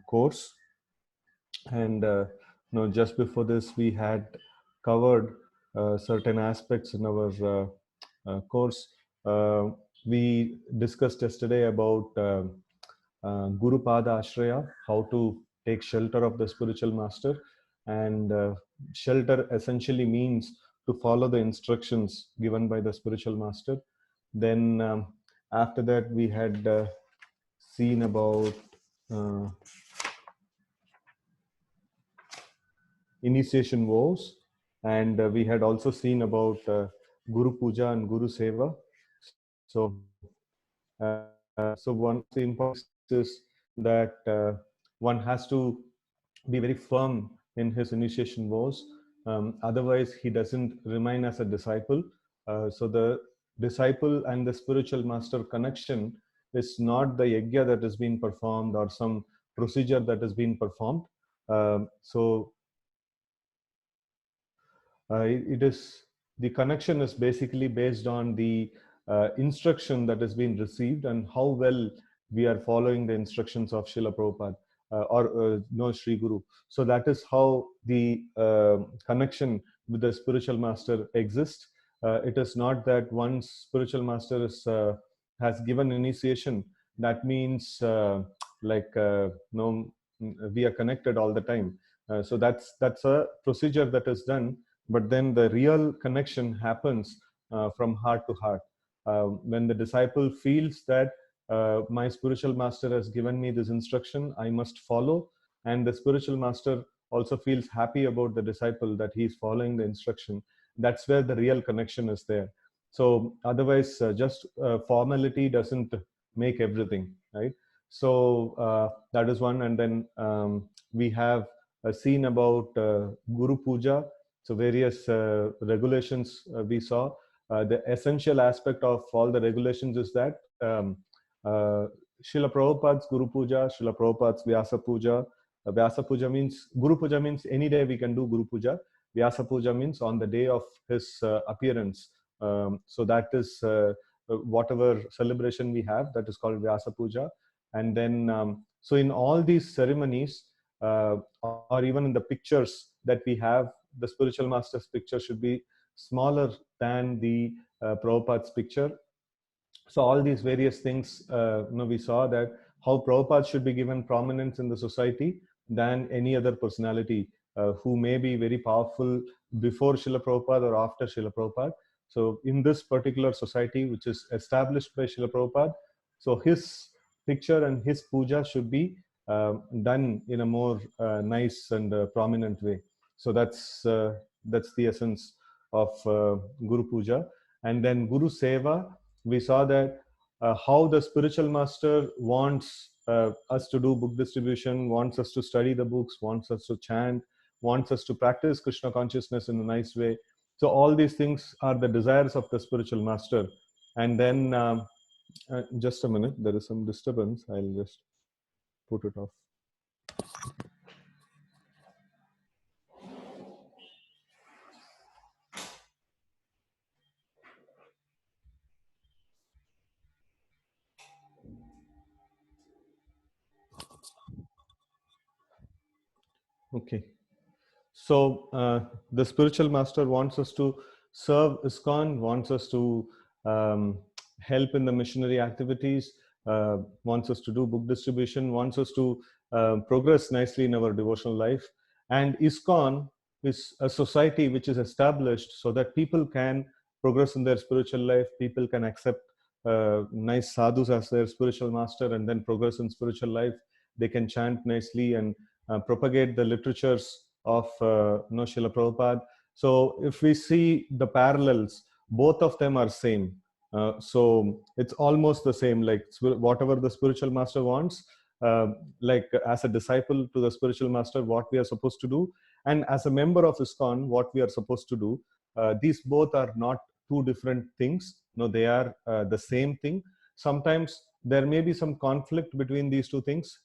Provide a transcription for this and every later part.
course. And just before this, we had covered certain aspects in our course. We discussed yesterday about Guru Pada Ashraya, how to take shelter of the spiritual master. And shelter essentially means to follow the instructions given by the spiritual master. Then after that, we had seen about uh, initiation vows, and we had also seen about Guru Puja and Guru Seva. So one of the important things is that one has to be very firm in his initiation vows. Otherwise, he doesn't remain as a disciple. So the disciple and the spiritual master connection is not the yajna that is being performed or some procedure that is being performed. So it is the connection is basically based on the instruction that has been received and how well we are following the instructions of Srila Prabhupada or no Sri Guru. So that is how the connection with the spiritual master exists. It is not that once spiritual master has given initiation, that means no, we are connected all the time. So that's a procedure that is done, but then the real connection happens from heart to heart. When the disciple feels that my spiritual master has given me this instruction, I must follow, and the spiritual master also feels happy about the disciple that he is following the instruction, that's where the real connection is there. So otherwise, just formality doesn't make everything, right? So that is one. And then we have seen about Guru Puja. So various regulations we saw. The essential aspect of all the regulations is that uh, Srila Prabhupada's Guru Puja, Srila Prabhupada's Vyasa Puja. Vyasa Puja means, Guru Puja means any day we can do Guru Puja. Vyasa Puja means on the day of his appearance. So that is whatever celebration we have, that is called Vyasa Puja. And then, so in all these ceremonies, or even in the pictures that we have, the spiritual master's picture should be smaller than the Prabhupada's picture. So all these various things, we saw that how Prabhupada should be given prominence in the society than any other personality who may be very powerful before Srila Prabhupada or after Srila Prabhupada. So in this particular society, which is established by Srila Prabhupada, so his picture and his puja should be done in a more nice and prominent way. So that's the essence of Guru Puja. And then Guru Seva, we saw that how the spiritual master wants us to do book distribution, wants us to study the books, wants us to chant, wants us to practice Krishna consciousness in a nice way. So all these things are the desires of the spiritual master. And then just a minute, there is some disturbance. I'll just put it off. Okay. So the spiritual master wants us to serve ISKCON, wants us to help in the missionary activities, wants us to do book distribution, wants us to progress nicely in our devotional life. And ISKCON is a society which is established so that people can progress in their spiritual life, people can accept nice sadhus as their spiritual master and then progress in spiritual life. They can chant nicely and propagate the literatures of Srila Prabhupada. So if we see the parallels, both of them are same. So it's almost the same, like whatever the spiritual master wants, like as a disciple to the spiritual master, what we are supposed to do, and as a member of ISKCON, what we are supposed to do. These both are not two different things. No, they are the same thing. Sometimes there may be some conflict between these two things.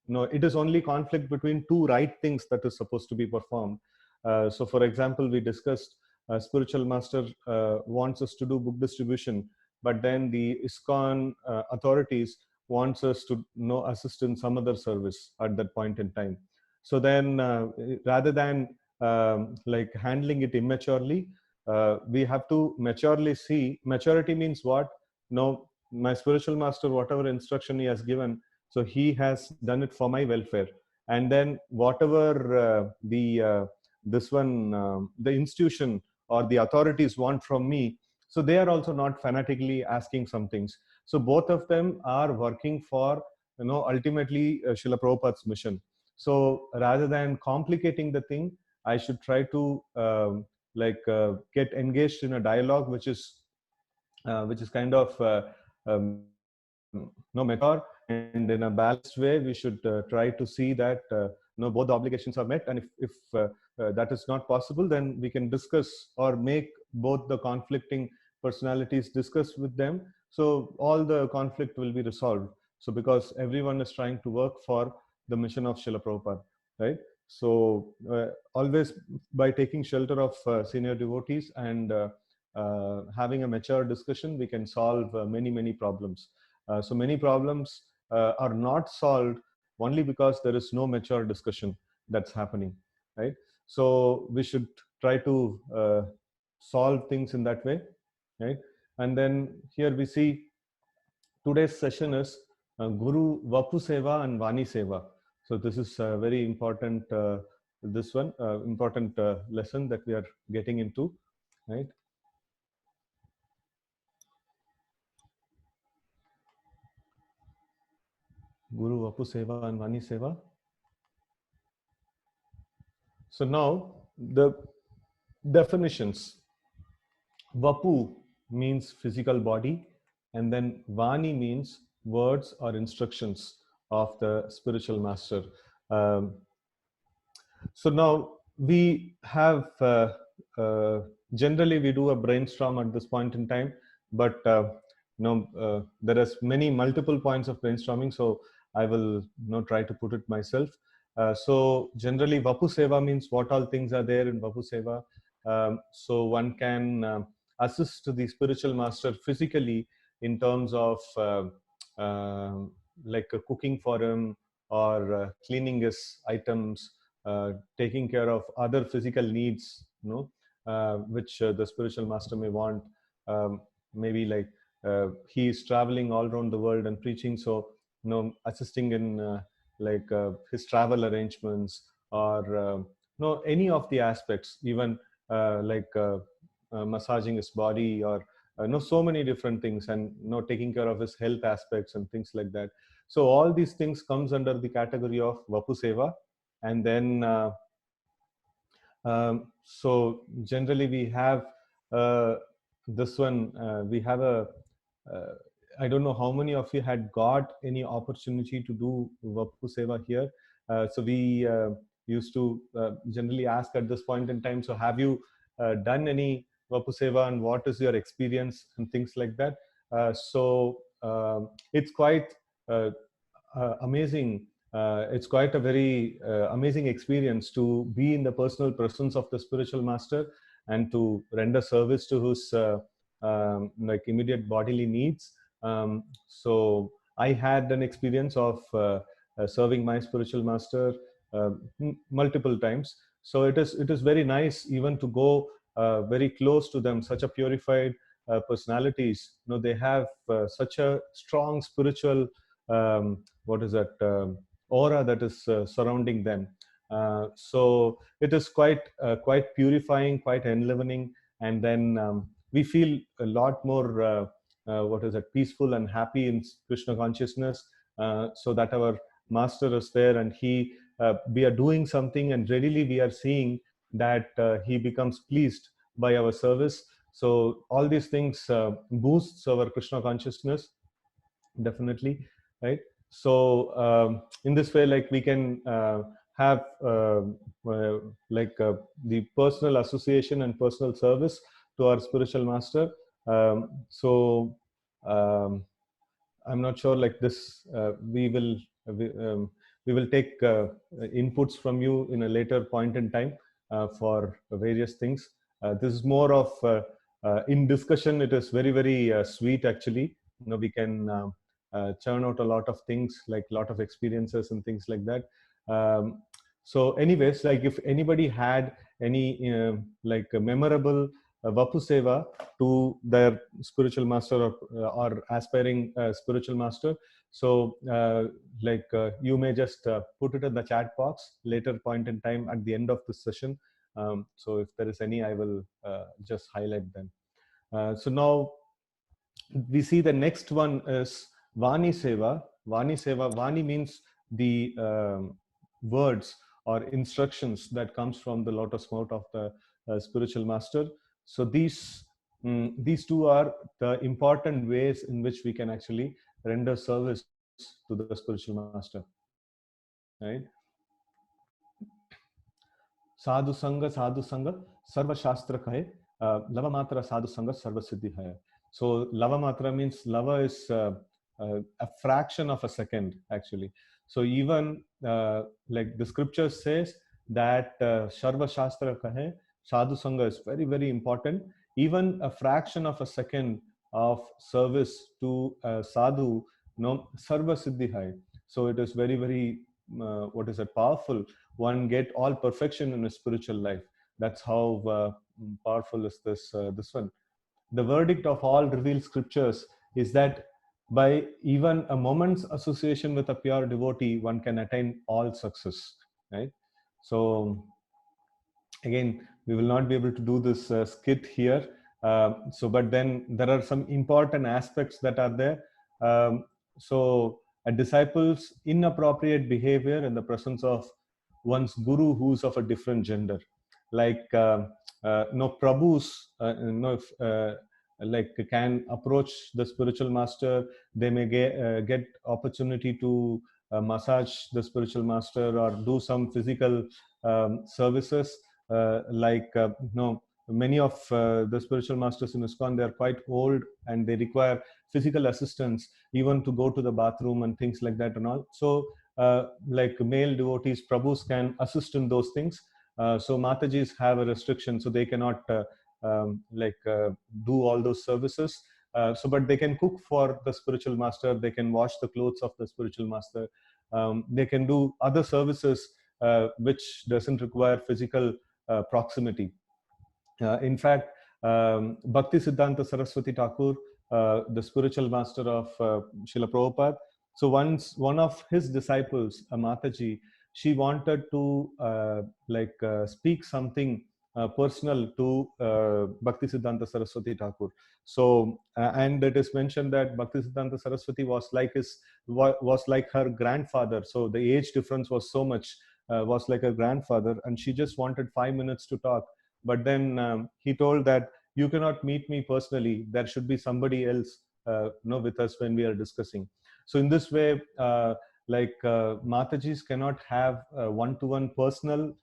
No, it is only conflict between two right things that is supposed to be performed. So for example, we discussed spiritual master wants us to do book distribution, but then the ISKCON authorities wants us to assist in some other service at that point in time. So then rather than like handling it immaturely, we have to maturely see. Maturity means what? No, my spiritual master, whatever instruction he has given, so he has done it for my welfare. And then whatever the institution or the authorities want from me, so they are also not fanatically asking some things. So both of them are working for, ultimately Srila Prabhupada's mission. So rather than complicating the thing, I should try to get engaged in a dialogue which is kind of mature, and in a balanced way. We should try to see that both the obligations are met, and if that is not possible, then we can discuss or make both the conflicting personalities discuss with them, so all the conflict will be resolved. So because everyone is trying to work for the mission of Srila Prabhupada, right? So always by taking shelter of senior devotees and having a mature discussion, we can solve many problems. So many problems are not solved only because there is no mature discussion that's happening, right? So we should try to solve things in that way, right? And then here we see today's session is Guru Vapu Seva and Vani Seva. So this is a very important important lesson that we are getting into, right? Guru Vapu Seva and Vani Seva. So now the definitions. Vapu means physical body, and then Vani means words or instructions of the spiritual master. Um, so now we have generally we do a brainstorm at this point in time, but there is many multiple points of brainstorming. So I will try to put it myself. So generally, Vapu Seva means what all things are there in Vapu Seva. So one can assist the spiritual master physically in terms of cooking for him, or cleaning his items, taking care of other physical needs, which the spiritual master may want. Maybe like he is traveling all around the world and preaching, so assisting in his travel arrangements, or any of the aspects, even massaging his body, or so many different things, and taking care of his health aspects and things like that. So all these things comes under the category of Vapu Seva. And then so generally we have this one, we have a I don't know how many of you had got any opportunity to do Vapu Seva here. So we used to generally ask at this point in time, so have you done any Vapu Seva, and what is your experience and things like that. So it's quite amazing. It's quite a very amazing experience to be in the personal presence of the spiritual master and to render service to his immediate bodily needs. So I had an experience of serving my spiritual master multiple times. So it is very nice even to go very close to them. Such a purified personalities, they have such a strong spiritual what is that aura that is surrounding them. So it is quite purifying, quite enlivening, and then we feel a lot more what is it, peaceful and happy in Krishna consciousness, so that our master is there, and we are doing something, and readily we are seeing that he becomes pleased by our service. So all these things boosts our Krishna consciousness, definitely, right? So in this way, like we can have the personal association and personal service to our spiritual master. So I'm not sure, like this we will take inputs from you in a later point in time for various things. This is more of in discussion. It is very sweet, actually. We can churn out a lot of things, like a lot of experiences and things like that. So anyways, like if anybody had any like a memorable Vapu Seva to their spiritual master, or aspiring spiritual master, so you may just put it in the chat box later point in time at the end of this session. So if there is any, I will just highlight them. So now we see the next one is Vani Seva. Vani Seva, Vani means the words or instructions that comes from the lotus mouth of the spiritual master. So these two are the important ways in which we can actually render service to the spiritual master, right? Sadhu Sangha, Sarva Shastra Kahe, Lava Matra Sadhu Sangha, Sarva Siddhi Hai. So Lava Matra means lava is a fraction of a second, actually. So even like the scripture says that Sarva Shastra Kahe, Sadhu Sangha is very, very important. Even a fraction of a second of service to sadhu, no, Sarva Siddhi Hai. So it is very, very, what is it, powerful. One get all perfection in a spiritual life. That's how powerful is this one. The verdict of all revealed scriptures is that by even a moment's association with a pure devotee, one can attain all success, right? So again, we will not be able to do this skit here. But then there are some important aspects that are there. So a disciple's inappropriate behavior in the presence of one's guru who's of a different gender, like no prabhus, like can approach the spiritual master. They may get opportunity to massage the spiritual master or do some physical services, many of the spiritual masters in ISKCON, they are quite old and they require physical assistance even to go to the bathroom and things like that and all. So like male devotees, prabhus can assist in those things. So Matajis have a restriction, so they cannot do all those services. But they can cook for the spiritual master, they can wash the clothes of the spiritual master, they can do other services which doesn't require physical proximity. In fact, Bhakti Siddhanta Saraswati Thakur, the spiritual master of Srila Prabhupada, so once one of his disciples, a Mataji, she wanted to speak something personal to Bhakti Siddhanta Saraswati Thakur. So, and it is mentioned that Bhakti Siddhanta Saraswati was like her grandfather. So the age difference was so much, was like her grandfather, and she just wanted 5 minutes to talk. But then he told that you cannot meet me personally. There should be somebody else, with us when we are discussing. So in this way, Matajis cannot have one-to-one personal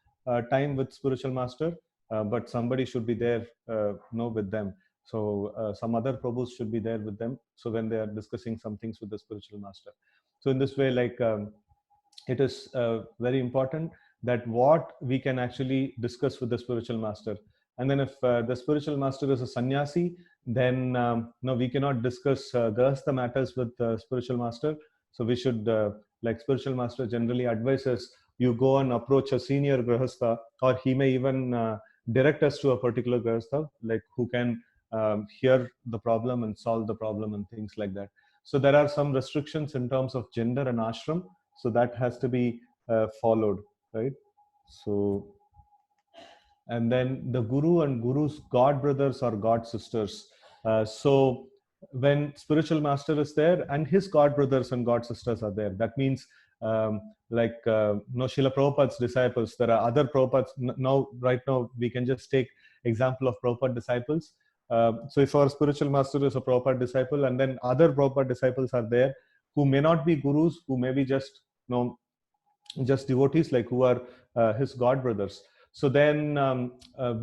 time with spiritual master, but somebody should be there, with them. So some other prabhus should be there with them. So when they are discussing some things with the spiritual master. So in this way, it is very important that what we can actually discuss with the spiritual master. And then if the spiritual master is a sannyasi, then no, we cannot discuss grahastha matters with the spiritual master. So we should, like spiritual master generally advises, you go and approach a senior grahastha, or he may even direct us to a particular grahastha, like who can hear the problem and solve the problem and things like that. So there are some restrictions in terms of gender and ashram. So that has to be followed, right? So, and then the guru and guru's god brothers or god sisters. So when spiritual master is there and his god brothers and god sisters are there, that means no, Srila Prabhupada's disciples, there are other Prabhupada's. Now, right now, we can just take example of Prabhupada disciples. So if our spiritual master is a Prabhupada disciple, and then other Prabhupada disciples are there who may not be gurus, who may be just, just devotees, like who are his god brothers. So then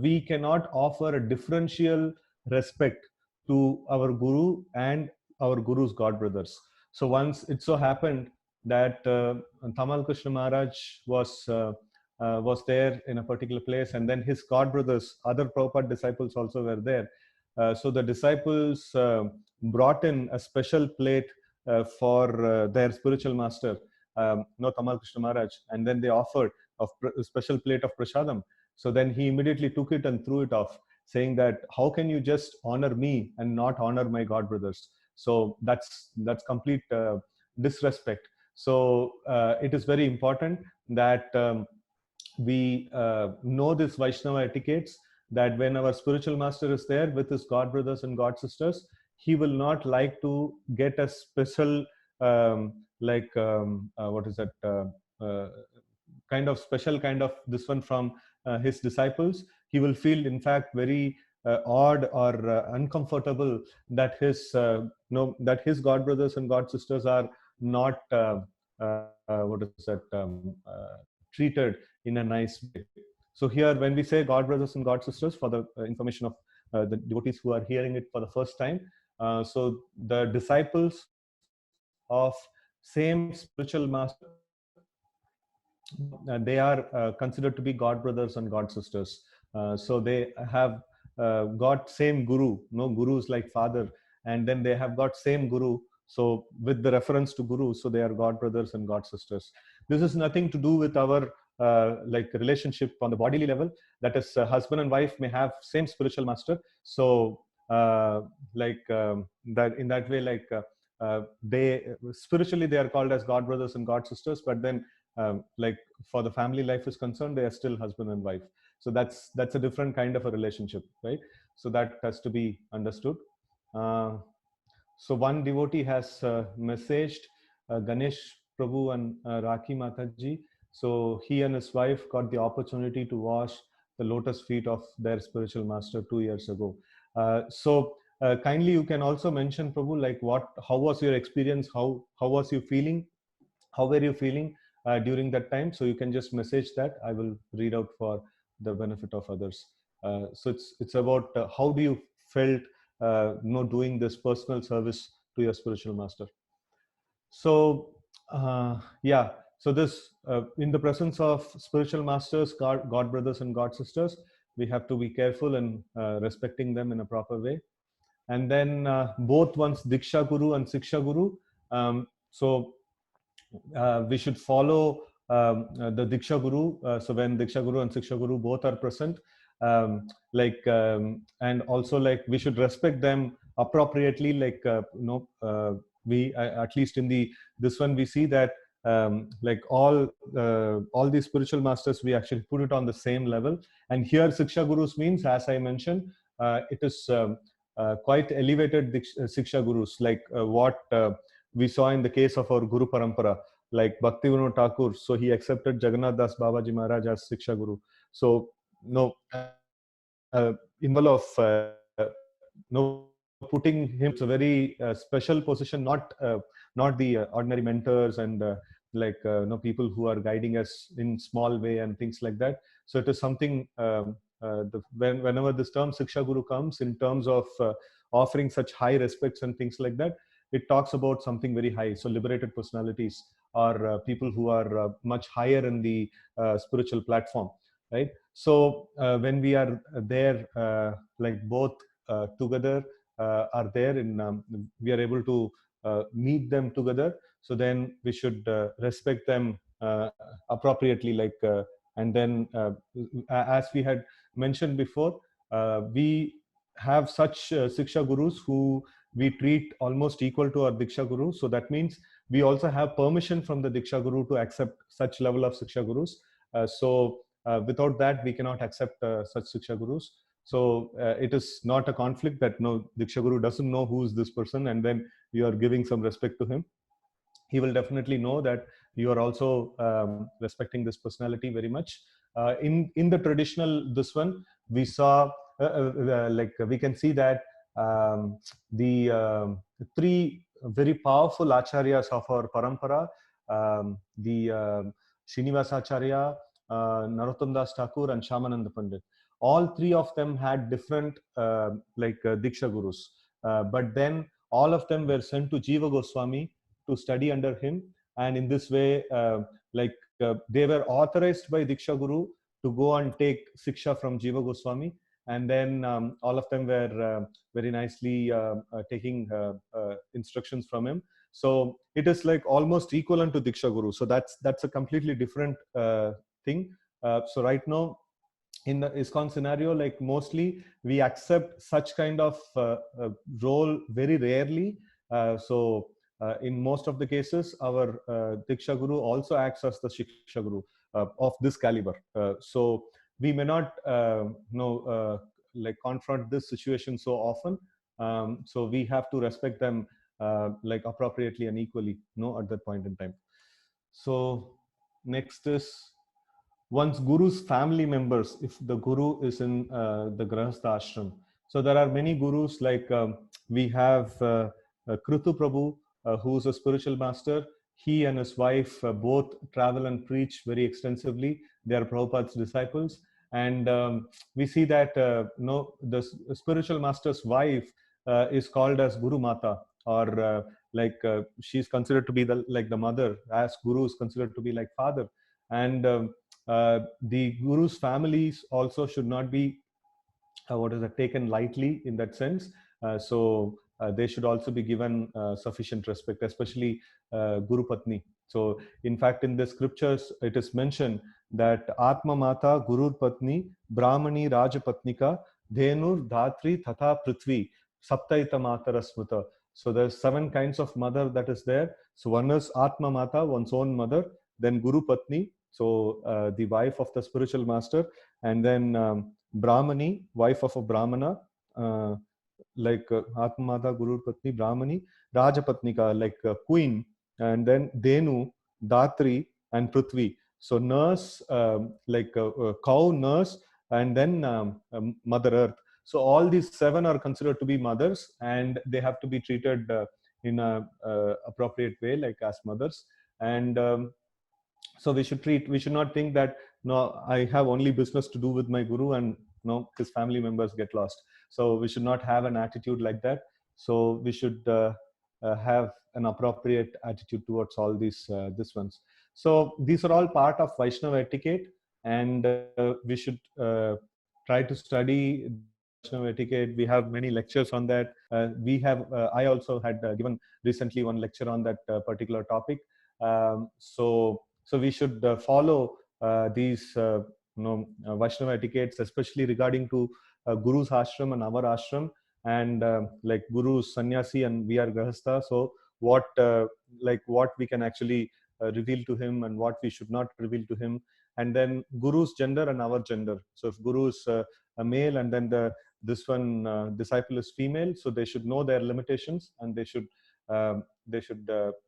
we cannot offer a differential respect to our guru and our guru's god brothers. So once it so happened that Tamal Krishna Maharaj was there in a particular place, and then his god brothers, other Prabhupada disciples also were there. So the disciples brought in a special plate for their spiritual master, no Tamal Krishna Maharaj, and then they offered a special plate of prasadam. So then he immediately took it and threw it off, saying that how can you just honor me and not honor my god brothers? So that's complete disrespect. So it is very important that we know this Vaishnava etiquettes, that when our spiritual master is there with his god brothers and god sisters, he will not like to get a special what is that uh, kind of special kind of this one from his disciples. He will feel in fact very odd or uncomfortable that his that his god brothers and god sisters are not what is that treated in a nice way. So here when we say god brothers and god sisters, for the information of the devotees who are hearing it for the first time, so the disciples of same spiritual master, they are considered to be god brothers and god sisters. So they have got same guru, no gurus like father, and then they have got same guru. So with the reference to guru, so they are god brothers and god sisters. This is nothing to do with our like relationship on the bodily level. That is, husband and wife may have same spiritual master. So that in that way, they spiritually they are called as god brothers and god sisters, but then like for the family life is concerned, they are still husband and wife. So that's a different kind of a relationship, right? So that has to be understood. uh, so one devotee has messaged Ganesh Prabhu and Rakhi Mataji. So he and his wife got the opportunity to wash the lotus feet of their spiritual master 2 years ago. Kindly you can also mention, Prabhu, like how was your experience? How was you feeling? How were you feeling during that time? So you can just message that. I will read out for the benefit of others. So it's about how do you felt doing this personal service to your spiritual master. So yeah, so this in the presence of spiritual masters, god brothers and god sisters, we have to be careful in respecting them in a proper way. And then both one's diksha guru and siksha guru, so we should follow the Diksha Guru. So when Diksha Guru and Siksha Guru both are present, and also like we should respect them appropriately. We at least in the this one we see that like all these spiritual masters, we actually put it on the same level. And here Siksha Gurus means, as I mentioned, it is quite elevated Siksha Gurus, like what we saw in the case of our Guru Parampara, like Bhaktivinoda Thakur. So he accepted Jagannath Das Babaji Maharaj as Siksha Guru. So no, in the of putting him, it's a very special position, not the ordinary mentors and people who are guiding us in small way and things like that. So it is something whenever this term Siksha Guru comes in terms of offering such high respects and things like that, it talks about something very high. So liberated personalities are people who are much higher in the spiritual platform, right? So when we are there, like both together are there in we are able to meet them together. So then we should respect them appropriately, and then as we had mentioned before, we have such Siksha Gurus who we treat almost equal to our Diksha Guru. So that means we also have permission from the Diksha Guru to accept such level of Siksha Gurus. Without that, we cannot accept such Siksha Gurus. So it is not a conflict that no, Diksha Guru doesn't know who is this person, and then you are giving some respect to him. He will definitely know that you are also respecting this personality very much. In the traditional this one, we saw we can see that the three very powerful acharyas of our parampara, the Srinivasacharya, Narottam Das Thakur, and Shamananda Pandit. All three of them had different Diksha Gurus, but then all of them were sent to Jiva Goswami to study under him. And in this way, they were authorized by Diksha Guru to go and take Siksha from Jiva Goswami. And then all of them were very nicely taking instructions from him. So it is like almost equivalent to Diksha Guru. So that's a completely different thing. So right now, in the ISKCON scenario, like mostly we accept such kind of role very rarely. In most of the cases, our Diksha Guru also acts as the Shiksha Guru of this caliber. So we may not like confront this situation so often. So we have to respect them like appropriately and equally, at that point in time. So next is one's guru's family members, if the guru is in the grahastha ashram. So there are many gurus, like we have Kritu Prabhu, who is a spiritual master. He and his wife both travel and preach very extensively. They are Prabhupada's disciples. And we see that the spiritual master's wife is called as Guru Mata, or she's considered to be the mother, as Guru is considered to be like father. And the guru's families also should not be taken lightly in that sense. They should also be given sufficient respect, especially Guru Patni. So in fact, in the scriptures it is mentioned that Atma Mata Guru Patni Brahmani Rajapatnika Dhenur Dhatri Tata Prithvi Saptaita Matara Smrita. So there's 7 kinds of mother that is there. So one is Atma Mata, one's own mother, then Guru Patni, so the wife of the spiritual master, and then Brahmani, wife of a Brahmana, Atmamata, Guru Patni, Brahmani, Rajapatnika, queen, and then Denu, Datri, and Prithvi. So nurse, cow, nurse, and then Mother Earth. So all these 7 are considered to be mothers, and they have to be treated in a appropriate way, like as mothers. And so we should not think that, no, I have only business to do with my guru, and his family members get lost. So we should not have an attitude like that. So we should have an appropriate attitude towards all these this ones. So these are all part of Vaishnava etiquette, and we should try to study the Vaishnava etiquette. We have many lectures on that. I also had given recently one lecture on that particular topic. So we should follow these Vaishnava etiquettes, especially regarding to Guru's ashram and our ashram, and like Guru's sannyasi and we are grahastha. So what we can actually reveal to him and what we should not reveal to him, and then Guru's gender and our gender. So if Guru is a male, and then this one disciple is female, so they should know their limitations, and they should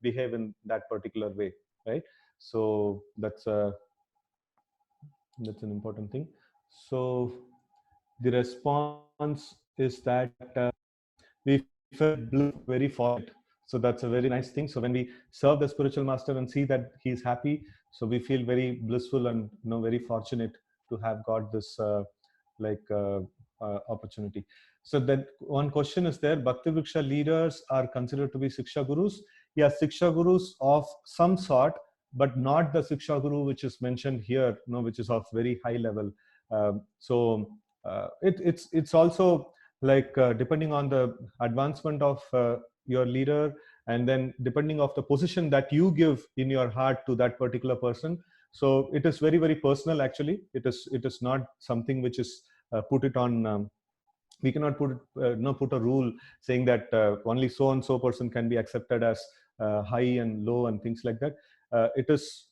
behave in that particular way, right? So that's an important thing. So the response is that we felt blissful, very fortunate. So that's a very nice thing. So when we serve the spiritual master and see that he is happy, so we feel very blissful and very fortunate to have got this opportunity. So that one question is there: Bhakti Vriksha leaders are considered to be Siksha Gurus. Yeah, Siksha Gurus of some sort, but not the Siksha Guru which is mentioned here, which is of very high level. It's also depending on the advancement of your leader, and then depending of the position that you give in your heart to that particular person. So it is very, very personal. Actually, it is not something which is put it on. We cannot put a rule saying that only so and so person can be accepted as high and low and things like that. It is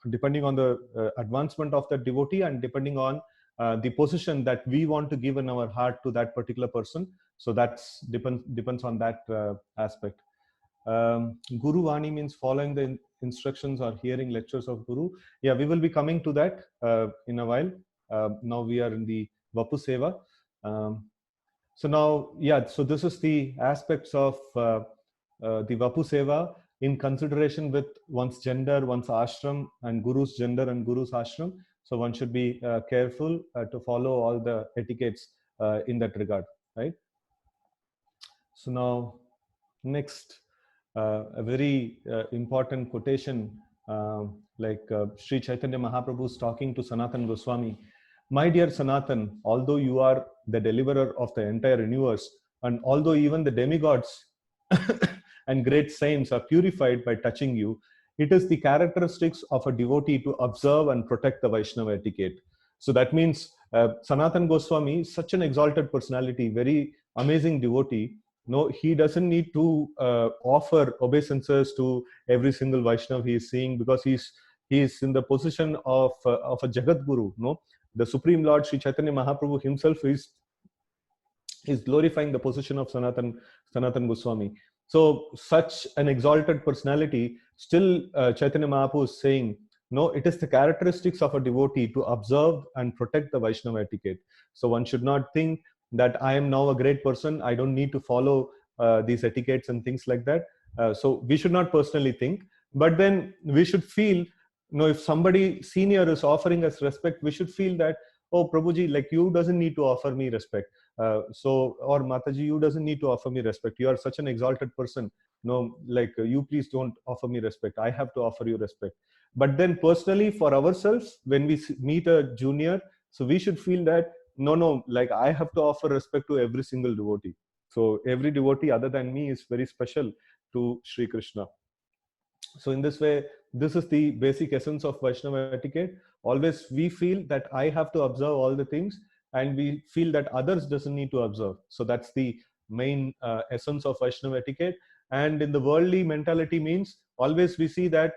depending on the advancement of the devotee, and depending on the position that we want to give in our heart to that particular person. So that's depends on that aspect. Guru Vani means following the instructions or hearing lectures of Guru. Yeah, we will be coming to that in a while. Now we are in the Vapu Seva. So now, yeah, so this is the aspects of the Vapu Seva in consideration with one's gender, one's ashram, and Guru's gender and Guru's ashram. So one should be careful to follow all the etiquettes in that regard, right? So now, next, a very important quotation, Sri Chaitanya Mahaprabhu is talking to Sanatan Goswami. My dear Sanatan, although you are the deliverer of the entire universe, and although even the demigods and great saints are purified by touching you. It is the characteristics of a devotee to observe and protect the Vaishnava etiquette. So that means Sanatan Goswami is such an exalted personality, very amazing devotee. No, he doesn't need to offer obeisances to every single Vaishnav he is seeing, because he is in the position of a Jagat Guru. No, the Supreme Lord Sri Chaitanya Mahaprabhu himself is glorifying the position of Sanatan Goswami. So such an exalted personality, still Chaitanya Mahaprabhu is saying, no, it is the characteristics of a devotee to observe and protect the Vaishnava etiquette. So one should not think that I am now a great person, I don't need to follow these etiquettes and things like that. So we should not personally think, but then we should feel, if somebody senior is offering us respect, we should feel that, oh Prabhuji, like you doesn't need to offer me respect. Or Mataji, you doesn't need to offer me respect. You are such an exalted person. No, like you please don't offer me respect. I have to offer you respect. But then personally for ourselves, when we meet a junior, so we should feel that, no, like I have to offer respect to every single devotee. So every devotee other than me is very special to Sri Krishna. So in this way, this is the basic essence of Vaishnava etiquette. Always we feel that I have to observe all the things, and we feel that others doesn't need to observe. So that's the main essence of Vaishnava etiquette. And in the worldly mentality means, always we see that,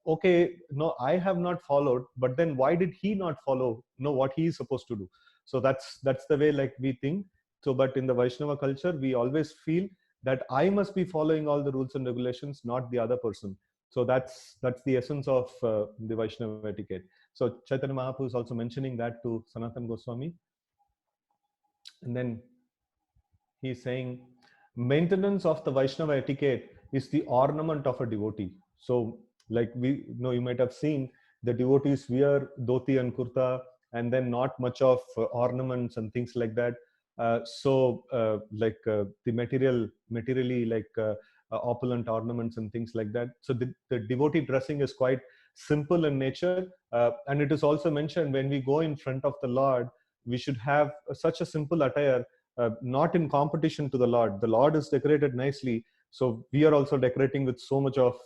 okay, no, I have not followed, but then why did he not follow, what he is supposed to do? So that's the way like we think. So but in the Vaishnava culture, we always feel that I must be following all the rules and regulations, not the other person. So that's the essence of the Vaishnava etiquette. So Chaitanya Mahaprabhu is also mentioning that to Sanatan Goswami. And then he's saying, maintenance of the Vaishnava etiquette is the ornament of a devotee. So like we know, you might have seen the devotees wear dhoti and kurta, and then not much of ornaments and things like that. The materially like opulent ornaments and things like that. So the devotee dressing is quite simple in nature, and it is also mentioned, when we go in front of the Lord, we should have such a simple attire, not in competition to the Lord. The Lord is decorated nicely, so we are also decorating with so much of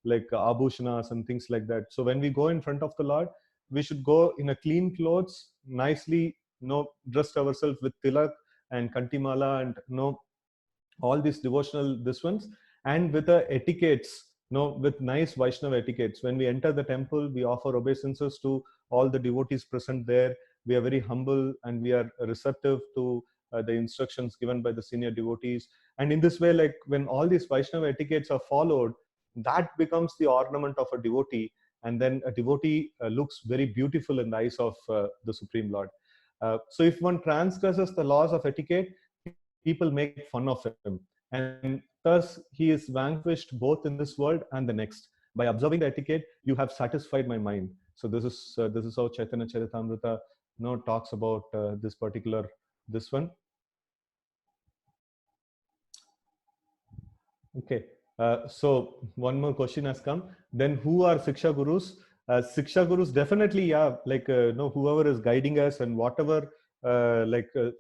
like abhushanas and things like that. So when we go in front of the Lord, we should go in a clean clothes, nicely, dressed ourselves with tilak and kantimala and all these devotional this ones, and with the etiquettes, with nice Vaishnava etiquettes. When we enter the temple, we offer obeisances to all the devotees present there. We are very humble and we are receptive to the instructions given by the senior devotees. And in this way, like when all these Vaishnava etiquettes are followed, that becomes the ornament of a devotee. And then a devotee looks very beautiful in the eyes of the Supreme Lord. So if one transgresses the laws of etiquette, people make fun of him. And thus he is vanquished both in this world and the next. By observing the etiquette, you have satisfied my mind. So this is how Chaitanya Charitamrita talks about this particular this one. Okay. So one more question has come. Then who are Siksha Gurus? Siksha Gurus, definitely, yeah, like, whoever is guiding us and whatever,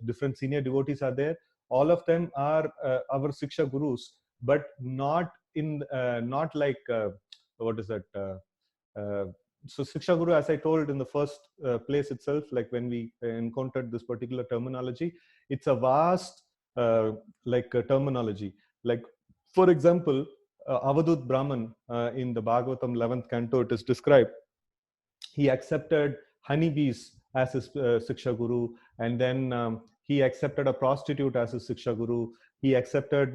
different senior devotees are there, all of them are our Siksha Gurus, but not not like, what is that? Uh, so Siksha Guru, as I told in the first place itself, like when we encountered this particular terminology, it's a vast terminology. Like, for example, Avadut Brahman, in the Bhagavatam 11th canto, it is described, he accepted honeybees as his Siksha Guru, and then he accepted a prostitute as his Siksha Guru. He accepted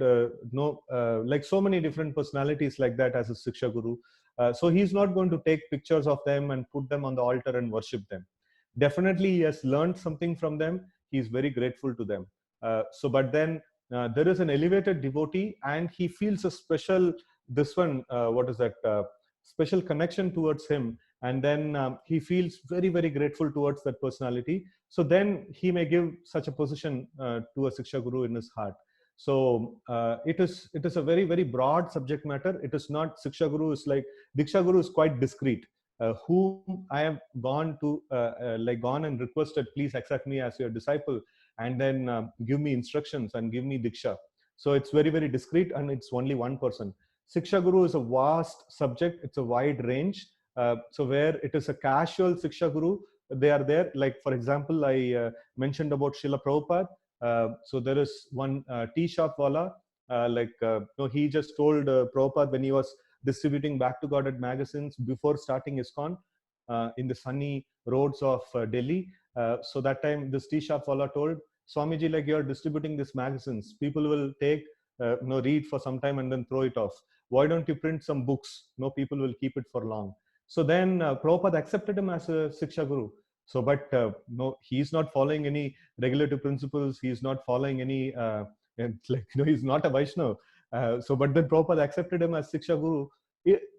like so many different personalities like that as his Siksha Guru. So he's not going to take pictures of them and put them on the altar and worship them. Definitely he has learned something from them. He is very grateful to them. But then there is an elevated devotee and he feels a special, this one, what is that, special connection towards him. And then he feels very, very grateful towards that personality. So then he may give such a position to a Siksha Guru in his heart. So it is a very, very broad subject matter. It is not Siksha Guru is like, Diksha Guru is quite discreet. Whom I have gone to, gone and requested, please accept me as your disciple, and then give me instructions and give me Diksha. So it's very, very discreet, and it's only one person. Siksha Guru is a vast subject. It's a wide range. So where it is a casual Siksha Guru, they are there. Like, for example, I mentioned about Srila Prabhupada. So there is one tea shop wala, he just told Prabhupada when he was distributing Back to Godhead magazines before starting ISKCON in the sunny roads of Delhi. So that time, this tea shop wala told Swamiji, like, you're distributing these magazines, people will take, read for some time and then throw it off. Why don't you print some books? No, people will keep it for long. So then Prabhupada accepted him as a Siksha Guru. So, but no, he's not following any regulative principles. He's not following any, he's not a Vaishnava. But then Prabhupada accepted him as Siksha Guru.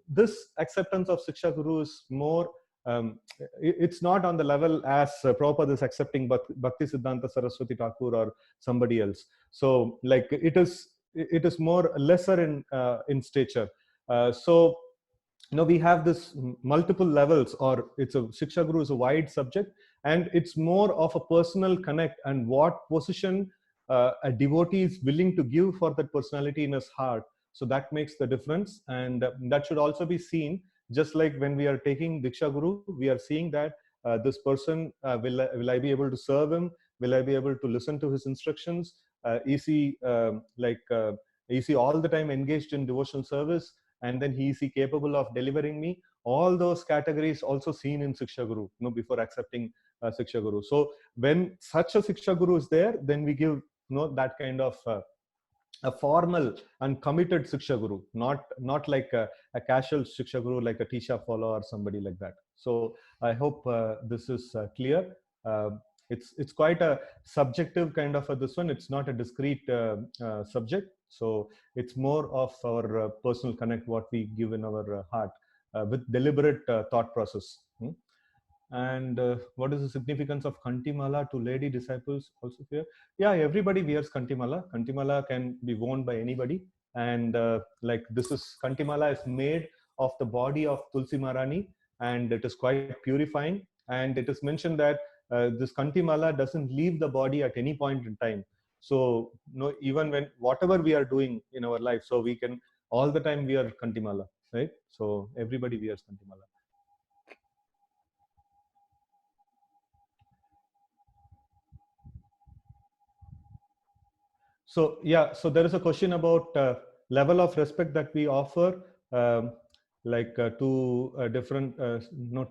This acceptance of Siksha Guru is more, it's not on the level as Prabhupada is accepting Bhakti Siddhanta Saraswati Thakur or somebody else. So, like, it is more lesser in stature. So we have this multiple levels, or it's a Shiksha Guru is a wide subject, and it's more of a personal connect and what position a devotee is willing to give for that personality in his heart. So that makes the difference, and that should also be seen. Just like when we are taking Diksha Guru, we are seeing that this person, will I be able to serve him? Will I be able to listen to his instructions? Is he is he all the time engaged in devotional service? And then is he capable of delivering me? All those categories also seen in Siksha Guru, before accepting Siksha Guru. So when such a Siksha Guru is there, then we give that kind of a formal and committed Siksha Guru, not like a casual Siksha Guru, like a Tisha follower or somebody like that. So I hope this is clear. It's quite a subjective kind of this one. It's not a discrete subject. So it's more of our personal connect, what we give in our heart with deliberate thought process. And what is the significance of Kantimala to lady disciples also here? Yeah, everybody wears Kantimala. Kantimala can be worn by anybody. And like, this is, Kantimala is made of the body of Tulsi Marani, and it is quite purifying. And it is mentioned that this Kantimala doesn't leave the body at any point in time. So, even when whatever we are doing in our life, so we can all the time wear Kantimala, right? So everybody wears Kantimala. So yeah, so there is a question about level of respect that we offer, to different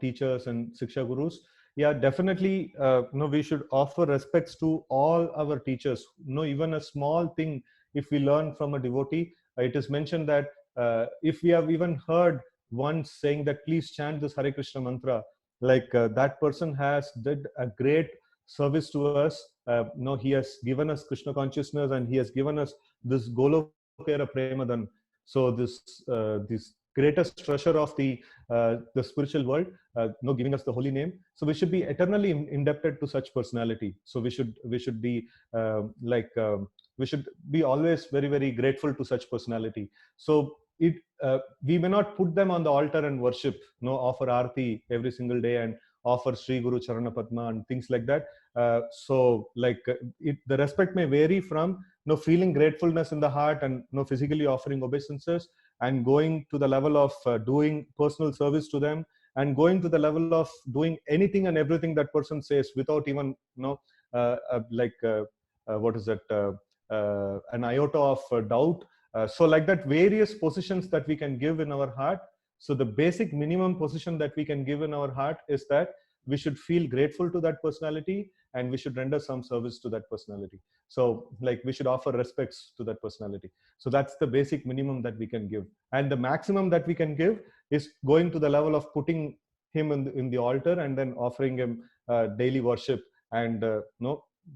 teachers and Siksha Gurus. Yeah, definitely. We should offer respects to all our teachers. Even a small thing, if we learn from a devotee, it is mentioned that if we have even heard once saying that please chant this Hare Krishna mantra, like that person has did a great service to us. He has given us Krishna consciousness, and he has given us this Golokera Premadan. So this greatest treasure of the spiritual world, giving us the holy name. So we should be eternally indebted to such personality. So we should be we should be always very, very grateful to such personality. So we may not put them on the altar and worship, offer arti every single day and offer Sri Guru Charana Padma and things like that. The respect may vary from feeling gratefulness in the heart and physically offering obeisances, and going to the level of doing personal service to them, and going to the level of doing anything and everything that person says without even what is it an iota of doubt. So like that, various positions that we can give in our heart. So the basic minimum position that we can give in our heart is that we should feel grateful to that personality, and we should render some service to that personality. So like, we should offer respects to that personality. So that's the basic minimum that we can give. And the maximum that we can give is going to the level of putting him in the altar, and then offering him daily worship, and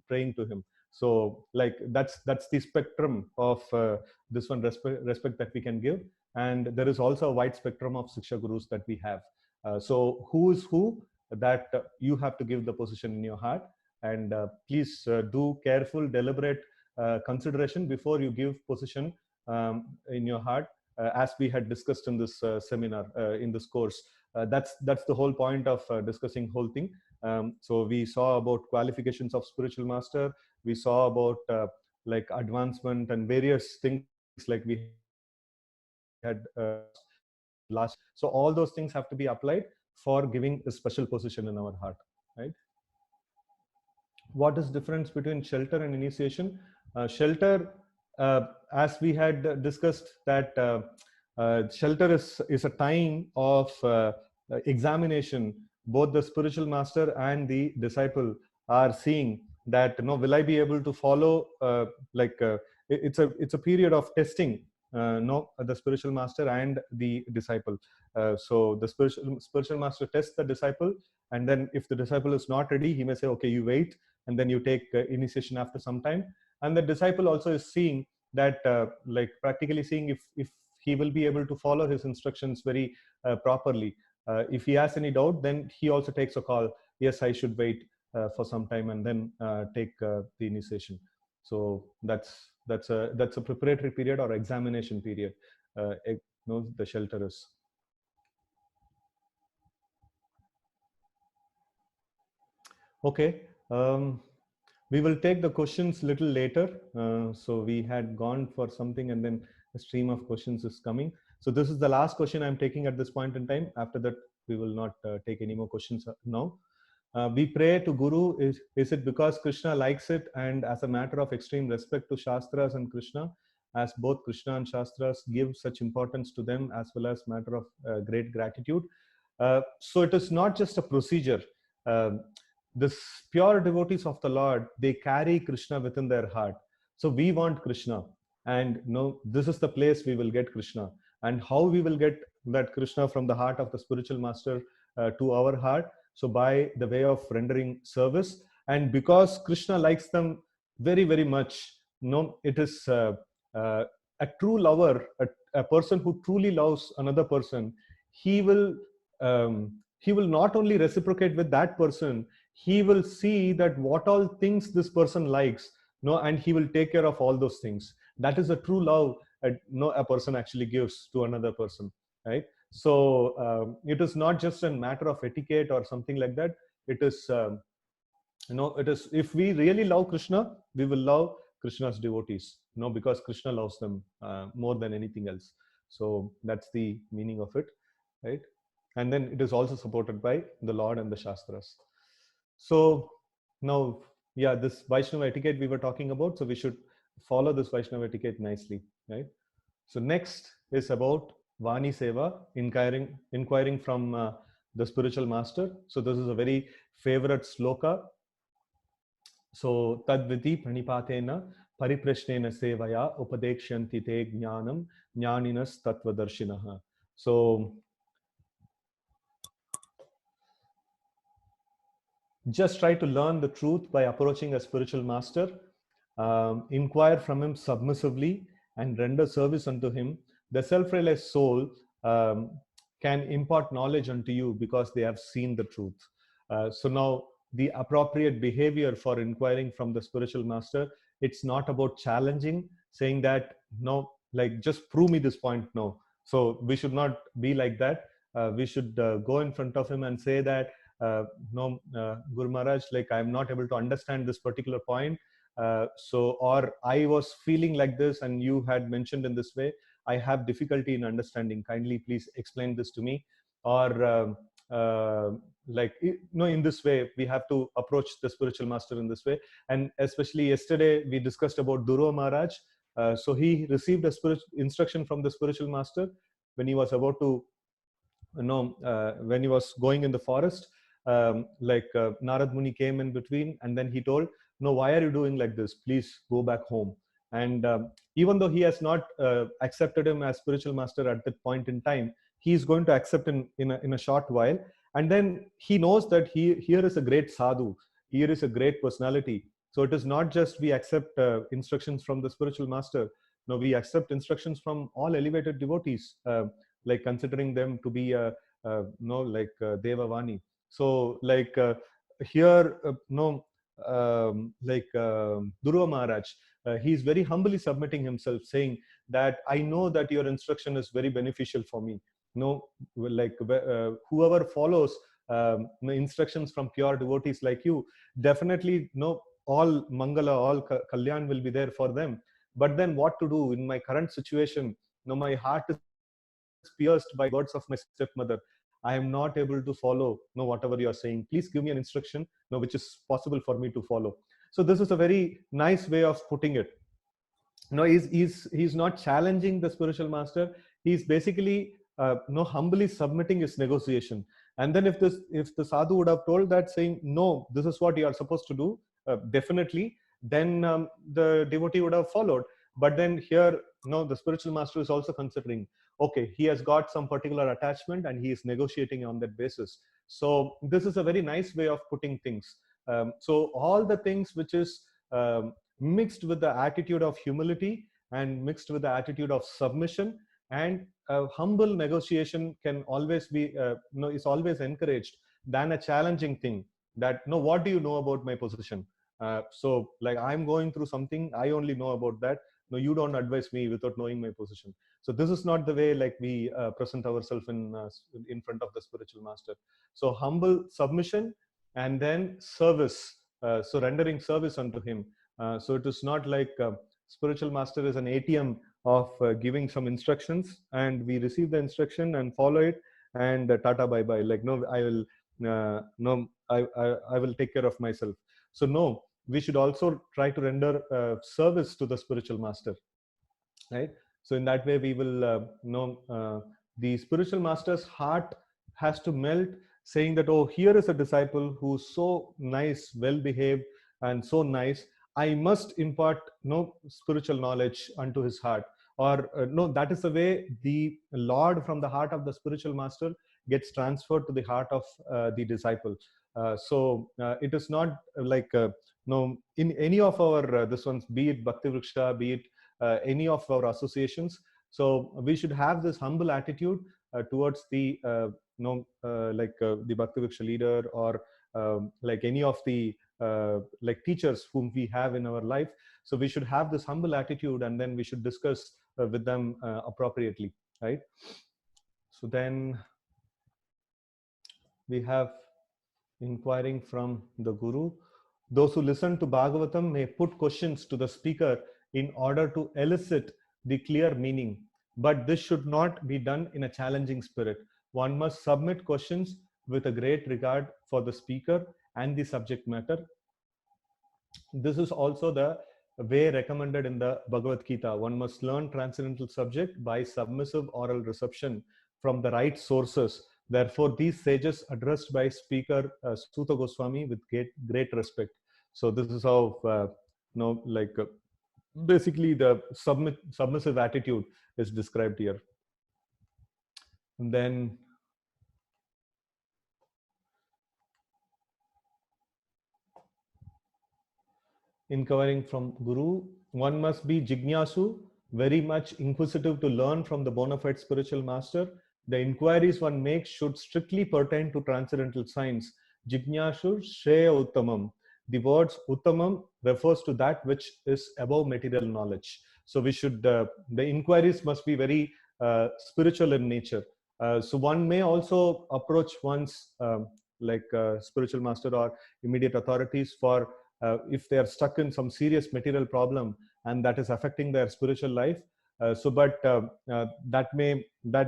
praying to him. So like, that's the spectrum of this one respect that we can give. And there is also a wide spectrum of Siksha Gurus that we have. So who is who, that you have to give the position in your heart. And please do careful, deliberate consideration before you give position in your heart, as we had discussed in this seminar, in this course. That's the whole point of discussing whole thing. So we saw about qualifications of spiritual master. We saw about like advancement and various things like we had discussed last. So all those things have to be applied for giving a special position in our heart, right? What is difference between shelter and initiation? Shelter, as we had discussed, that shelter is a time of examination. Both the spiritual master and the disciple are seeing that, will I be able to follow, it's a period of testing, no, the spiritual master and the disciple. So the spiritual master tests the disciple, and then if the disciple is not ready, he may say, okay, you wait, and then you take initiation after some time. And the disciple also is seeing that, practically seeing if he will be able to follow his instructions very properly. If he has any doubt, then he also takes a call, yes, I should wait for some time and then take the initiation. So that's a preparatory period or examination period. The shelter is. Okay. We will take the questions little later. So we had gone for something, and then a stream of questions is coming. So this is the last question I'm taking at this point in time. After that, we will not take any more questions now. We pray to Guru. Is it because Krishna likes it, and as a matter of extreme respect to Shastras and Krishna, as both Krishna and Shastras give such importance to them, as well as matter of great gratitude? So it is not just a procedure. Um this pure devotees of the Lord, they carry Krishna within their heart. So we want Krishna, and this is the place we will get Krishna. And how we will get that Krishna from the heart of the spiritual master to our heart? So by the way of rendering service. And because Krishna likes them very, very much, it is a true lover, a person who truly loves another person. He will he will not only reciprocate with that person, he will see that what all things this person likes, and he will take care of all those things. That is a true love a person actually gives to another person, right? So it is not just a matter of etiquette or something like that. It is it is, if we really love Krishna, we will love Krishna's devotees, because Krishna loves them more than anything else. So that's the meaning of it, right? And then it is also supported by the Lord and the Shastras. So now, yeah, this Vaishnava etiquette we were talking about, so we should follow this Vaishnava etiquette nicely, right? So next is about Vani Seva, inquiring from the spiritual master. So this is a very favorite sloka. So tadviti pranipatena pariprashnena sevaya upadekshanti te jnanam jnaninas tattvadarshinaha. So just try to learn the truth by approaching a spiritual master, inquire from him submissively, and render service unto him. The self-realized soul can impart knowledge unto you because they have seen the truth. So now the appropriate behavior for inquiring from the spiritual master, it's not about challenging, saying that, no, like, just prove me this point. No. So we should not be like that. We should go in front of him and say that, no, Guru Maharaj, like, I'm not able to understand this particular point. Or I was feeling like this, and you had mentioned in this way, I have difficulty in understanding. Kindly, please explain this to me. Or in this way, we have to approach the spiritual master in this way. And especially yesterday, we discussed about Dhruva Maharaj. So he received a instruction from the spiritual master when he was about to, when he was going in the forest. Narad Muni came in between, and then he told, no, why are you doing like this? Please go back home. And even though he has not accepted him as spiritual master at that point in time, he is going to accept in a short while. And then he knows that here is a great sadhu, here is a great personality. So it is not just we accept instructions from the spiritual master. No, we accept instructions from all elevated devotees, like considering them to be Devavani. So here, Dhruva Maharaj, he is very humbly submitting himself, saying that I know that your instruction is very beneficial for me. Whoever follows the instructions from pure devotees like you, definitely all mangala, all kalyan will be there for them. But then what to do in my current situation? No, my heart is pierced by the words of my stepmother. I am not able to follow whatever you are saying. Please give me an instruction which is possible for me to follow. So this is a very nice way of putting it. No, he's not challenging the spiritual master. He's basically no, humbly submitting his negotiation. And then if the sadhu would have told that, saying no, this is what you are supposed to do, definitely, then the devotee would have followed. But then here, no, the spiritual master is also considering, okay, he has got some particular attachment and he is negotiating on that basis. So this is a very nice way of putting things. So all the things which is mixed with the attitude of humility and mixed with the attitude of submission and humble negotiation can always be is always encouraged than a challenging thing, that no, what do you know about my position? So like, I'm going through something, I only know about that. No, you don't advise me without knowing my position. So this is not the way like we present ourselves in front of the spiritual master. So humble submission and then service, so rendering service unto him. So it is not like spiritual master is an ATM of giving some instructions and we receive the instruction and follow it and tata bye bye. Like, no, I will no, I will take care of myself. So no, we should also try to render service to the spiritual master, right? So in that way, we will know the spiritual master's heart has to melt, saying that, oh, here is a disciple who's so nice, well behaved, and so nice. I must impart no spiritual knowledge unto his heart. Or no, that is the way the Lord from the heart of the spiritual master gets transferred to the heart of the disciple. So it is not like no, in any of our this ones, be it Bhakti Vriksha, be it any of our associations. So we should have this humble attitude towards the the Bhakti Vriksha leader, or like any of the like teachers whom we have in our life. So we should have this humble attitude, and then we should discuss with them appropriately, right? So then we have inquiring from the Guru. Those who listen to Bhagavatam may put questions to the speaker in order to elicit the clear meaning, but this should not be done in a challenging spirit. One must submit questions with a great regard for the speaker and the subject matter. This is also the way recommended in the Bhagavad Gita. One must learn transcendental subject by submissive oral reception from the right sources. Therefore, these sages addressed by speaker Suta Goswami with great respect. So this is how basically the submissive attitude is described here. And then inquiring from Guru, one must be jignasu, very much inquisitive to learn from the bona fide spiritual master. The inquiries one makes should strictly pertain to transcendental science. Jignasu shreya uttamam. The words uttamam refers to that which is above material knowledge. So we should, the inquiries must be very spiritual in nature. So one may also approach one's spiritual master or immediate authorities for if they are stuck in some serious material problem and that is affecting their spiritual life. That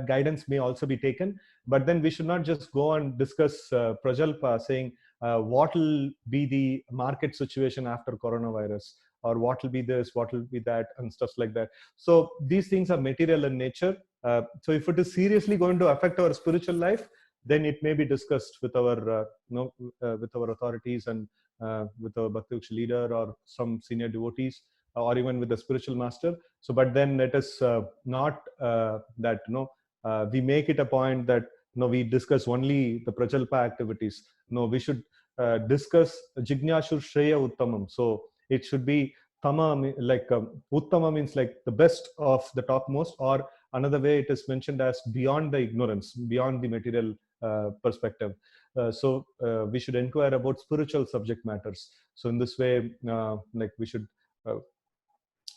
guidance may also be taken, but then we should not just go and discuss prajalpa, saying what will be the market situation after coronavirus, or what will be this, what will be that, and stuff like that. So these things are material in nature. So if it is seriously going to affect our spiritual life, then it may be discussed with our with our authorities and with a Bhakti Vriksha leader or some senior devotees, or even with the spiritual master. So, but then it is not that we make it a point that we discuss only the prajalpa activities. No, we should discuss jignashur shreya uttamam. So it should be tama, like uttama means like the best of the topmost, or another way it is mentioned as beyond the ignorance, beyond the material perspective. So we should inquire about spiritual subject matters. So in this way, like we should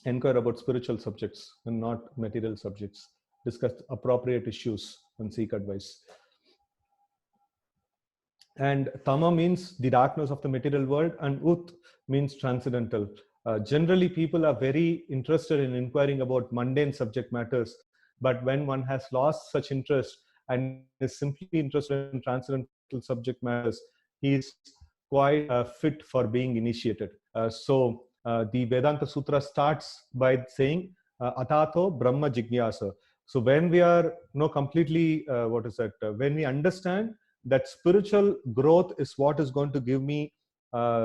inquire about spiritual subjects and not material subjects, discuss appropriate issues and seek advice. And tama means the darkness of the material world, and ut means transcendental. Generally, people are very interested in inquiring about mundane subject matters, but when one has lost such interest and is simply interested in transcendental subject matters, he is quite fit for being initiated. The Vedanta Sutra starts by saying atato brahma jignasa. So when we are completely what is that when we understand that spiritual growth is what is going to give me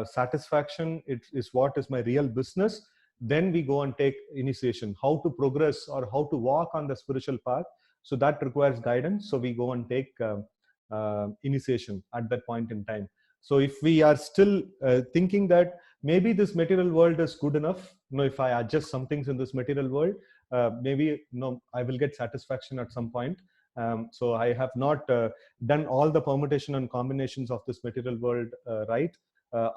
satisfaction, it is what is my real business, then we go and take initiation, how to progress or how to walk on the spiritual path. So that requires guidance, so we go and take initiation at that point in time. So if we are still thinking that maybe this material world is good enough, if I adjust some things in this material world, maybe I will get satisfaction at some point. So I have not done all the permutation and combinations of this material world right.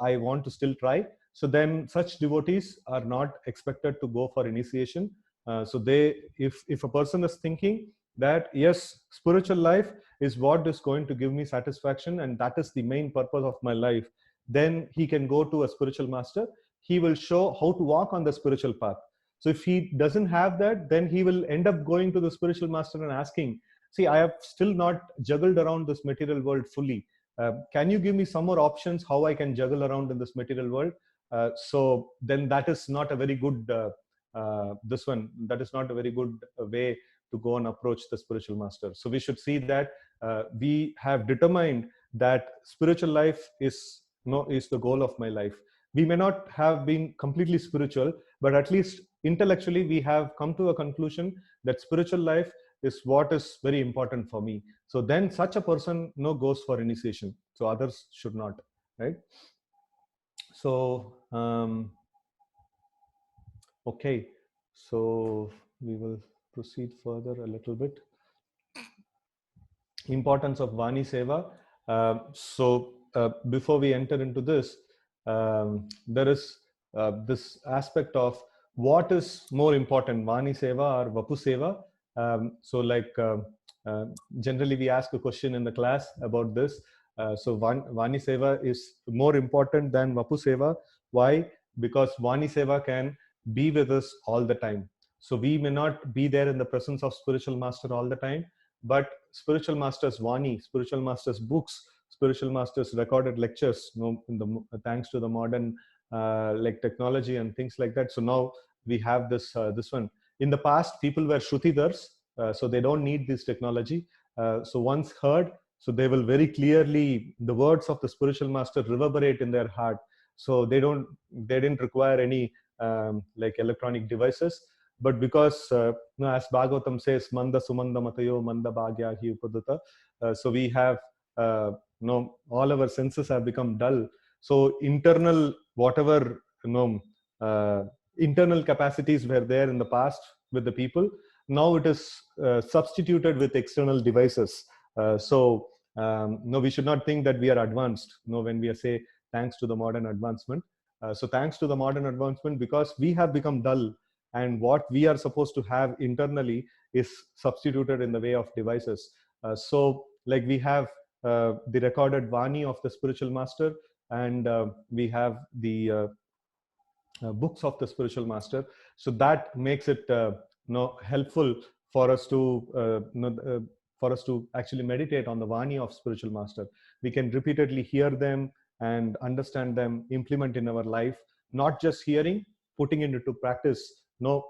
I want to still try. So then such devotees are not expected to go for initiation. So they, if a person is thinking that yes, spiritual life is what is going to give me satisfaction and that is the main purpose of my life, then he can go to a spiritual master. He will show how to walk on the spiritual path. So if he doesn't have that, then he will end up going to the spiritual master and asking, see, I have still not juggled around this material world fully. Can you give me some more options how I can juggle around in this material world? So then that is not a very good that is not a very good way to go and approach the spiritual master. So we should see that we have determined that spiritual life is the goal of my life. We may not have been completely spiritual, but at least intellectually we have come to a conclusion that spiritual life is what is very important for me. So then such a person goes for initiation, so others should not, right? So okay, so we will proceed further a little bit. Importance of Vani Seva. Before we enter into this, there is this aspect of what is more important, Vani Seva or Vapu Seva. Uh, Generally we ask a question in the class about this. Vani Seva is more important than Vapu Seva. Why? Because Vani Seva can be with us all the time. So we may not be there in the presence of spiritual master all the time, but spiritual masters Vani, spiritual masters books, spiritual masters recorded lectures, thanks to the modern like technology and things like that. So now we have this one. In the past, people were Shrutidars, so they don't need this technology. So once heard, so they will very clearly, the words of the spiritual master reverberate in their heart. So they didn't require any like electronic devices. But because as Bhagavatam says, Manda Sumanda Matayo Manda Bhagya Hi Upadata, so we have all our senses have become dull. So internal whatever internal capacities were there in the past with the people, now it is substituted with external devices. No, we should not think that we are advanced. No, when we say thanks to the modern advancement. So thanks to the modern advancement, because we have become dull, and what we are supposed to have internally is substituted in the way of devices. So like we have the recorded Vani of the spiritual master, and we have the books of the spiritual master. So that makes it helpful for us to actually meditate on the Vani of spiritual master. We can repeatedly hear them and understand them, implement in our life. Not just hearing, putting it into practice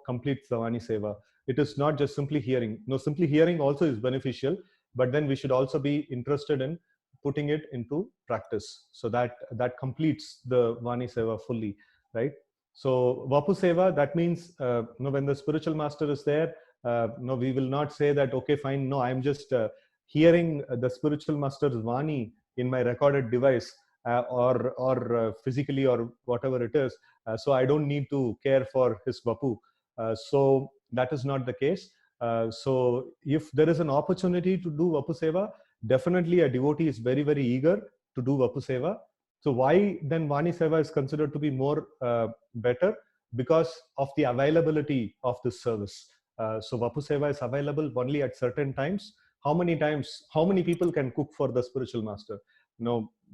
completes the Vani Seva. It is not just simply hearing. Simply hearing also is beneficial, but then we should also be interested in putting it into practice, so that completes the Vani Seva fully, right? So Vapu Seva, that means when the spiritual master is there, no, we will not say that, okay, fine, no, I'm just hearing the spiritual master's Vani in my recorded device, or physically or whatever it is. So I don't need to care for his Vapu. So that is not the case. So if there is an opportunity to do Vapu Seva, definitely a devotee is very, very eager to do Vapu Seva. So why then Vani Seva is considered to be more better? Because of the availability of this service. So Vapu Seva is available only at certain times. How many times, how many people can cook for the spiritual master?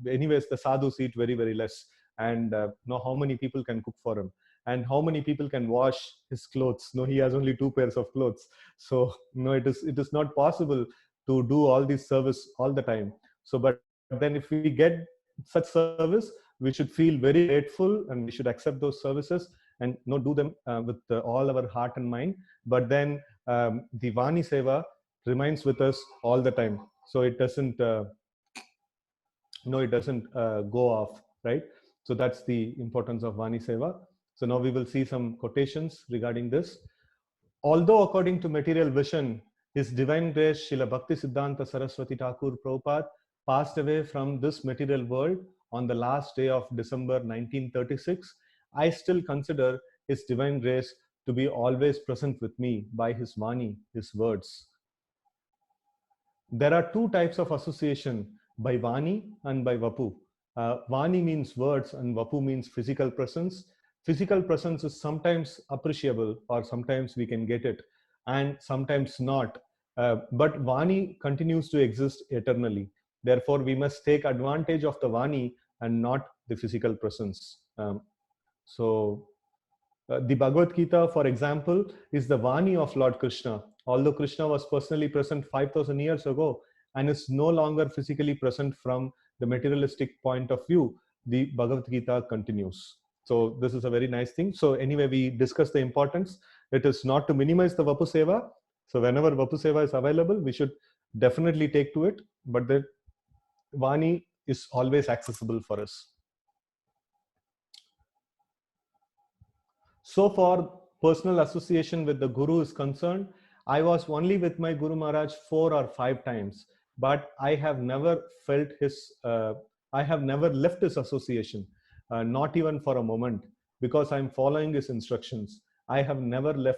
anyways, the sadhus eat very, very less. And how many people can cook for him? And how many people can wash his clothes? No, he has only 2 pairs of clothes. So it is not possible to do all this service all the time. So but then if we get such service, we should feel very grateful, and we should accept those services and do them with all our heart and mind. But then the Vani Seva remains with us all the time, so it doesn't go off, right? So that's the importance of Vani Seva. So now we will see some quotations regarding this. Although according to material vision, His Divine Grace Srila Bhakti Siddhanta Saraswati Thakur Prabhupada passed away from this material world on the last day of December 1936, I still consider His Divine Grace to be always present with me by His Vani, His words. There are two types of association, by Vani and by Vapu. Vani means words and Vapu means physical presence. Physical presence is sometimes appreciable, or sometimes we can get it, and sometimes not. But Vani continues to exist eternally. Therefore, we must take advantage of the Vani and not the physical presence. The Bhagavad Gita, for example, is the Vani of Lord Krishna. Although Krishna was personally present 5,000 years ago and is no longer physically present from the materialistic point of view, the Bhagavad Gita continues. So this is a very nice thing. So anyway, we discuss the importance. It is not to minimize the Vapu Seva. So whenever Vapu Seva is available, we should definitely take to it. But the Vani is always accessible for us. So far, personal association with the Guru is concerned, I was only with my Guru Maharaj 4 or 5 times, but I have never felt I have never left his association, not even for a moment, because I'm following his instructions. I have never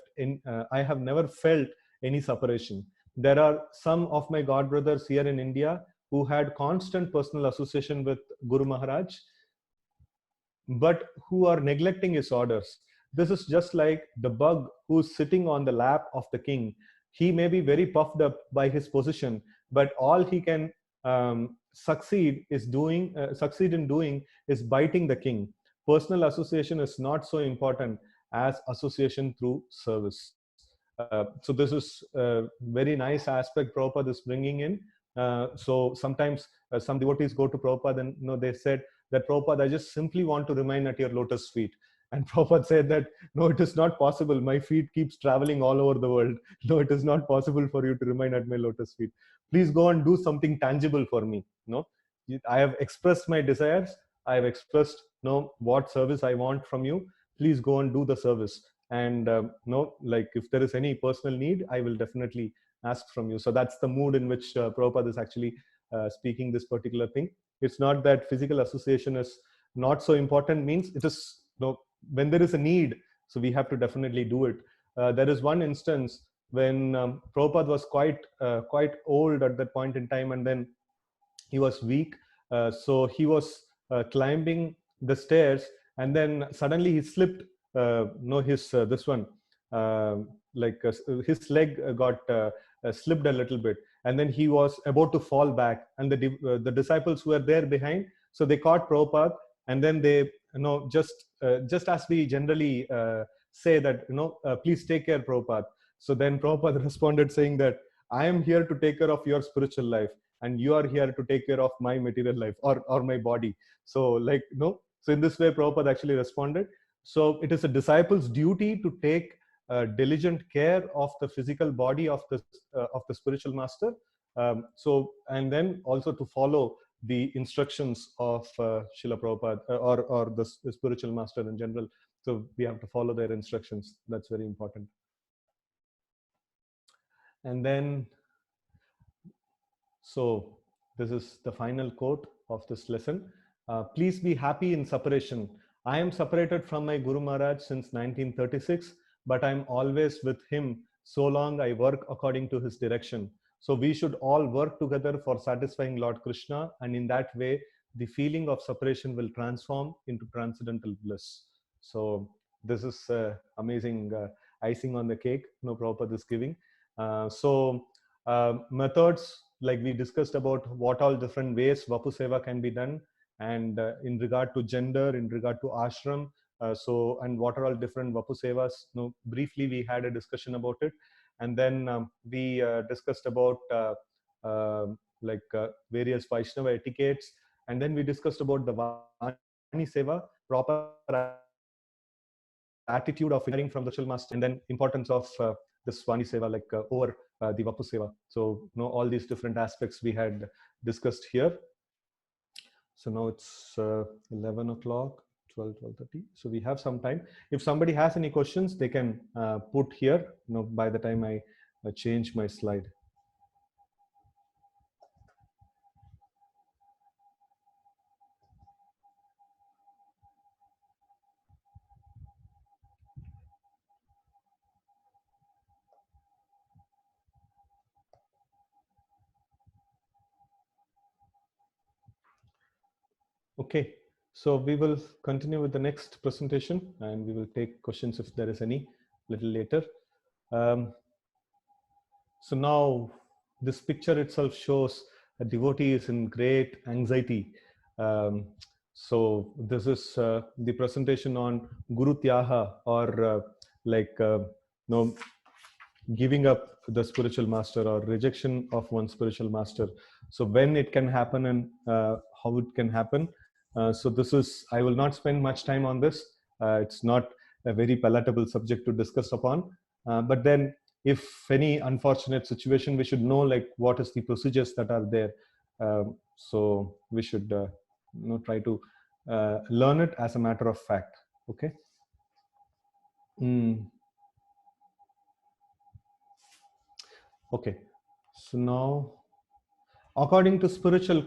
I have never felt any separation. There are some of my god brothers here in India who had constant personal association with Guru Maharaj, but who are neglecting his orders. This is just like the bug who's sitting on the lap of the king. He may be very puffed up by his position, but all he can succeed in doing is biting the king. Personal association is not so important as association through service. So this is a very nice aspect Prabhupada is bringing in. So sometimes some devotees go to Prabhupada and they said that, Prabhupada, I just simply want to remain at your lotus feet. And Prabhupada said that, no, it is not possible. My feet keeps traveling all over the world. No, it is not possible for you to remain at my lotus feet. Please go and do something tangible for me. I have expressed my desires. I have expressed what service I want from you. Please go and do the service. And like if there is any personal need, I will definitely ask from you. So that's the mood in which Prabhupada is actually speaking this particular thing. It's not that physical association is not so important, means it is when there is a need, so we have to definitely do it. There is one instance when Prabhupada was quite old at that point in time, and then he was weak. So he was climbing the stairs, and then suddenly he slipped. His this one, his leg got slipped a little bit, and then he was about to fall back. And the disciples who were there behind, so they caught Prabhupada, and then they just as we generally say that please take care, Prabhupada. So then Prabhupada responded saying that, I am here to take care of your spiritual life, and you are here to take care of my material life, or my body. So so in this way Prabhupada actually responded. So it is a disciple's duty to take diligent care of the physical body of the spiritual master, and then also to follow the instructions of Srila Prabhupada, or the spiritual master in general. So we have to follow their instructions. That's very important. And then, so this is the final quote of this lesson. Please be happy in separation. I am separated from my Guru Maharaj since 1936, but I am always with him so long I work according to his direction. So we should all work together for satisfying Lord Krishna, and in that way, the feeling of separation will transform into transcendental bliss. So this is amazing icing on the cake Prabhupada is giving. Methods like we discussed about what all different ways Vapu Seva can be done, and in regard to gender, in regard to ashram, so and what are all different Vapu Sevas. Briefly we had a discussion about it, and then we discussed about various Vaishnava etiquettes, and then we discussed about the Vani Seva, proper attitude of hearing from the spiritual master, and then importance of this Vani Seva, over the Vapu Seva. So all these different aspects we had discussed here. So now it's 11 o'clock, 12:30. So we have some time. If somebody has any questions, they can put here, by the time I change my slide. Okay, so we will continue with the next presentation, and we will take questions if there is any little later. So now this picture itself shows a devotee is in great anxiety. So this is the presentation on Guru Tyaha, or giving up the spiritual master, or rejection of one spiritual master. So when it can happen, and how it can happen. So this is, I will not spend much time on this. It's not a very palatable subject to discuss upon. But then if any unfortunate situation, we should know like what is the procedures that are there. So we should try to learn it as a matter of fact. Okay. Okay, so now, according to scriptural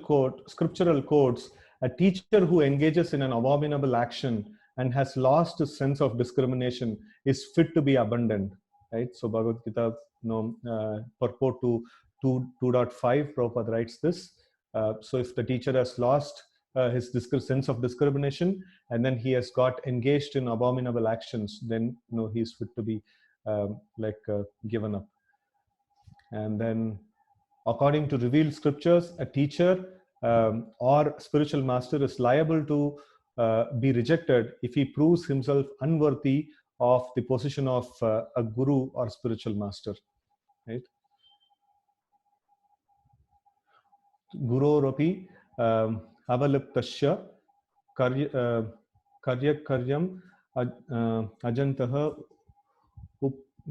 codes, a teacher who engages in an abominable action and has lost his sense of discrimination is fit to be abandoned. Right? So Bhagavad Gita, purport to 2.5, Prabhupada writes this. So if the teacher has lost his sense of discrimination, and then he has got engaged in abominable actions, then he is fit to be given up. And then, according to revealed scriptures, a teacher or spiritual master is liable to be rejected if he proves himself unworthy of the position of a guru or spiritual master. Right? Guroropi avaliptasya karyakaryam ajantaha.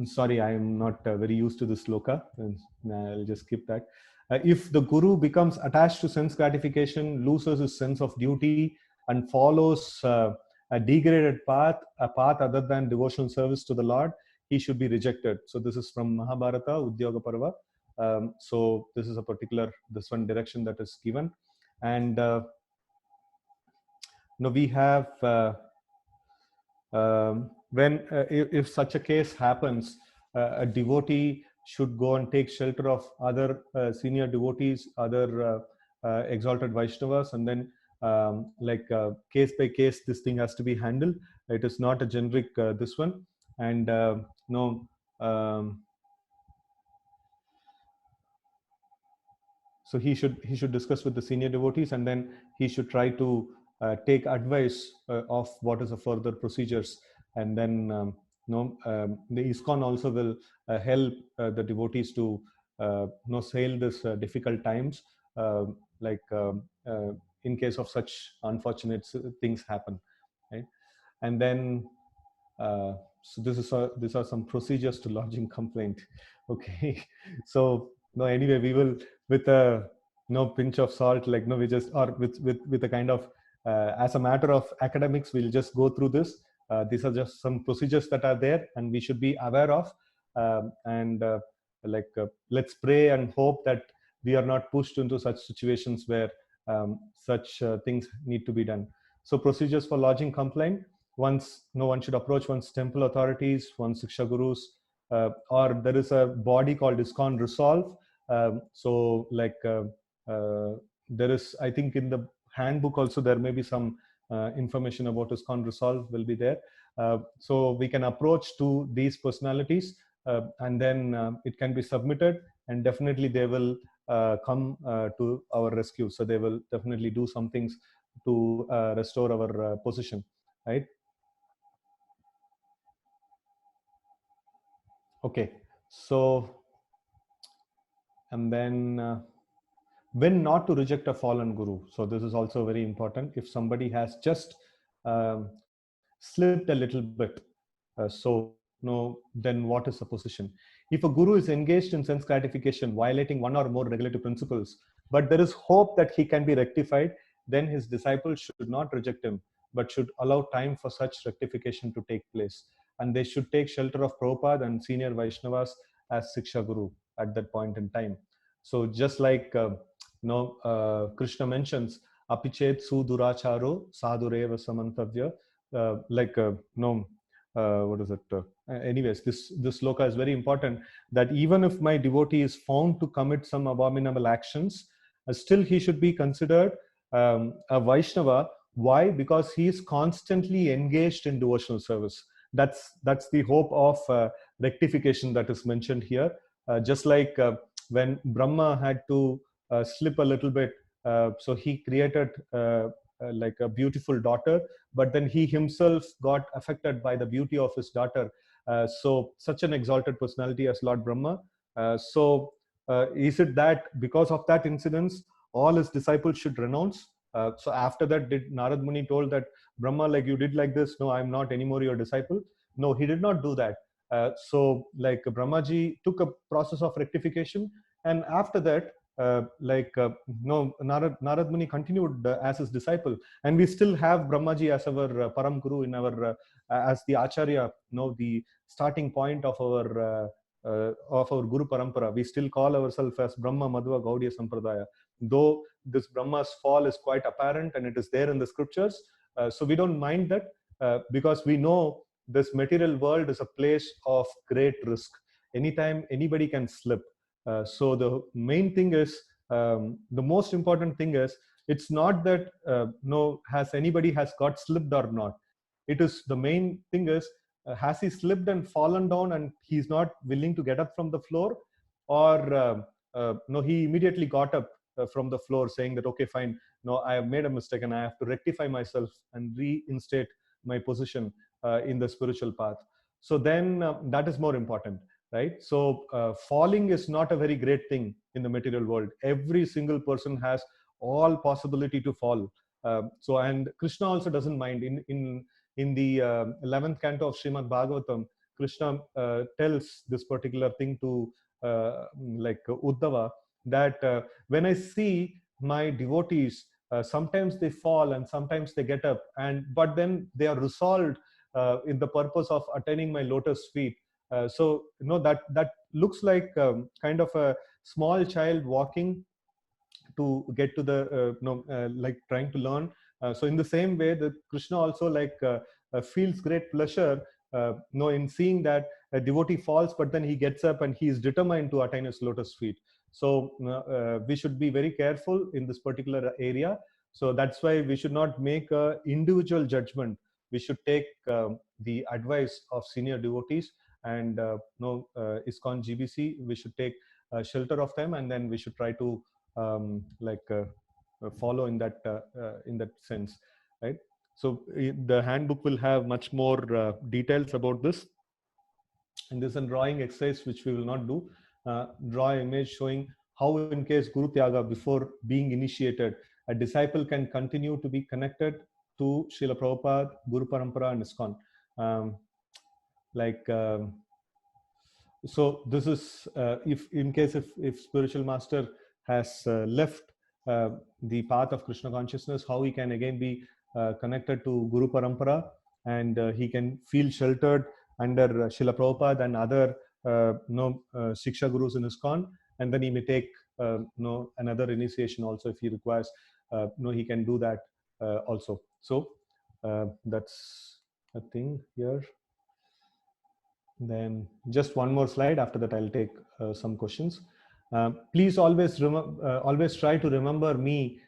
Sorry, I am not very used to this sloka. I'll just skip that. If the guru becomes attached to sense gratification, loses his sense of duty, and follows a degraded path, a path other than devotional service to the Lord, he should be rejected. So this is from Mahabharata, Udyoga Parva. So this is a particular, this one direction that is given. And now we have, when if such a case happens, a devotee should go and take shelter of other senior devotees, other exalted Vaishnavas, and then case by case, this thing has to be handled. It is not a generic this one. And so he should discuss with the senior devotees, and then he should try to take advice of what is the further procedures. And then the ISKCON also will help the devotees to sail this difficult times, in case of such unfortunate things happen, right? And then so these are some procedures to lodging complaint. Okay. So anyway, we will, with a pinch of salt, we just, or with a kind of as a matter of academics, we'll just go through this. These are just some procedures that are there, and we should be aware of. Let's pray and hope that we are not pushed into such situations where such things need to be done. So procedures for lodging complaint: once, one should approach one's temple authorities, one's Siksha Gurus, or there is a body called ISKCON Resolve. There is, I think in the handbook also, there may be some information about ISKCON Resolve will be there. So we can approach to these personalities, and then it can be submitted, and definitely they will come to our rescue. So they will definitely do some things to restore our position, right? Okay, so and then when not to reject a fallen guru. So this is also very important. If somebody has just slipped a little bit, then what is the position? If a guru is engaged in sense gratification, violating one or more regulative principles, but there is hope that he can be rectified, then his disciples should not reject him, but should allow time for such rectification to take place. And they should take shelter of Prabhupada and senior Vaishnavas as Siksha Guru at that point in time. So just like Krishna mentions, apichet suduracharo sadureva samantavya, what is it? Anyways, this sloka is very important, that even if my devotee is found to commit some abominable actions, still he should be considered a Vaishnava. Why? Because he is constantly engaged in devotional service. That's the hope of rectification that is mentioned here. Just like when Brahma had to slip a little bit, so he created like a beautiful daughter, but then he himself got affected by the beauty of his daughter. So such an exalted personality as Lord Brahma. Is it that because of that incidence, all his disciples should renounce? So after that, did Narad Muni told that Brahma, like, you did like this, no, I'm not anymore your disciple? No, he did not do that. So like Brahmaji took a process of rectification, and after that, Narad Muni continued as his disciple, and we still have Brahmaji as our Param Guru in our as the Acharya, the starting point of our Guru Parampara. We still call ourselves as Brahma Madhva Gaudiya Sampradaya, though this Brahma's fall is quite apparent and it is there in the scriptures. So we don't mind that because we know this material world is a place of great risk. Anytime anybody can slip. So the main thing is, the most important thing is, it's not that has anybody has got slipped or not. It is, the main thing is, has he slipped and fallen down and he's not willing to get up from the floor, or no, he immediately got up from the floor saying that, okay, fine, no, I have made a mistake and I have to rectify myself and reinstate my position in the spiritual path. So then that is more important, right? So falling is not a very great thing in the material world. Every single person has all possibility to fall. And Krishna also doesn't mind. In the 11th canto of Srimad Bhagavatam, Krishna tells this particular thing to Uddhava, that when I see my devotees, sometimes they fall and sometimes they get up, but then they are resolved in the purpose of attaining my lotus feet. So that looks like kind of a small child walking to get to the like trying to learn. So in the same way, the Krishna also feels great pleasure in seeing that a devotee falls, but then he gets up and he is determined to attain his lotus feet. So we should be very careful in this particular area. So that's why we should not make a individual judgment. We should take the advice of senior devotees, and ISKCON GBC, we should take shelter of them, and then we should try to follow in that sense, right? So the handbook will have much more details about this. And this is a drawing exercise which we will not do. Draw an image showing how, in case Guru Tyaga, before being initiated, a disciple can continue to be connected to Srila Prabhupada, Guru Parampara, and ISKCON. So this is if in case if spiritual master has left the path of Krishna consciousness, how he can again be connected to Guru Parampara, and he can feel sheltered under Srila Prabhupada and other Shiksha Gurus in ISKCON, and then he may take another initiation also if he requires. He can do that also. So that's a thing here. Then just one more slide. After that, I'll take some questions. Please always try to remember me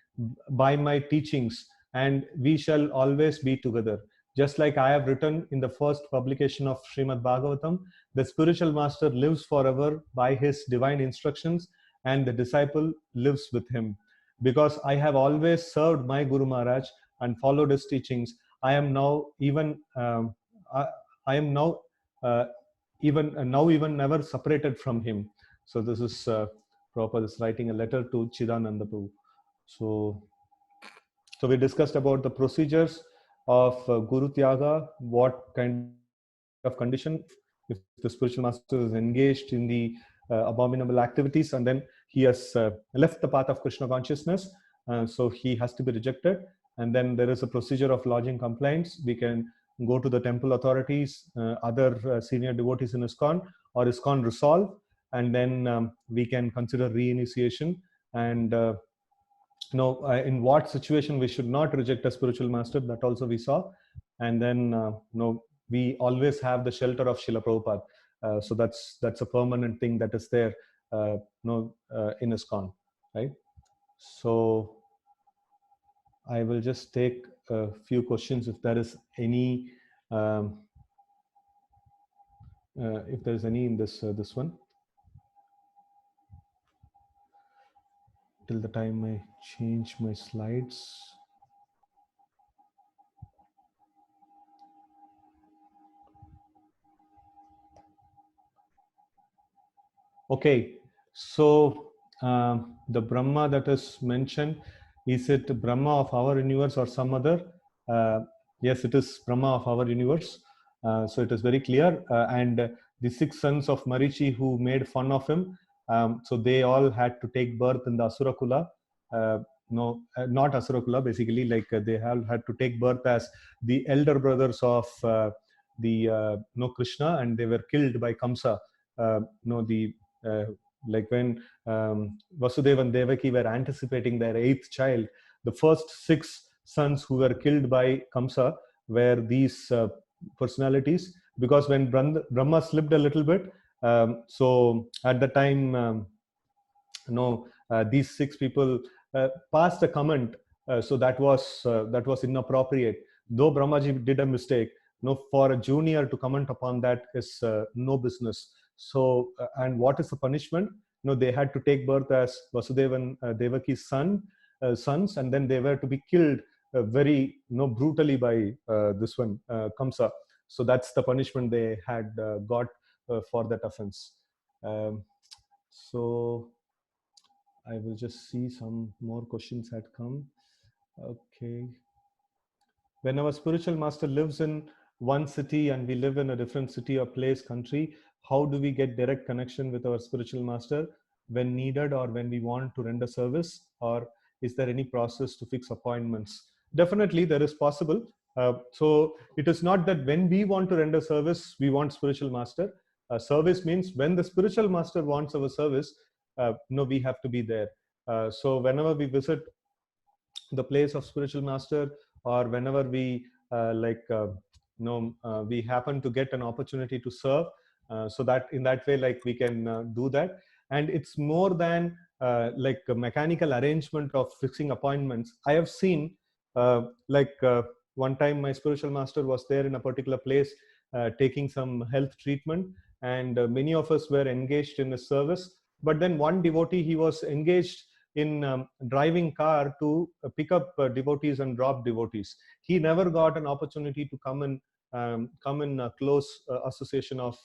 by my teachings, and we shall always be together. Just like I have written in the first publication of Srimad Bhagavatam, the spiritual master lives forever by his divine instructions, and the disciple lives with him. Because I have always served my Guru Maharaj and followed his teachings, I am now even I, I am now even never separated from him. So this is Prabhupada is writing a letter to Chidananda Prabhu. So, so we discussed about the procedures of Guru Tyaga, what kind of condition if the spiritual master is engaged in the abominable activities, and then he has left the path of Krishna consciousness, so he has to be rejected. And then there is a procedure of lodging complaints. We can go to the temple authorities, other senior devotees in ISKCON, or ISKCON resolve, and then we can consider reinitiation. And in what situation we should not reject a spiritual master, that also we saw. And then we always have the shelter of Srila Prabhupada. So that's a permanent thing that is there in ISKCON, right? So I will just take a few questions if there is any if there is any in this one, till the time I change my slides. Okay, so the Brahma that is mentioned, is it Brahma of our universe or some other? Yes, it is Brahma of our universe. So it is very clear. And the 6 sons of Marichi who made fun of him, so they all had to take birth in the Asura Kula. Not Asura Kula, basically, like they have had to take birth as the elder brothers of Krishna, and they were killed by Kamsa. Like when Vasudeva and Devaki were anticipating their 8th child, the first 6 sons who were killed by Kamsa were these personalities. Because when Brahma slipped a little bit, so at the time, these 6 people passed a comment, so that was inappropriate. Though Brahmaji did a mistake, for a junior to comment upon that is no business. So and what is the punishment? They had to take birth as Vasudeva and Devaki's sons, and then they were to be killed very brutally by this one Kamsa. So that's the punishment they had got for that offense. So I will just see some more questions had come. Okay. When our spiritual master lives in one city and we live in a different city or place, country, how do we get direct connection with our spiritual master when needed or when we want to render service? Or is there any process to fix appointments? Definitely, there is possible. So it is not that when we want to render service, we want spiritual master. Service means when the spiritual master wants our service, we have to be there. So whenever we visit the place of spiritual master, or whenever we we happen to get an opportunity to serve, so that in that way, like, we can do that. And it's more than like a mechanical arrangement of fixing appointments. I have seen one time my spiritual master was there in a particular place taking some health treatment, and many of us were engaged in his service. But then one devotee, he was engaged in driving car to pick up devotees and drop devotees. He never got an opportunity to come in close association of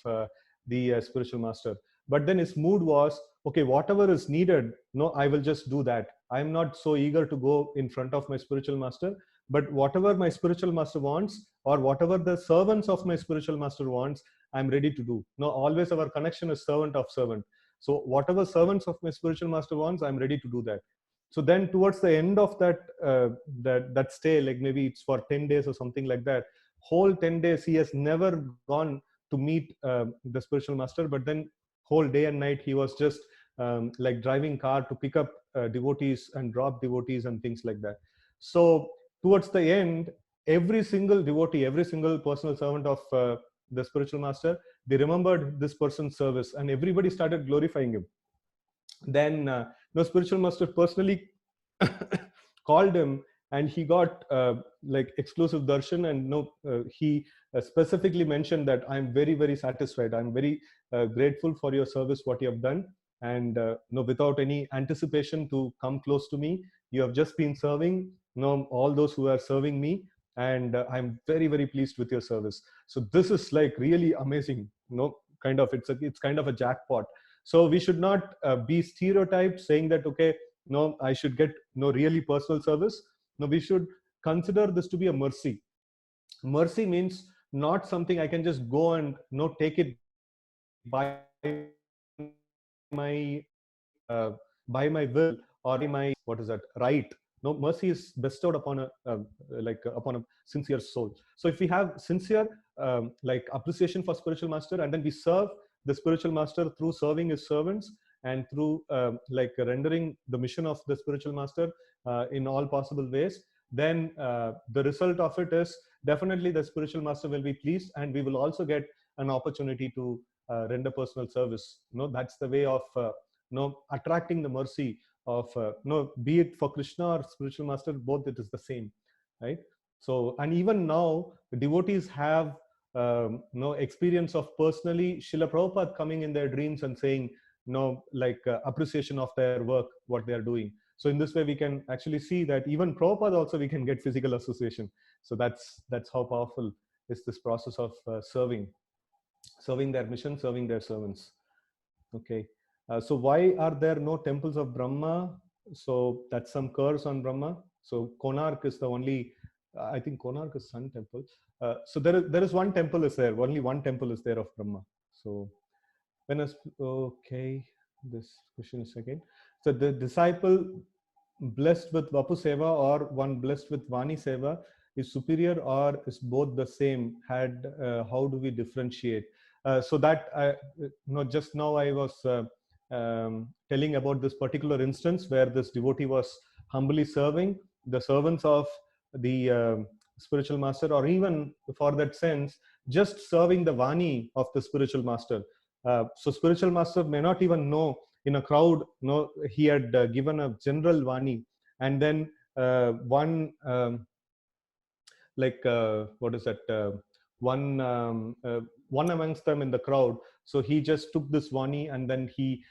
the spiritual master. But then his mood was, okay, whatever is needed, I will just do that. I'm not so eager to go in front of my spiritual master, but whatever my spiritual master wants, or whatever the servants of my spiritual master wants, I'm ready to do. Always our connection is servant of servant. So whatever servants of my spiritual master wants, I'm ready to do that. So then towards the end of that stay, like maybe it's for 10 days or something like that, whole 10 days he has never gone to meet the spiritual master. But then whole day and night he was just like driving car to pick up devotees and drop devotees and things like that. So towards the end, every single devotee, every single personal servant of the spiritual master, they remembered this person's service, and everybody started glorifying him. Then the spiritual master personally called him, and he got like exclusive darshan. And he specifically mentioned that I'm very, very satisfied, I'm very grateful for your service, what you have done. and without any anticipation to come close to me. You have just been serving all those who are serving me, and I'm very, very pleased with your service. So this is like really amazing. Kind of, it's kind of a jackpot. So we should not be stereotyped saying that, okay, no, I should get no really personal service. No, we should consider this to be a mercy. Mercy means not something I can just go and take it by my by my will or by my, what is that, right. No, mercy is bestowed upon upon a sincere soul. So if we have sincere like appreciation for spiritual master, and then we serve the spiritual master through serving his servants, and through like rendering the mission of the spiritual master in all possible ways, then the result of it is definitely the spiritual master will be pleased, and we will also get an opportunity to render personal service. That's the way of attracting the mercy of be it for Krishna or spiritual master, both it is the same, right? So, and even now devotees have experience of personally Srila Prabhupada coming in their dreams and saying like appreciation of their work, what they are doing. So in this way we can actually see that even Prabhupada also we can get physical association. So that's how powerful is this process of serving their mission, serving their servants. Okay. So why are there no temples of Brahma? So that's some curse on Brahma. So Konark is the only, I think Konark is Sun temple. So there is one temple is there. Only one temple is there of Brahma. So when is, okay, this question is again. So the disciple blessed with Vapu Seva or one blessed with Vani Seva is superior or is both the same? How do we differentiate? So that just now I was telling about this particular instance where this devotee was humbly serving the servants of the spiritual master, or even for that sense just serving the Vani of the spiritual master. So spiritual master may not even know, in a crowd, he had given a general Vani, and then one like what is that, one amongst them in the crowd, so he just took this Vani, and then he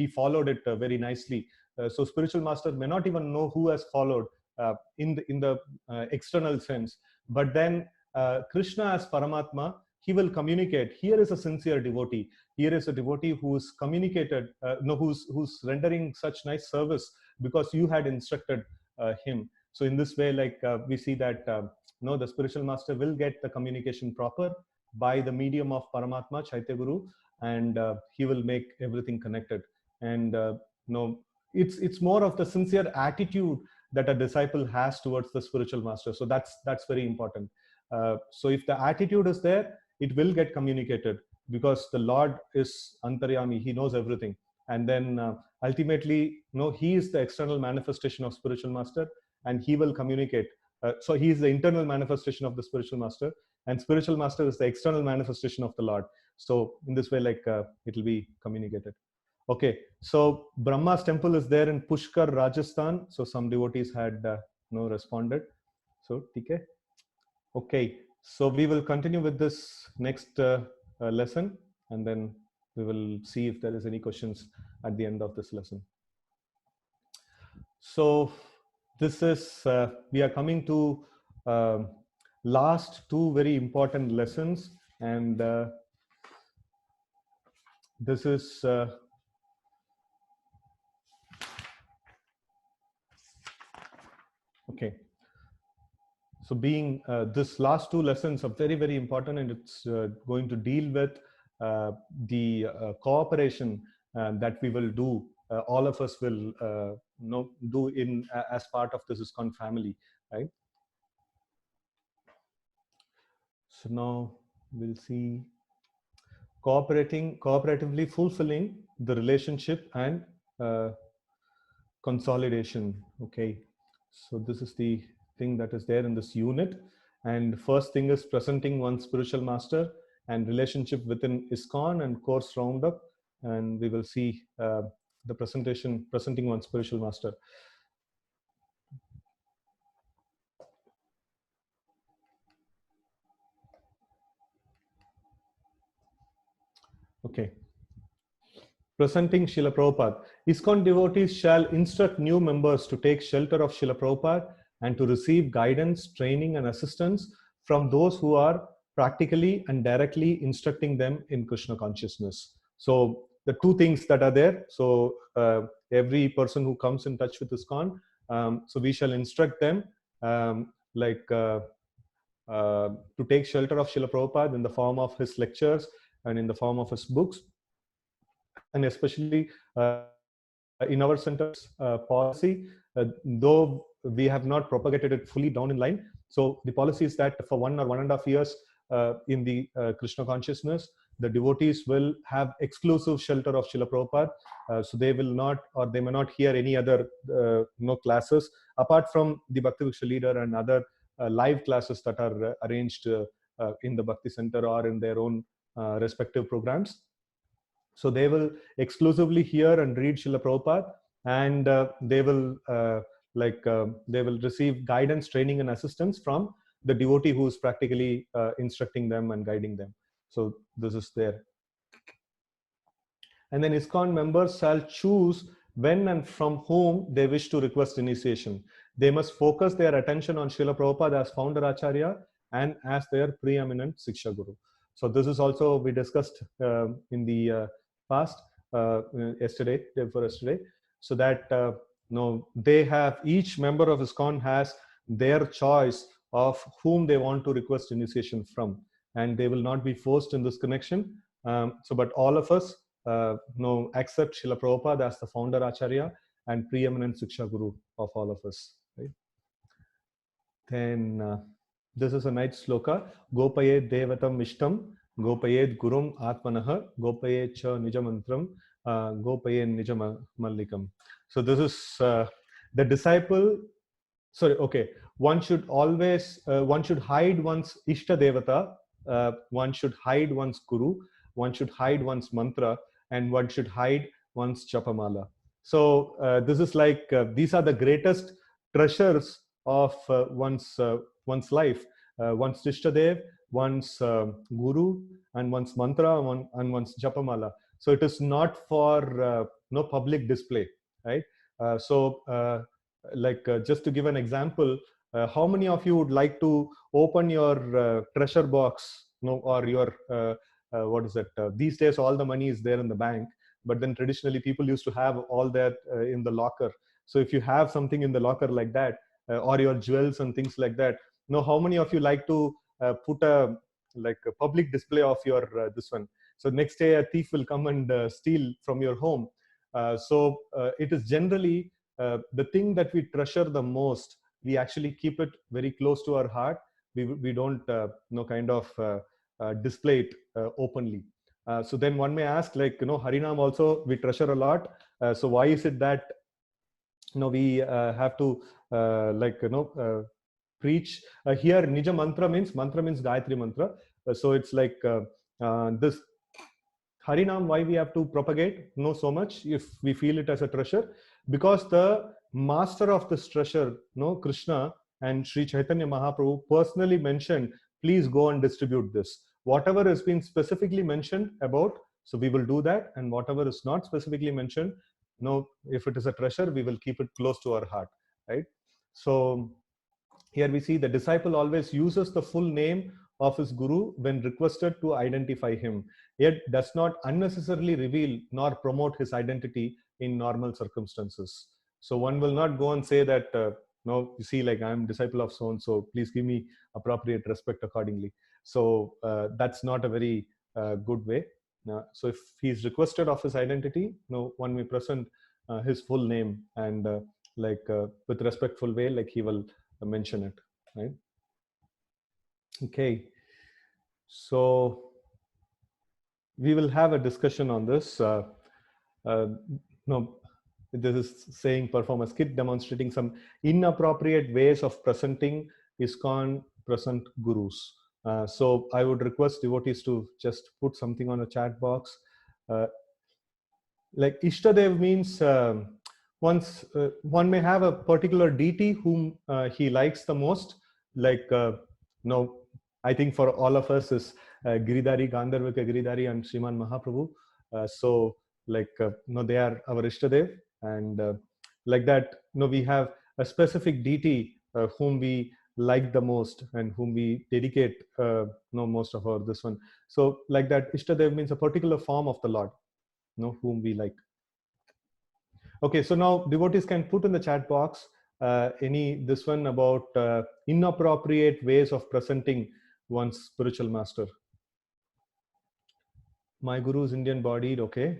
followed it very nicely. So spiritual master may not even know who has followed in the external sense, but then Krishna as Paramatma, he will communicate. Here is a sincere devotee. Here is a devotee who's communicated, who's rendering such nice service because you had instructed him. So in this way, like we see that the spiritual master will get the communication proper by the medium of Paramatma, Chaitya Guru, and he will make everything connected. And it's more of the sincere attitude that a disciple has towards the spiritual master. So that's very important. So if the attitude is there, it will get communicated, because the Lord is Antaryami, he knows everything. And then ultimately, he is the external manifestation of spiritual master, and he will communicate. So he is the internal manifestation of the spiritual master, and spiritual master is the external manifestation of the Lord. So in this way, like it will be communicated. Okay, so Brahma's temple is there in Pushkar, Rajasthan. So some devotees had responded. So TK. Okay, so we will continue with this next lesson, and then we will see if there is any questions at the end of this lesson. So this is, we are coming to last two very important lessons, and this is okay. So being this last two lessons are very, very important, and it's going to deal with the cooperation that we will do. All of us will do in as part of this ISKCON family, right? So now we'll see cooperatively fulfilling the relationship and consolidation. Okay, so this is the thing that is there in this unit. And first thing is presenting one spiritual master and relationship within ISKCON and course roundup. And we will see the presenting one spiritual master. Okay. presenting Srila Prabhupada. ISKCON devotees shall instruct new members to take shelter of Srila Prabhupada and to receive guidance, training, and assistance from those who are practically and directly instructing them in Krishna consciousness. So the two things that are there. So every person who comes in touch with ISKCON, so we shall instruct them to take shelter of Srila Prabhupada in the form of his lectures and in the form of his books. And especially in our center's policy, though we have not propagated it fully down in line. So the policy is that for 1 or 1.5 years in the Krishna consciousness, the devotees will have exclusive shelter of Srila Prabhupada. So they will not, or they may not hear any other classes apart from the Bhakti Viksha leader and other live classes that are arranged in the Bhakti Center or in their own respective programs. So they will exclusively hear and read Srila Prabhupada, and they will receive guidance, training, and assistance from the devotee who is practically instructing them and guiding them. So this is there. And then ISKCON members shall choose when and from whom they wish to request initiation. They must focus their attention on Srila Prabhupada as founder Acharya and as their preeminent Siksha Guru. So this is also we discussed in the past yesterday, day before yesterday, so that they have, each member of ISKCON has their choice of whom they want to request initiation from, and they will not be forced in this connection. But all of us accept Srila Prabhupada as the founder Acharya and preeminent Siksha Guru of all of us. Right? Then this is a nice sloka. Gopayed devatam ishtam, gopayed gurum atmanaha, gopayed cha nijamantram, gopayed nijamallikam. So this is the disciple. Sorry, okay. One should always, one should hide one's Ishta Devata, one should hide one's Guru, one should hide one's mantra, and one should hide one's Chapamala. So this is like, these are the greatest treasures of one's life. One's Ishtadev, one's Guru, and one's mantra, and one's Japamala. So it is not for no public display, right? Just to give an example, how many of you would like to open your treasure box, or your what is it? These days, all the money is there in the bank, but then traditionally people used to have all that in the locker. So if you have something in the locker like that, or your jewels and things like that, how many of you like to put a public display of your this one? So next day a thief will come and steal from your home. It is generally the thing that we treasure the most. We actually keep it very close to our heart. We don't display it openly. So then one may ask, Harinam also we treasure a lot. So why is it that we have to preach here? Nija mantra means Gayatri mantra. So it's like this Harinam, why we have to propagate? No, so much if we feel it as a treasure, because the master of this treasure, Krishna and Sri Chaitanya Mahaprabhu personally mentioned, please go and distribute this. Whatever has been specifically mentioned about, so we will do that, and whatever is not specifically mentioned, if it is a treasure, we will keep it close to our heart, right? So here we see the disciple always uses the full name of his guru when requested to identify him, yet does not unnecessarily reveal nor promote his identity in normal circumstances. So one will not go and say that, you see, like, I'm disciple of so and so, please give me appropriate respect accordingly. So that's not a very good way. So if he's requested of his identity, one may present his full name and with respectful way, like he will mention it, right? Okay, so we will have a discussion on this. This is saying perform a skit demonstrating some inappropriate ways of presenting ISKCON present gurus. So I would request devotees to just put something on a chat box. Like Ishtadev means one may have a particular deity whom he likes the most. I think for all of us is Giridhari, Gandharvika Giridhari and Sriman Mahaprabhu. So like they are our Ishtadev, and like that, we have a specific deity whom we like the most and whom we dedicate most of our this one. So like that, Ishtadev means a particular form of the Lord, whom we like. Okay, so now devotees can put in the chat box any this one about inappropriate ways of presenting one's spiritual master. My guru is Indian bodied. Okay,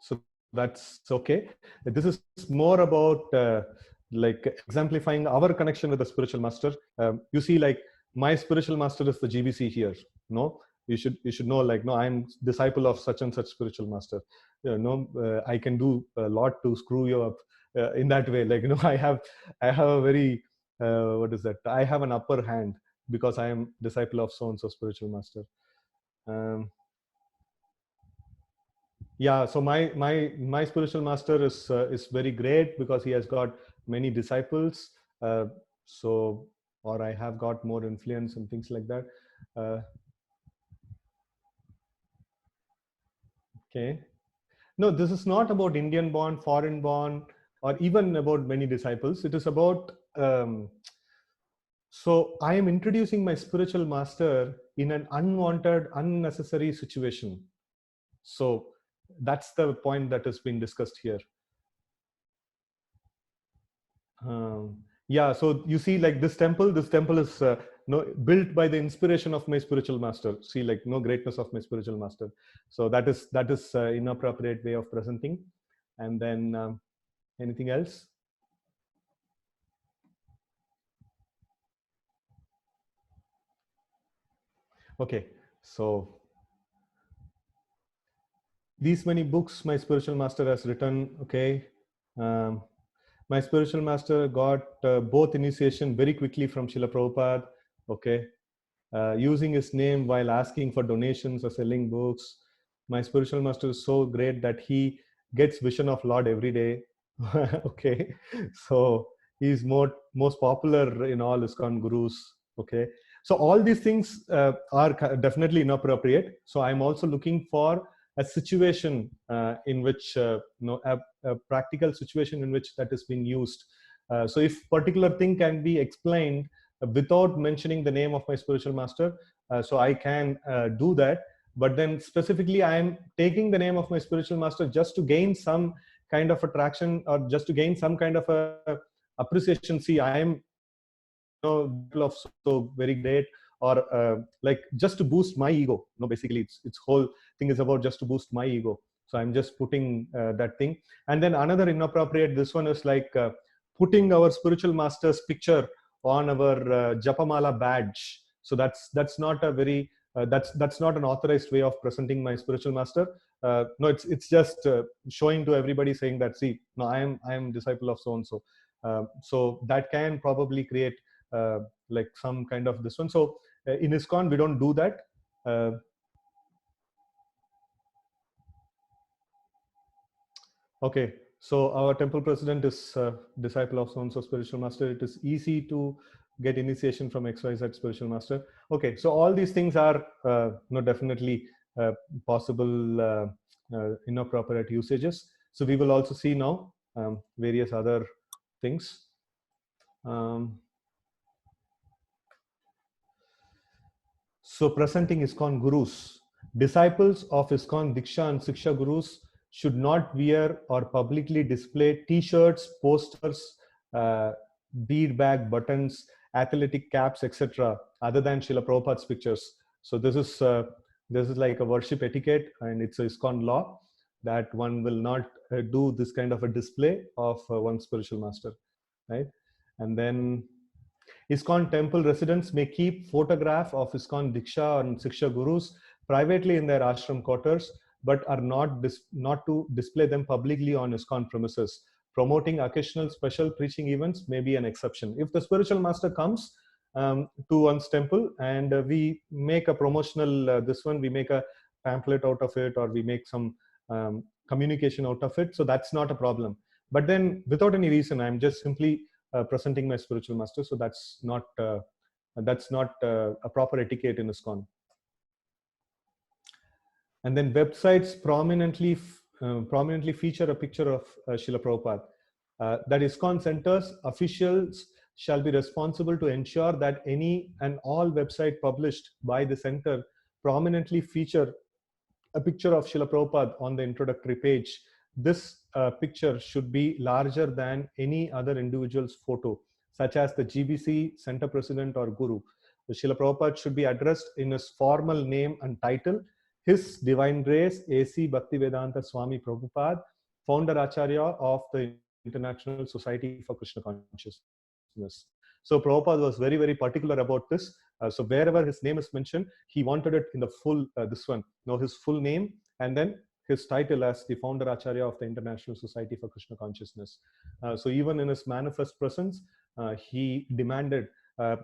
so that's okay. This is more about like exemplifying our connection with the spiritual master. You see, like my spiritual master is the GBC here. No, you should know, like, no, I'm disciple of such and such spiritual master. I can do a lot to screw you up in that way. Like, I have a very what is that? I have an upper hand because I am disciple of so and so spiritual master. Yeah, so my spiritual master is very great because he has got many disciples. So, or I have got more influence and things like that. uh, okay, no, this is not about Indian born, foreign born, or even about many disciples. It is about so I am introducing my spiritual master in an unwanted, unnecessary situation. So that's the point that has been discussed here. Yeah, so you see, like this temple is no, built by the inspiration of my spiritual master. See, like, no greatness of my spiritual master. So that is inappropriate way of presenting. And then anything else? Okay, so these many books my spiritual master has written. Okay, um, my spiritual master got both initiation very quickly from Srila Prabhupada. Okay, using his name while asking for donations or selling books. My spiritual master is so great that he gets vision of Lord every day. Okay, so he's most popular in all ISKCON gurus. Okay, so all these things are definitely inappropriate. So I'm also looking for a situation in which a practical situation in which that is being used. So if particular thing can be explained without mentioning the name of my spiritual master, so I can do that. But then specifically I am taking the name of my spiritual master just to gain some kind of attraction, or just to gain some kind of a appreciation. See, I am of so very great, or like just to boost my ego. No, basically it's whole thing is about just to boost my ego. So I'm just putting that thing. And then another inappropriate this one is like putting our spiritual master's picture on our japamala badge. So that's not a very that's not an authorized way of presenting my spiritual master. No, it's just showing to everybody, saying that, see, no, I am disciple of so and so. So that can probably create uh, like some kind of this one. So in ISKCON we don't do that. uh, okay, so our temple president is disciple of so and so spiritual master. It is easy to get initiation from XYZ spiritual master. Okay, so all these things are no, definitely possible inappropriate usages. So we will also see now various other things. um, So presenting ISKCON gurus. Disciples of ISKCON Diksha and Siksha gurus should not wear or publicly display t-shirts, posters, uh, bead bag buttons, athletic caps, etc., other than Srila Prabhupada's pictures. So this is like a worship etiquette, and it's a ISKCON law that one will not do this kind of a display of one's spiritual master, right? And then ISKCON temple residents may keep photograph of ISKCON Diksha and Siksha gurus privately in their ashram quarters, but are not to display them publicly on ISKCON premises. Promoting occasional special preaching events may be an exception. If the spiritual master comes to one's temple, and we make a promotional we make a pamphlet out of it, or we make some communication out of it, so that's not a problem. But then without any reason, I'm just simply presenting my spiritual master. So that's not a proper etiquette in ISKCON. And then websites prominently feature a picture of Srila Prabhupada. That ISKCON centers officials shall be responsible to ensure that any and all website published by the center prominently feature a picture of Srila Prabhupada on the introductory page. This picture should be larger than any other individual's photo, such as the GBC center president or guru. The Srila Prabhupada should be addressed in his formal name and title. His Divine Grace, A.C. Bhaktivedanta Swami Prabhupada, founder Acharya of the International Society for Krishna Consciousness. So Prabhupada was very, very particular about this. So wherever his name is mentioned, he wanted it in the full, his full name, and then his title as the founder Acharya of the International Society for Krishna Consciousness. So even in his manifest presence, he demanded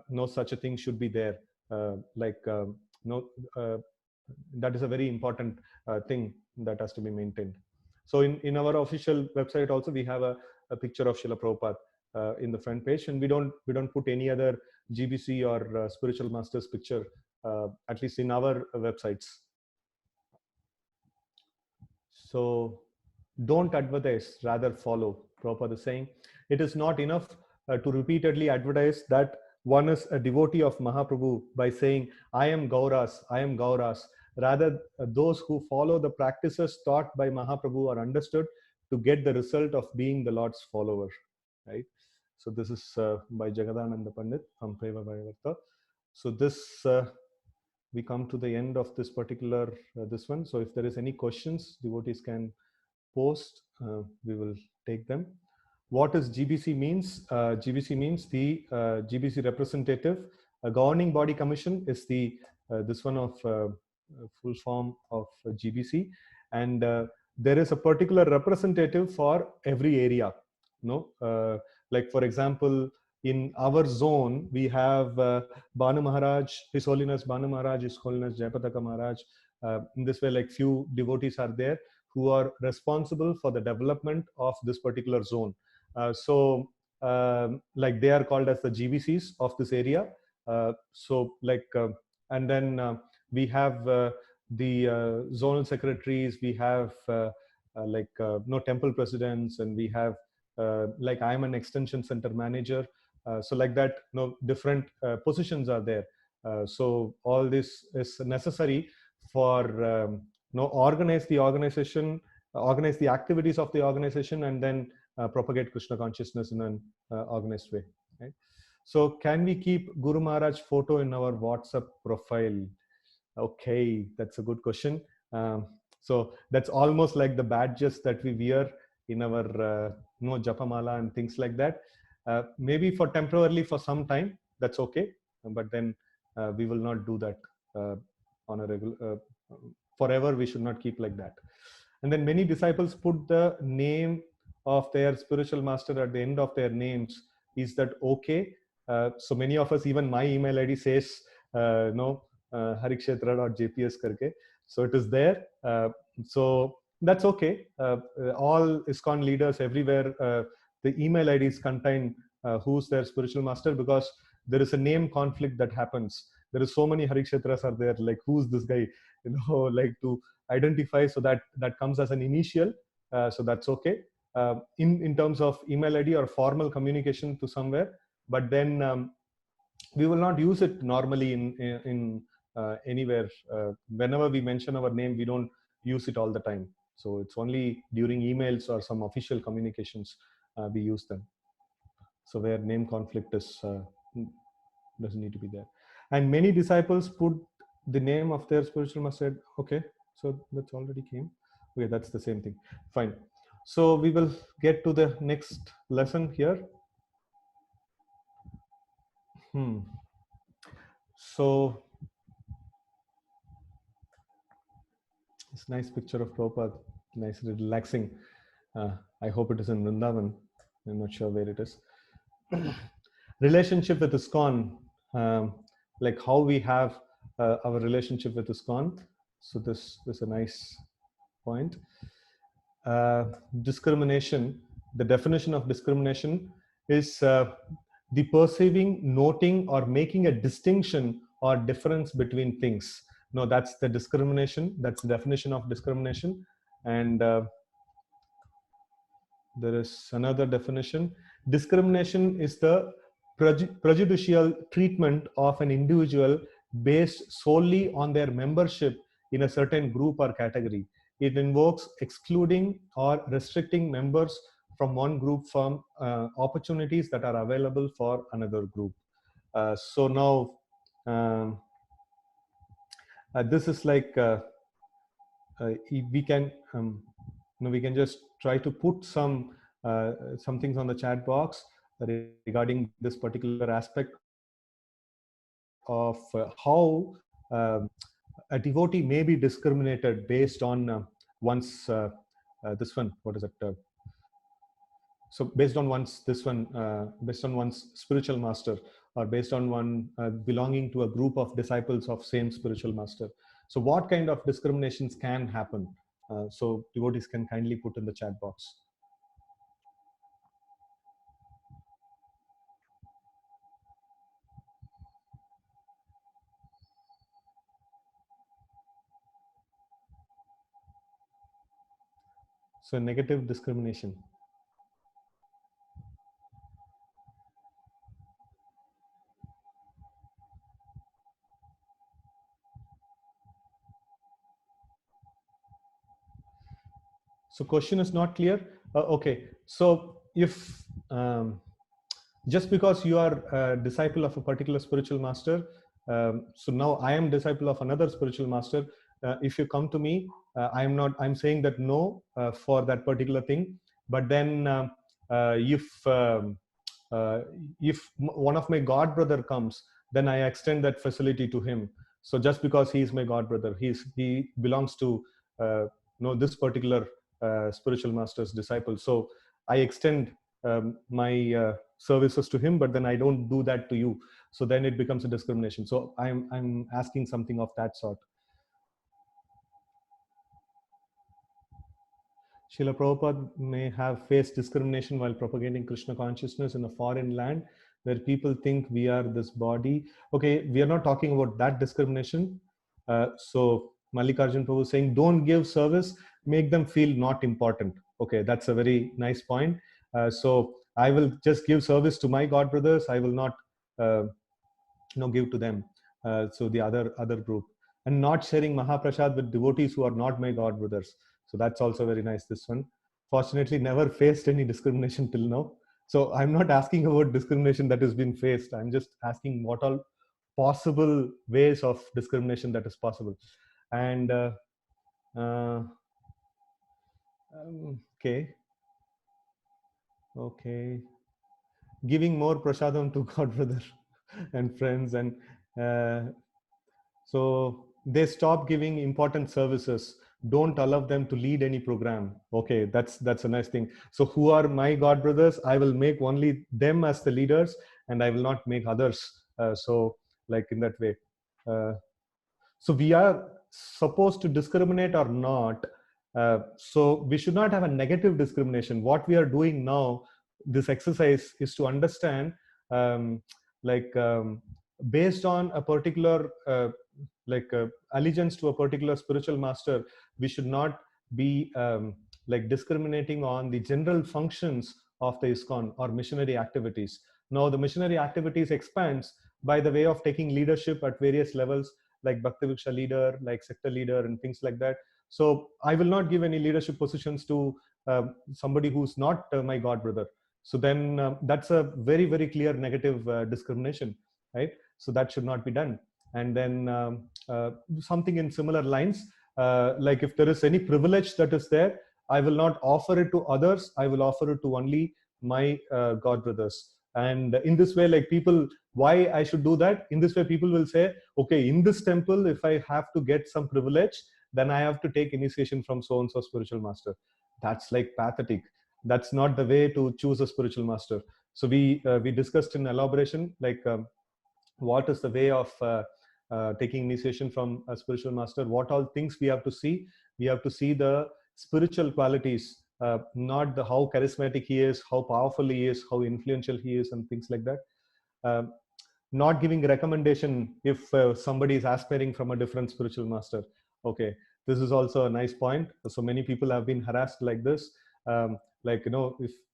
no such a thing should be there. No, that is a very important thing that has to be maintained. So in our official website also, we have a picture of Srila Prabhupada in the front page, and we don't put any other GBC or spiritual masters picture, at least in our websites. So don't advertise, rather follow. Prabhupada is saying it is not enough to repeatedly advertise that one is a devotee of Mahaprabhu by saying, I am Gauras, I am Gauras. Rather, those who follow the practices taught by Mahaprabhu are understood to get the result of being the Lord's follower. Right? So this is by Jagadananda Pandit from Prema Bhagavarta. So this we come to the end of this particular this one. So if there is any questions, devotees can post. We will take them. What is GBC means? GBC means the GBC representative. A governing body commission is the this one of full form of GBC, and there is a particular representative for every area. Like for example, in our zone we have Banu Maharaj, His Holiness Banu Maharaj, His Holiness Jayapataka Maharaj. In this way, like few devotees are there who are responsible for the development of this particular zone. Like they are called as the GBCs of this area. And then we have the zonal secretaries, we have temple presidents, and we have like I'm an extension center manager. So like that, different positions are there. So all this is necessary for organize the organization, organize the activities of the organization, and then propagate Krishna consciousness in an organized way. Right? So can we keep Guru Maharaj photo in our WhatsApp profile? Okay, that's a good question. So that's almost like the badges that we wear in our Japamala and things like that. Maybe for temporarily for some time, that's okay. But then we will not do that on a regular, forever. We should not keep like that. And then many disciples put the name of their spiritual master at the end of their names. Is that okay? So many of us, even my email ID says harikshetra.jps karke. So it is there. So that's okay. All ISKCON leaders everywhere, the email IDs contain who's their spiritual master, because there is a name conflict that happens. There is so many Harikshetras are there, like who's this guy, like to identify. So that comes as an initial. So that's okay. In terms of email ID or formal communication to somewhere, but then we will not use it normally in anywhere. Whenever we mention our name, we don't use it all the time. So it's only during emails or some official communications we use them. So where name conflict is doesn't need to be there. And many disciples put the name of their spiritual master. Okay, so that's already came. Okay, that's the same thing. Fine. So we will get to the next lesson here. So it's a nice picture of Prabhupada, nice, relaxing. I hope it is in Vrindavan. I'm not sure where it is. Relationship with ISKCON, like how we have our relationship with ISKCON. So this is a nice point. Discrimination, the definition of discrimination is the perceiving, noting, or making a distinction or difference between things. No, that's the discrimination. That's the definition of discrimination. And there is another definition. Discrimination is the prejudicial treatment of an individual based solely on their membership in a certain group or category. It invokes excluding or restricting members from one group from opportunities that are available for another group. So now um, this is like we can we can just try to put some things on the chat box regarding this particular aspect of how a devotee may be discriminated based on one's this one, what is it, so based on based on one's spiritual master, or based on one belonging to a group of disciples of same spiritual master. So what kind of discriminations can happen? So devotees can kindly put in the chat box. So negative discrimination. So question is not clear. Okay, so if just because you are a disciple of a particular spiritual master, so now I am disciple of another spiritual master. If you come to me, I'm saying that no for that particular thing. But then uh, if um, if one of my god brother comes, then I extend that facility to him. So just because he is my god brother, he belongs to this particular spiritual master's disciple. So I extend my services to him, but then I don't do that to you. So then it becomes a discrimination. So I'm asking something of that sort. Srila Prabhupada may have faced discrimination while propagating Krishna consciousness in a foreign land where people think we are this body. Okay, we are not talking about that discrimination. So Mallikarjun Prabhu is saying, don't give service, make them feel not important. Okay, that's a very nice point. So I will just give service to my god brothers. I will not uh, give to them. So the other group, and not sharing Mahaprasad with devotees who are not my god brothers. So that's also very nice, this one. Fortunately, never faced any discrimination till now. So I'm not asking about discrimination that has been faced. I'm just asking what all possible ways of discrimination that is possible. And uh, okay, giving more prasadam to god brother and friends, and uh, so they stop giving important services, don't allow them to lead any program. Okay, that's a nice thing. So who are my god brothers, I will make only them as the leaders, and I will not make others. So like in that way, uh, so we are supposed to discriminate or not. So we should not have a negative discrimination. What we are doing now, this exercise, is to understand, um, like based on a particular allegiance to a particular spiritual master, we should not be like discriminating on the general functions of the ISKCON or missionary activities. Now the missionary activities expands by the way of taking leadership at various levels, like Bhakti Viksha leader, like sector leader, and things like that. So I will not give any leadership positions to somebody who's not my god brother. So then that's a very, very clear negative discrimination, right? So that should not be done. And then something in similar lines, like if there is any privilege that is there, I will not offer it to others. I will offer it to only my god brothers. And in this way, like people, why I should do that? In this way, people will say, okay, in this temple, if I have to get some privilege, then I have to take initiation from so and so spiritual master. That's like pathetic. That's not the way to choose a spiritual master. So we discussed in elaboration, like what is the way of taking initiation from a spiritual master, what all things we have to see. We have to see the spiritual qualities, not the how charismatic he is, how powerful he is, how influential he is, and things like that. Um, not giving recommendation if somebody is aspiring from a different spiritual master. Okay, this is also a nice point. So many people have been harassed like this. Like,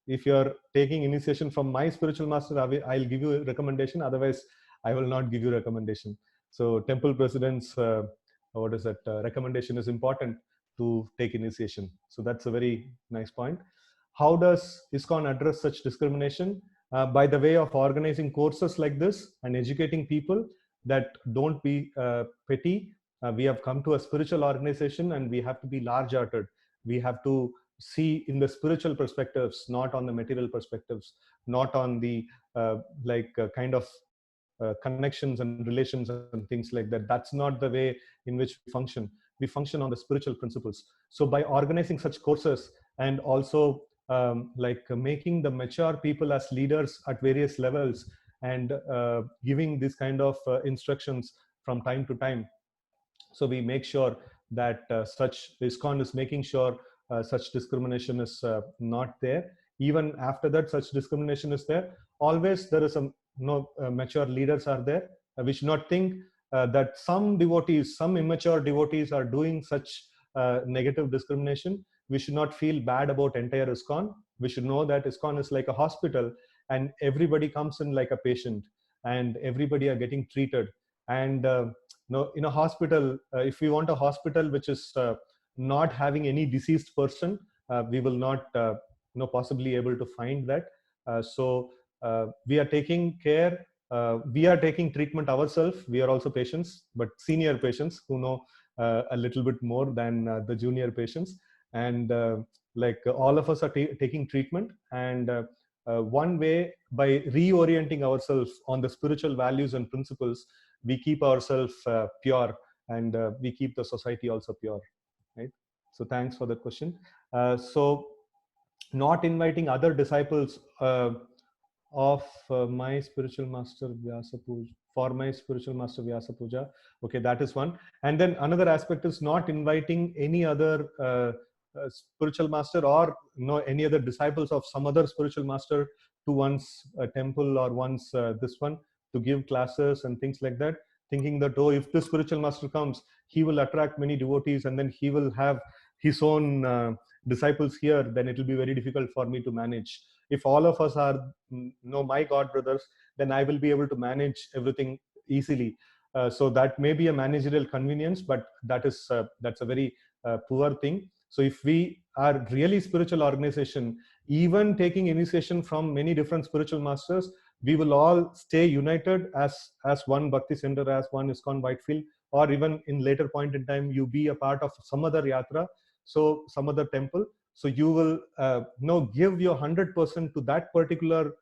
if you're taking initiation from my spiritual master, I'll give you a recommendation. Otherwise, I will not give you recommendation. So temple president's what is that recommendation is important to take initiation. So that's a very nice point. How does ISKCON address such discrimination? By the way of organizing courses like this and educating people that don't be petty. We have come to a spiritual organization and we have to be large-hearted. We have to see in the spiritual perspectives, not on the material perspectives, not on the kind of connections and relations and things like that. That's not the way in which we function. We function on the spiritual principles. So by organizing such courses and also making the mature people as leaders at various levels and giving this kind of instructions from time to time, so we make sure that such ISKCON is making sure such discrimination is not there. Even after that, such discrimination is there. Always there is some mature leaders are there. We should not think that some devotees, some immature devotees are doing such negative discrimination. We should not feel bad about entire ISKCON. We should know that ISKCON is like a hospital and everybody comes in like a patient and everybody are getting treated. And in a hospital, if we want a hospital which is not having any deceased person, we will not possibly able to find that. So we are taking care. We are taking treatment ourselves. We are also patients, but senior patients who know a little bit more than the junior patients. And all of us are taking treatment. And one way, by reorienting ourselves on the spiritual values and principles, we keep ourselves pure, and we keep the society also pure, right? So thanks for the question. So not inviting other disciples of my spiritual master Vyasa Puja, for my spiritual master Vyasa Puja. Okay, that is one. And then another aspect is not inviting any other spiritual master or any other disciples of some other spiritual master to one's temple or one's this one, to give classes and things like that, thinking that, oh, if this spiritual master comes, he will attract many devotees and then he will have his own disciples here, then it will be very difficult for me to manage. If all of us are my god brothers, then I will be able to manage everything easily. So that may be a managerial convenience, but that's a very poor thing. So if we are really spiritual organization, even taking initiation from many different spiritual masters, we will all stay united as one Bhakti Center, as one ISKCON Whitefield, or even in later point in time, you be a part of some other yatra, so some other temple. So you will give your 100% to that particular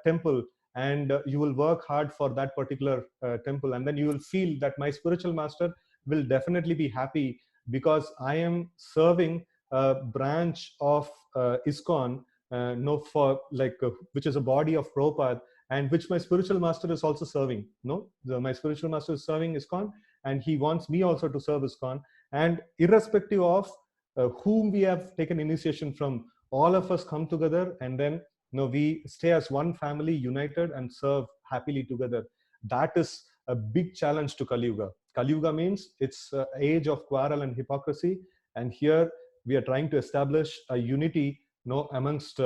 temple, and you will work hard for that particular temple, and then you will feel that my spiritual master will definitely be happy because I am serving a branch of ISKCON, which is a body of Prabhupada, and which my spiritual master is also serving. My spiritual master is serving ISKCON, and he wants me also to serve ISKCON. And irrespective of whom we have taken initiation from, all of us come together, and then we stay as one family, united, and serve happily together. That is a big challenge to Kali Yuga. Kali Yuga means it's an age of quarrel and hypocrisy, and here we are trying to establish a unity amongst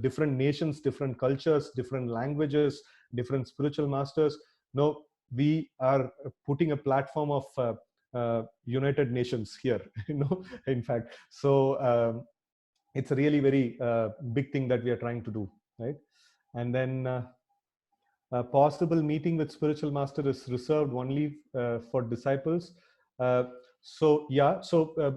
different nations, different cultures, different languages, different spiritual masters. We are putting a platform of United Nations here, in fact. So it's a really very big thing that we are trying to do, right? And then a possible meeting with spiritual master is reserved only for disciples. So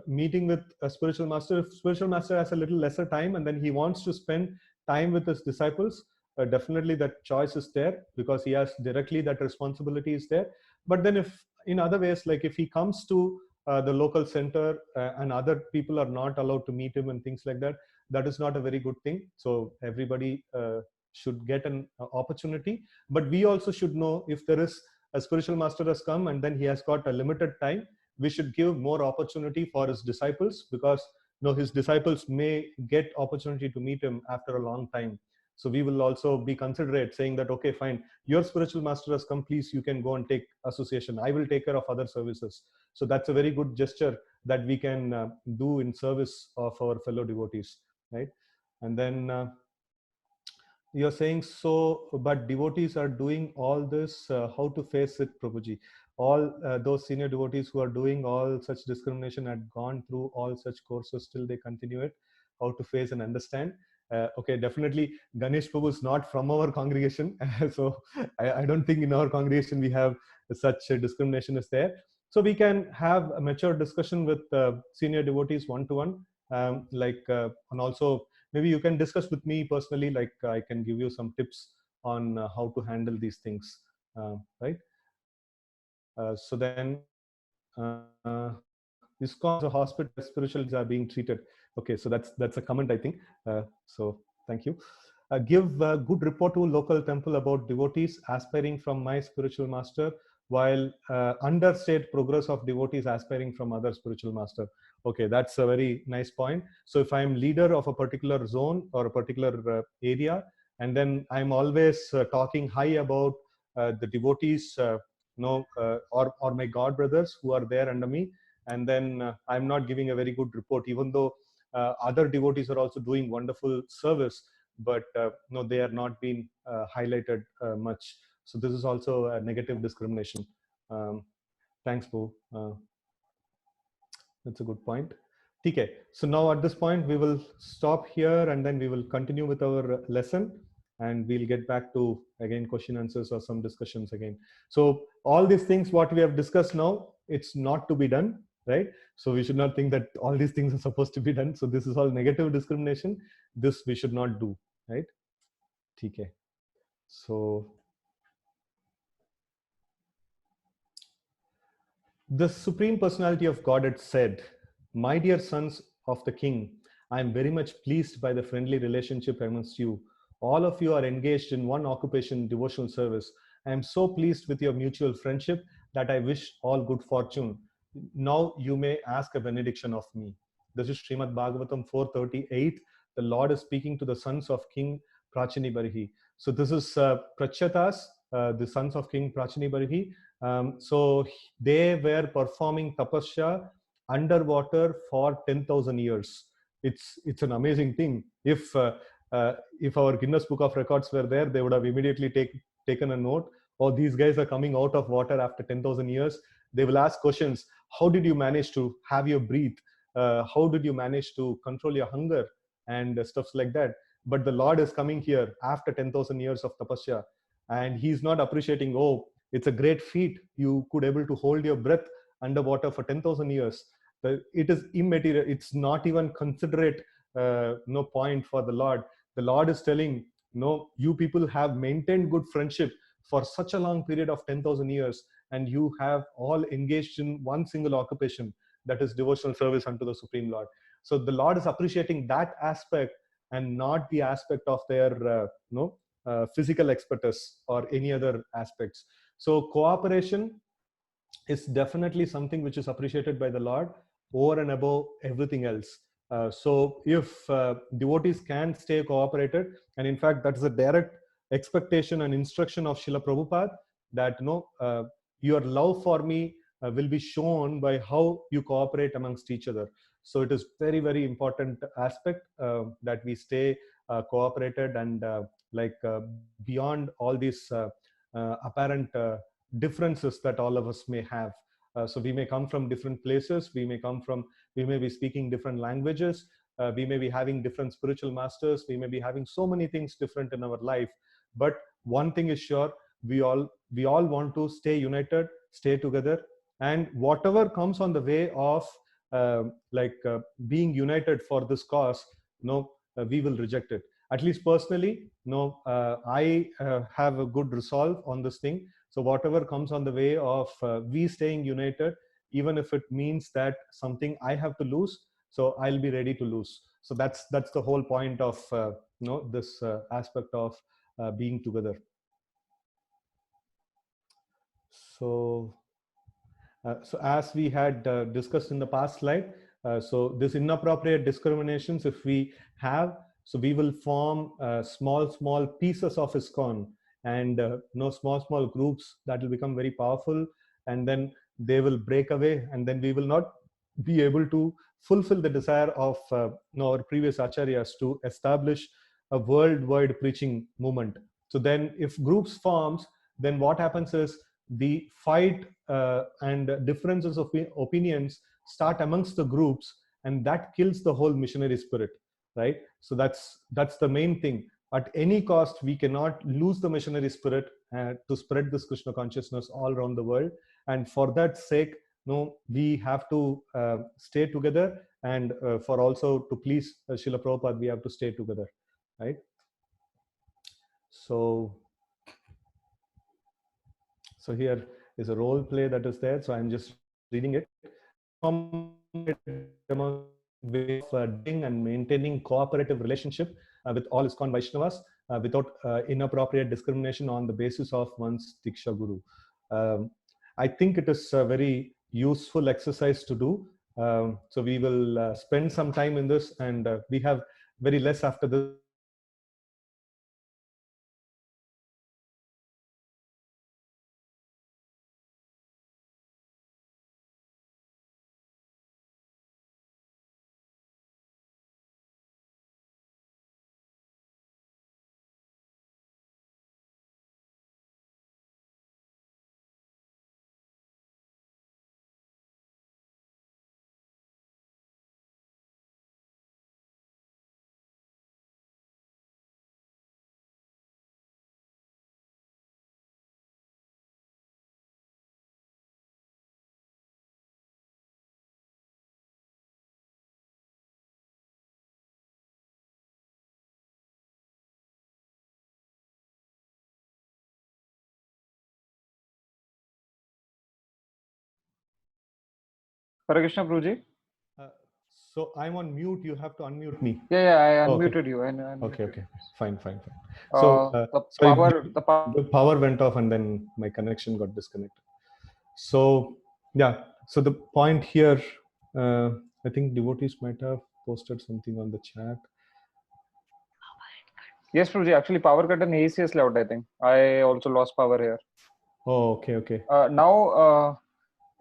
meeting with a spiritual master, if spiritual master has a little lesser time and then he wants to spend time with his disciples, definitely that choice is there, because he has directly that responsibility is there. But then if in other ways, like if he comes to the local center and other people are not allowed to meet him and things like that, that is not a very good thing. So everybody should get an opportunity, but we also should know, if there is a spiritual master has come and then he has got a limited time, we should give more opportunity for his disciples, because his disciples may get opportunity to meet him after a long time. So we will also be considerate, saying that, okay, fine, your spiritual master has come, please, you can go and take association, I will take care of other services. So that's a very good gesture that we can do in service of our fellow devotees, right? And then you're saying, so but devotees are doing all this, how to face it, Prabhuji? All those senior devotees who are doing all such discrimination had gone through all such courses, still they continue it. How to face and understand? Okay, definitely Ganesh Prabhu is not from our congregation. So I don't think in our congregation we have such discrimination is there. So we can have a mature discussion with senior devotees one to one, and also maybe you can discuss with me personally, like I can give you some tips on how to handle these things, right? So then ISKCON is a hospital where spiritual needs are being treated. Okay, so that's a comment, I think. So thank you. Give a good report to local temple about devotees aspiring from my spiritual master, while understate progress of devotees aspiring from other spiritual master. Okay, that's a very nice point. So if I'm leader of a particular zone or a particular area, and then I'm always talking high about the devotees, or my god brothers who are there under me, and then I'm not giving a very good report, even though other devotees are also doing wonderful service, but no, they are not being highlighted much. So this is also a negative discrimination. um, Thanks, Boo. That's a good point. Okay, so now at this point we will stop here, and then we will continue with our lesson, and we'll get back to again question answers or some discussions again. So all these things what we have discussed now, it's not to be done, right? So we should not think that all these things are supposed to be done. So this is all negative discrimination. This we should not do, right? Okay. So the Supreme Personality of Godhead said, "My dear sons of the King, I am very much pleased by the friendly relationship amongst you. All of you are engaged in one occupation, devotional service. I am so pleased with your mutual friendship that I wish all good fortune. Now you may ask a benediction of me." This is Srimad Bhagavatam 4:38. The Lord is speaking to the sons of King Prachini Barihi. So this is Prachatas, the sons of King Prachini Barihi. So they were performing tapasya underwater for 10,000 years. It's an amazing thing. If our Guinness Book of Records were there, they would have immediately taken a note. Oh, these guys are coming out of water after 10,000 years. They will ask questions. How did you manage to have your breath? How did you manage to control your hunger and stuffs like that? But the Lord is coming here after 10,000 years of tapasya, and he's not appreciating, oh, it's a great feat, you could able to hold your breath underwater for 10,000 years. It is immaterial, it's not even considerate no point for the Lord. The Lord is telling, no, you people have maintained good friendship for such a long period of 10,000 years, and you have all engaged in one single occupation, that is devotional service unto the Supreme Lord. So the Lord is appreciating that aspect, and not the aspect of their physical expertise or any other aspects. So cooperation is definitely something which is appreciated by the Lord over and above everything else. So if devotees can stay cooperated, and in fact that is a direct expectation and instruction of Srila Prabhupada, that your love for me will be shown by how you cooperate amongst each other. So it is very, very important aspect that we stay cooperated, and beyond all these apparent differences that all of us may have. So we may come from different places, we may be speaking different languages, we may be having different spiritual masters, we may be having so many things different in our life, but one thing is sure, we all want to stay united, stay together, and whatever comes on the way of being united for this cause, we will reject it. At least personally, I have a good resolve on this thing. So whatever comes on the way of we staying united, even if it means that something I have to lose, so I'll be ready to lose. So that's the whole point of this aspect of being together. So as we had discussed in the past slide, so this inappropriate discriminations, if we have, So we will form small pieces of ISKCON, and small groups that will become very powerful, and then they will break away, and then we will not be able to fulfill the desire of our previous acharyas to establish a worldwide preaching movement. So then if groups forms, then what happens is the fight and differences of opinions start amongst the groups, and that kills the whole missionary spirit, right? So that's the main thing. At any cost we cannot lose the missionary spirit to spread this Krishna consciousness all around the world. And for that sake, we have to stay together, and for also to please Srila Prabhupada, we have to stay together, right? So here is a role play that is there, so I'm just reading it. Way of dealing and maintaining cooperative relationship with all ISKCON Vaishnavas without inappropriate discrimination on the basis of one's Diksha Guru. I think it is a very useful exercise to do. So we will spend some time in this, and we have very less after this. Hare Krishna, Prabhuji. Uh, so I'm on mute. You have to unmute me. Yeah, I Oh, okay. unmuted you. I Okay, unmuted okay, you. fine. So The sorry, power. the power went off, and then my connection got disconnected. So yeah, so the point here, I think devotees might have posted something on the chat. Yes, Prabhuji. Actually, power cut and AC is loud. I think I also lost power here. Oh, okay. Now,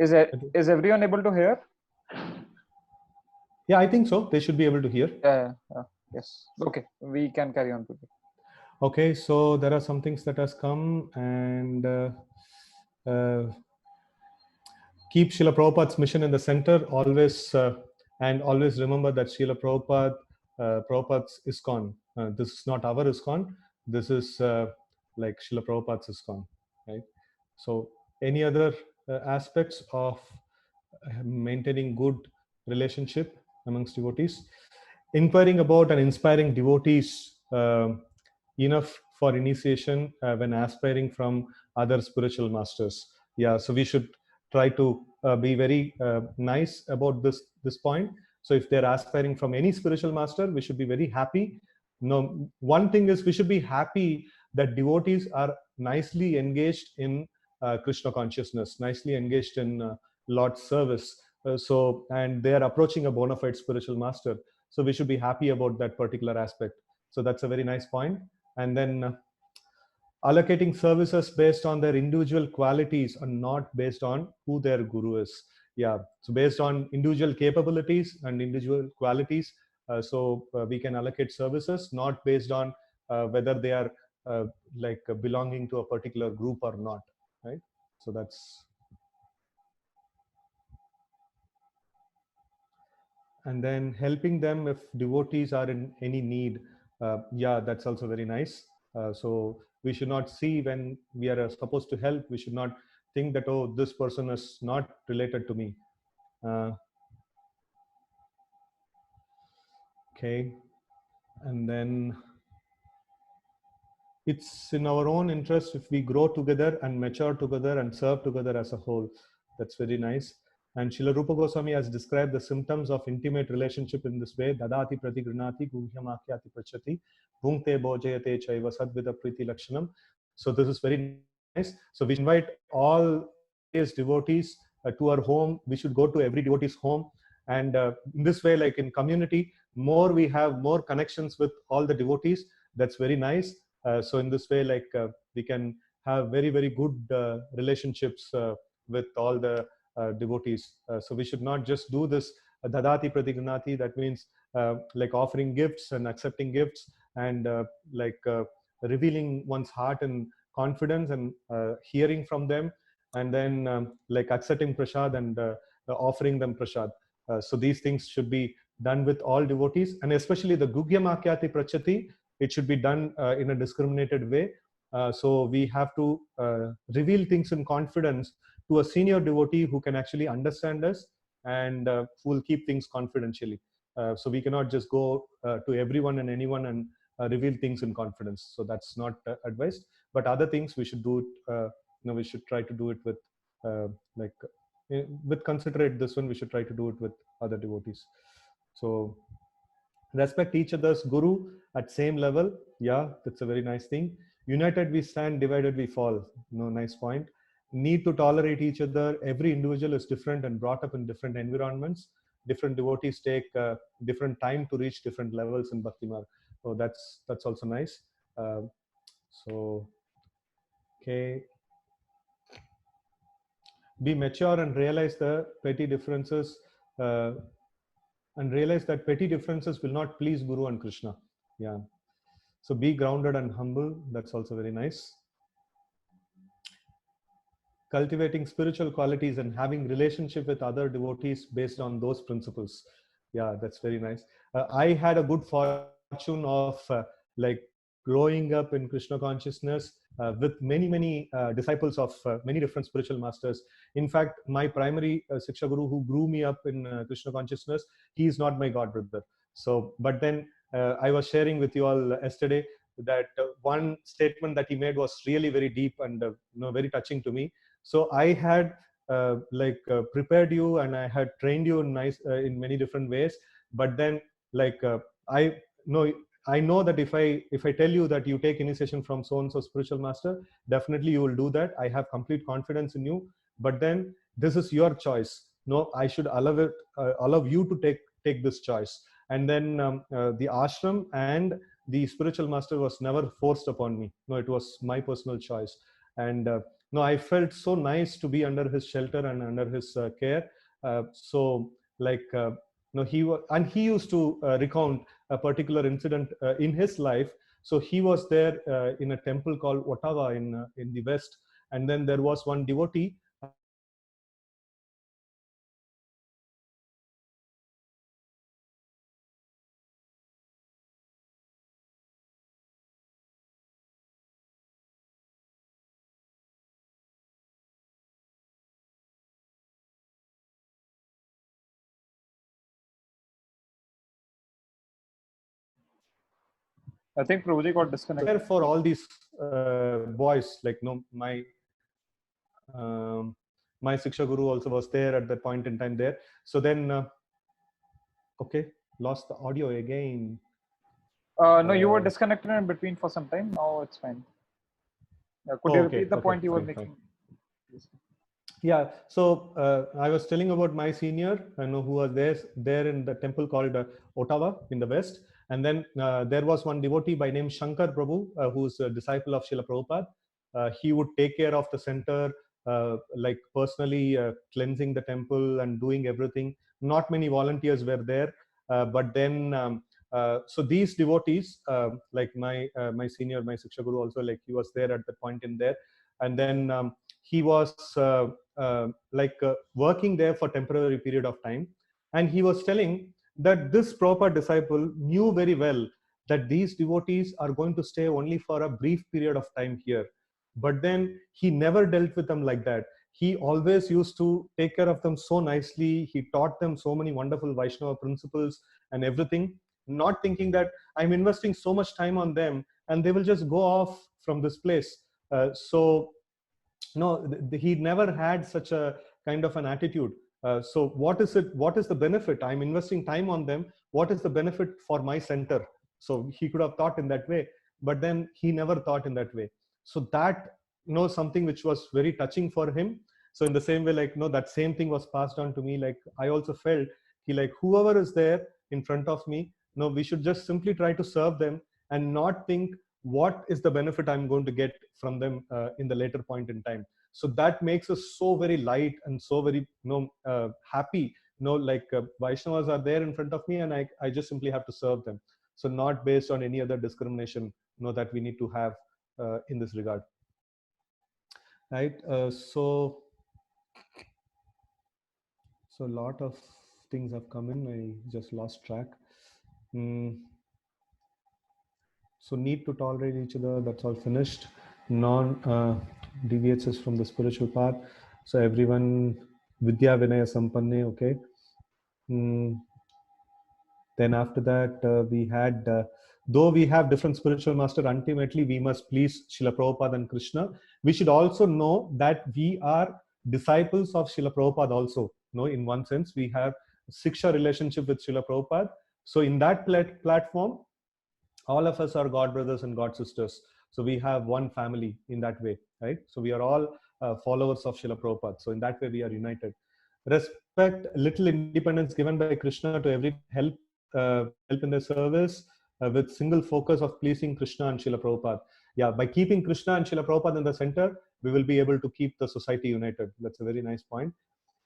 is Okay. is everyone able to hear? Yeah, I think so. They should be able to hear. Yes. Okay, we can carry on, Prabhuji. Okay, so there are some things that has come, and uh, keep Srila Prabhupada's mission in the center always, and always remember that Srila Prabhupada's ISKCON. This is not our ISKCON. This is like Srila Prabhupada's ISKCON, right? So, any other aspects of maintaining good relationship amongst devotees? Inquiring about and inspiring devotees enough for initiation when aspiring from other spiritual masters. Yeah, so we should try to be very nice about this point. So if they're aspiring from any spiritual master, we should be very happy. No, one thing is we should be happy that devotees are nicely engaged in Krishna consciousness, nicely engaged in Lord's service. And they are approaching a bona fide spiritual master. So we should be happy about that particular aspect. So that's a very nice point. And then allocating services based on their individual qualities and not based on who their guru is. Yeah, so based on individual capabilities and individual qualities, we can allocate services not based on whether they are belonging to a particular group or not, right? So that's, and then helping them if devotees are in any need. Yeah, that's also very nice. So we should not see when we are supposed to help, we should not think that, oh, this person is not related to me. uh, okay, and then it's in our own interest if we grow together and mature together and serve together as a whole. That's very nice. And Srila Rupa Goswami has described the symptoms of intimate relationship in this way: Dadati prati grinati guhyamakyati prachati bhunkte bhojayate chaiva sadvida priti lakshanam. So this is very nice. So we should invite all various devotees to our home. We should go to every devotee's home, and in this way, like in community, more we have more connections with all the devotees, that's very nice. So in this way, like we can have very, very good relationships with all the devotees. So we should not just do this dadati pratignati, that means like offering gifts and accepting gifts, and like revealing one's heart and confidence, and hearing from them, and then like accepting prasad and offering them prasad. So these things should be done with all devotees, and especially the Gugya Makyati Prachati, it should be done in a discriminated way. So we have to reveal things in confidence to a senior devotee who can actually understand us, and who will keep things confidentially. So we cannot just go to everyone and anyone and reveal things in confidence. So that's not advised. But other things we should do it. We should try to do it with like with considerate. This one we should try to do it with other devotees. So respect each other's guru at same level. Yeah, that's a very nice thing. United we stand, divided we fall. No, nice point. Need to tolerate each other. Every individual is different and brought up in different environments. Different devotees take different time to reach different levels in bhakti marg. So that's also nice. So okay, be mature and realize the petty differences, uh, and realize that petty differences will not please Guru and Krishna. Yeah. So be grounded and humble. That's also very nice. Cultivating spiritual qualities and having relationship with other devotees based on those principles. Yeah, that's very nice. I had a good fortune of like growing up in Krishna consciousness with many disciples of many different spiritual masters. In fact, my primary Siksha Guru who grew me up in Krishna consciousness, he is not my god brother. So, but then I was sharing with you all yesterday that one statement that he made was really very deep and very touching to me. So I had prepared you, and I had trained you in many different ways. But then like I know I know that if I tell you that you take initiation from so and so spiritual master, definitely you will do that. I have complete confidence in you. But then this is your choice. No, I should allow you to take this choice. And then the ashram and the spiritual master was never forced upon me. No, it was my personal choice. And no, I felt so nice to be under his shelter and under his care. So like no, he used to recount a particular incident in his life. So he was there in a temple called Ottawa in the west, and then there was one devotee, and he was like he was I think Prabhuji got there disconnected. for all these boys. Like no, um, my Siksha Guru also was there at that point in time there. So then, okay, lost the audio again. No, you were disconnected in between for some time. Now it's fine. Could you repeat the point you were making? Yeah, so I was telling about my senior, who was there in the temple called Ottawa in the west. And then there was one devotee by name Shankar Prabhu, who's a disciple of Srila Prabhupada. He would take care of the center, like personally cleansing the temple and doing everything. Not many volunteers were there, but then so these devotees, like my senior, my Siksha Guru also, like he was there at the point in there. And then he was working there for temporary period of time, and he was telling that this proper disciple knew very well that these devotees are going to stay only for a brief period of time here. But then he never dealt with them like that. He always used to take care of them so nicely. He taught them so many wonderful Vaishnava principles and everything, not thinking that I'm investing so much time on them and they will just go off from this place. So no, he never had such a kind of an attitude. So what is the benefit? I'm investing time on them. What is the benefit for my center? So he could have thought in that way, but then he never thought in that way. So that something which was very touching for him. So in the same way, like that same thing was passed on to me. Like I also felt he, like whoever is there in front of me, No, we should just simply try to serve them and not think what is the benefit I'm going to get from them in the later point in time. So that makes us so very light and so very happy. Like Vaishnavas are there in front of me, and I just simply have to serve them. So not based on any other discrimination that we need to have in this regard, right? So a lot of things have come in. I just lost track. So need to tolerate each other, that's all finished. Non deviates us from the spiritual path. So everyone Vidya Vinaya Sampanne, okay. Then after that, we had, though we have different spiritual master, ultimately we must please Srila Prabhupada and Krishna. We should also know that we are disciples of Srila Prabhupada also. In one sense, we have Siksha relationship with Srila Prabhupada. So in that platform, all of us are God brothers and God sisters. So we have one family in that way, right? So we are all followers of Srila Prabhupada. So in that way, we are united. Respect little independence given by Krishna to everyone. Help in their service with single focus of pleasing Krishna and Srila Prabhupada. Yeah, by keeping Krishna and Srila Prabhupada in the center, we will be able to keep the society united. That's a very nice point.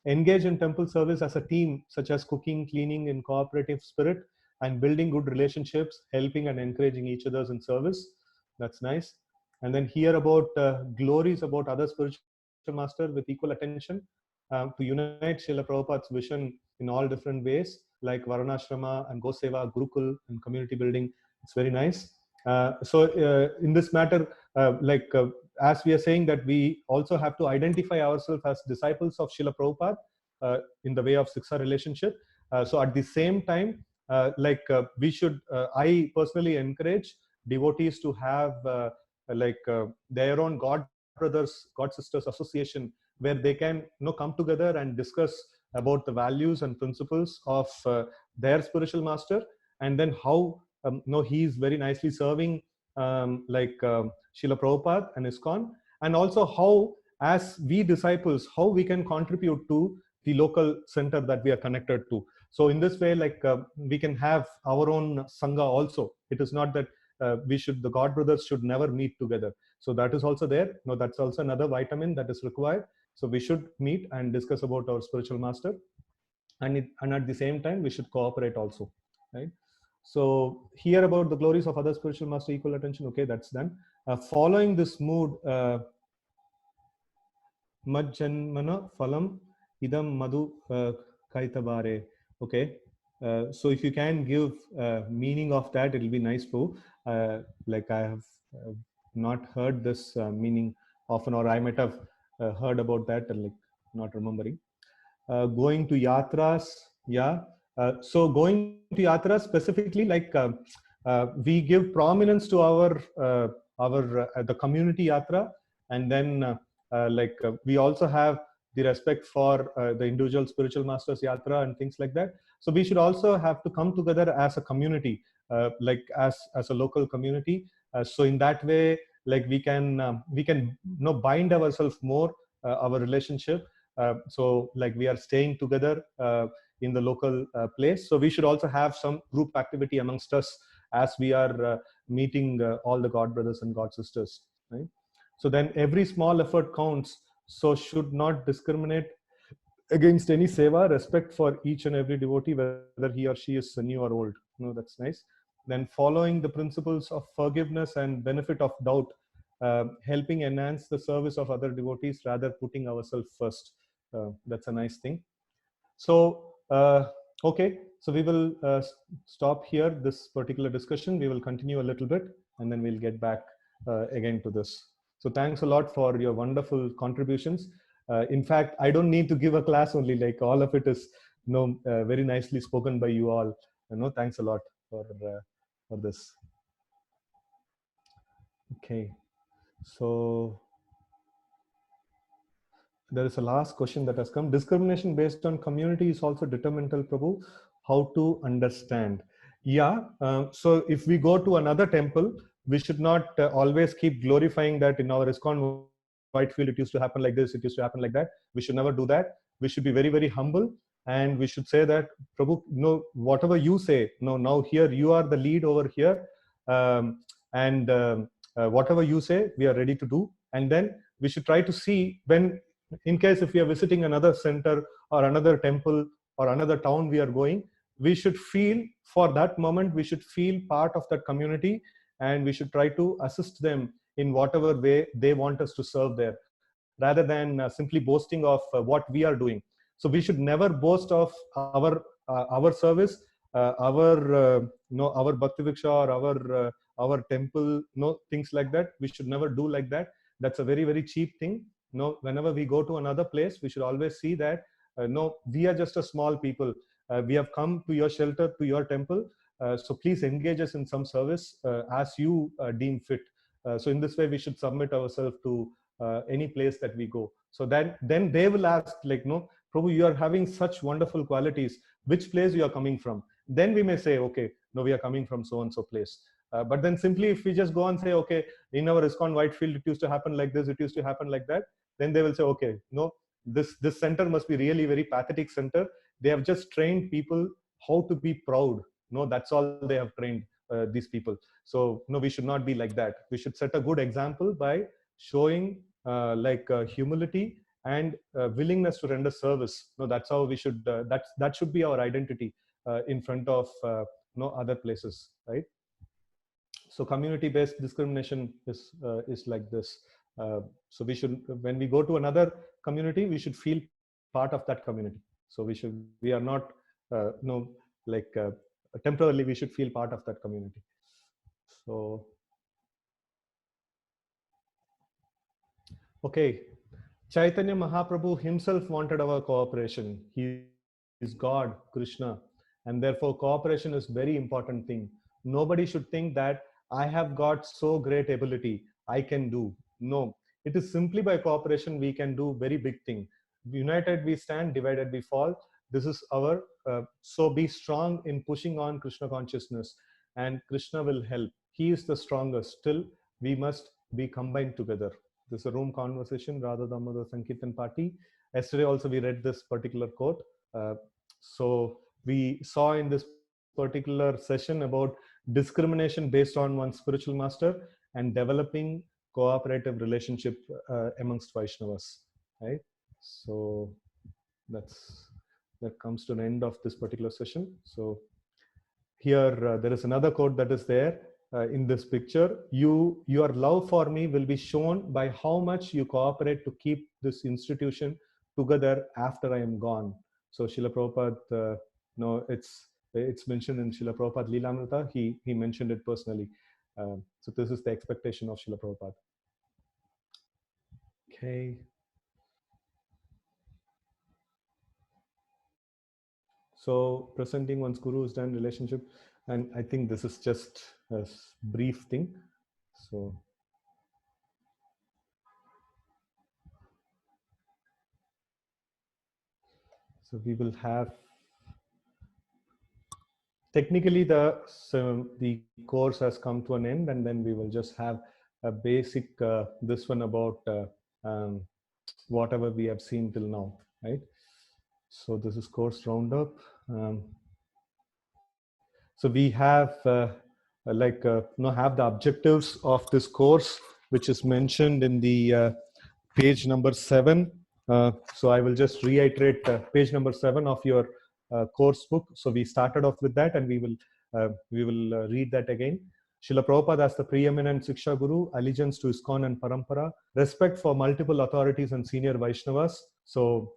Engage in temple service as a team, such as cooking, cleaning in cooperative spirit, and building good relationships, helping and encouraging each other's in service. That's nice. And then hear about glories about other spiritual master with equal attention to unite Srila Prabhupada's vision in all different ways, like Varnashrama and Goseva, Gurukul, and community building. It's very nice. So in this matter, as we are saying that we also have to identify ourselves as disciples of Srila Prabhupada in the way of Siksha relationship. So at the same time, we should, I personally encourage devotees to have their own God brothers, God sisters association, where they can come together and discuss about the values and principles of their spiritual master, and then how he is very nicely serving Srila Prabhupada and ISKCON, and also how, as we disciples, how we can contribute to the local center that we are connected to. So in this way, we can have our own sangha also. It is not that the God brothers should never meet together. So that is also there. That's also another vitamin that is required. So we should meet and discuss about our spiritual master, and at the same time we should cooperate also, right? So hear about the glories of other spiritual master, equal attention. Okay, that's done. Following this mood, Majjanmana phalam idam madhu kaitabare. Okay, so if you can give meaning of that, it will be nice too. Like I have not heard this meaning often, or I might have heard about that and not remembering. Going to yatras, yeah. So going to yatras specifically, we give prominence to our the community yatra, and then we also have the respect for the individual spiritual masters yatra and things like that. So we should also have to come together as a community, as a local community. So in that way, we can bind ourselves more, our relationship. So we are staying together in the local place. So we should also have some group activity amongst us as we are meeting all the God brothers and God sisters, right? So then every small effort counts. So should not discriminate against any seva, respect for each and every devotee, whether he or she is new or old. That's nice. Then following the principles of forgiveness and benefit of doubt, helping enhance the service of other devotees, rather putting ourselves first. That's a nice thing. So, okay, so we will stop here this particular discussion. We will continue a little bit, and then we'll get back again to this. So thanks a lot for your wonderful contributions. In fact, I don't need to give a class only, all of it is very nicely spoken by you all. Thanks a lot for this. Okay, so there is a last question that has come. Discrimination based on community is also detrimental, Prabhu. How to understand? Yeah, so if we go to another temple, we should not always keep glorifying that in our ISKCON Whitefield it used to happen like this, it used to happen like that. We should never do that. We should be very, very humble. and we should say that, Prabhu, no, whatever you say, no, now here you are the lead over here, and whatever you say, we are ready to do. And then we should try to see, when, in case if we are visiting another center or another temple or another town we are going, we should feel, for that moment, we should feel part of that community, and we should try to assist them in whatever way they want us to serve there, rather than simply boasting of what we are doing. So we should never boast of our service, our bhakti viksha, or our temple, no, things like that. We should never do like that. That's a very, very cheap thing. No, whenever we go to another place, we should always see that, no, we are just a small people. We have come to your shelter, to your temple. So please engage us in some service as you deem fit. So in this way, we should submit ourselves to any place that we go. So that then they will ask, like, no, Prabhu, you are having such wonderful qualities. Which place you are coming from? Then we may say, okay, no, we are coming from so and so place. But then simply if we just go and say, okay, in our ISKCON Whitefield, it used to happen like this, it used to happen like that, then they will say, okay, no, this center must be really very pathetic center. They have just trained people how to be proud. No, that's all they have trained these people. So no, we should not be like that. We should set a good example by showing humility and willingness to render service. No, that's how we should. That should be our identity in front of other places, right? So community-based discrimination is like this. So we should, when we go to another community, we should feel part of that community. So we are not temporarily, we should feel part of that community. So okay, Chaitanya Mahaprabhu himself wanted our cooperation. He is God, Krishna, and therefore cooperation is very important thing. Nobody should think that I have got so great ability, I can do. No, it is simply by cooperation we can do very big thing. United we stand, divided we fall. This is our, so be strong in pushing on Krishna consciousness, and Krishna will help. He is the strongest. Still, we must be combined together. This is a room conversation rather than the Sankirtan party. Yesterday also we read this particular quote. So we saw in this particular session about discrimination based on one's spiritual master and developing cooperative relationship amongst Vaishnavas, right? So that comes to an end of this particular session. So here there is another quote that is there in this picture. Your love for me will be shown by how much you cooperate to keep this institution together after I am gone. So Srila Prabhupada, it's mentioned in Srila Prabhupada Leelamrita. He mentioned it personally. So this is the expectation of Srila Prabhupada. Okay. So presenting one's guru is done, relationship, and I think this is just a brief thing. So we will have, technically the course has come to an end, and then we will just have a basic this one about whatever we have seen till now, right? So this is course roundup. So we have have the objectives of this course, which is mentioned in the page number 7. So I will just reiterate page number 7 of your course book. So we started off with that, and we will read that again. Srila Prabhupada as the preeminent Siksha Guru, allegiance to ISKCON and Parampara, respect for multiple authorities and senior Vaishnavas. So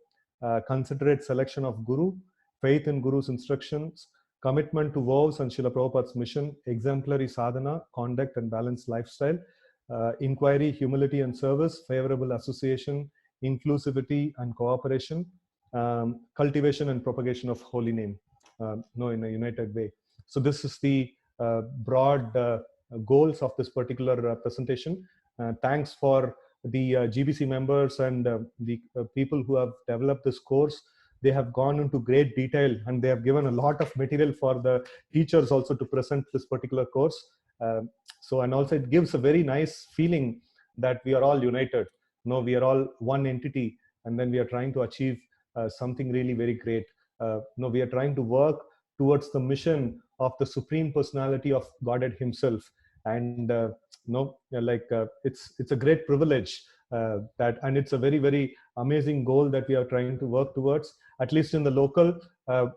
considerate selection of Guru, faith in Guru's instructions, commitment to vows and Srila Prabhupada's mission, exemplary sadhana, conduct and balanced lifestyle, inquiry, humility and service, favorable association, inclusivity and cooperation, cultivation and propagation of holy name, in a united way. So this is the broad goals of this particular presentation. Thanks for the GBC members and the people who have developed this course. They have gone into great detail, and they have given a lot of material for the teachers also to present this particular course. So, and also it gives a very nice feeling that we are all united. We are all one entity, and then we are trying to achieve something really very great. no, we are trying to work towards the mission of the Supreme Personality of Godhead Himself. And no, it's a great privilege, that, and it's a very, very amazing goal that we are trying to work towards, at least in the local.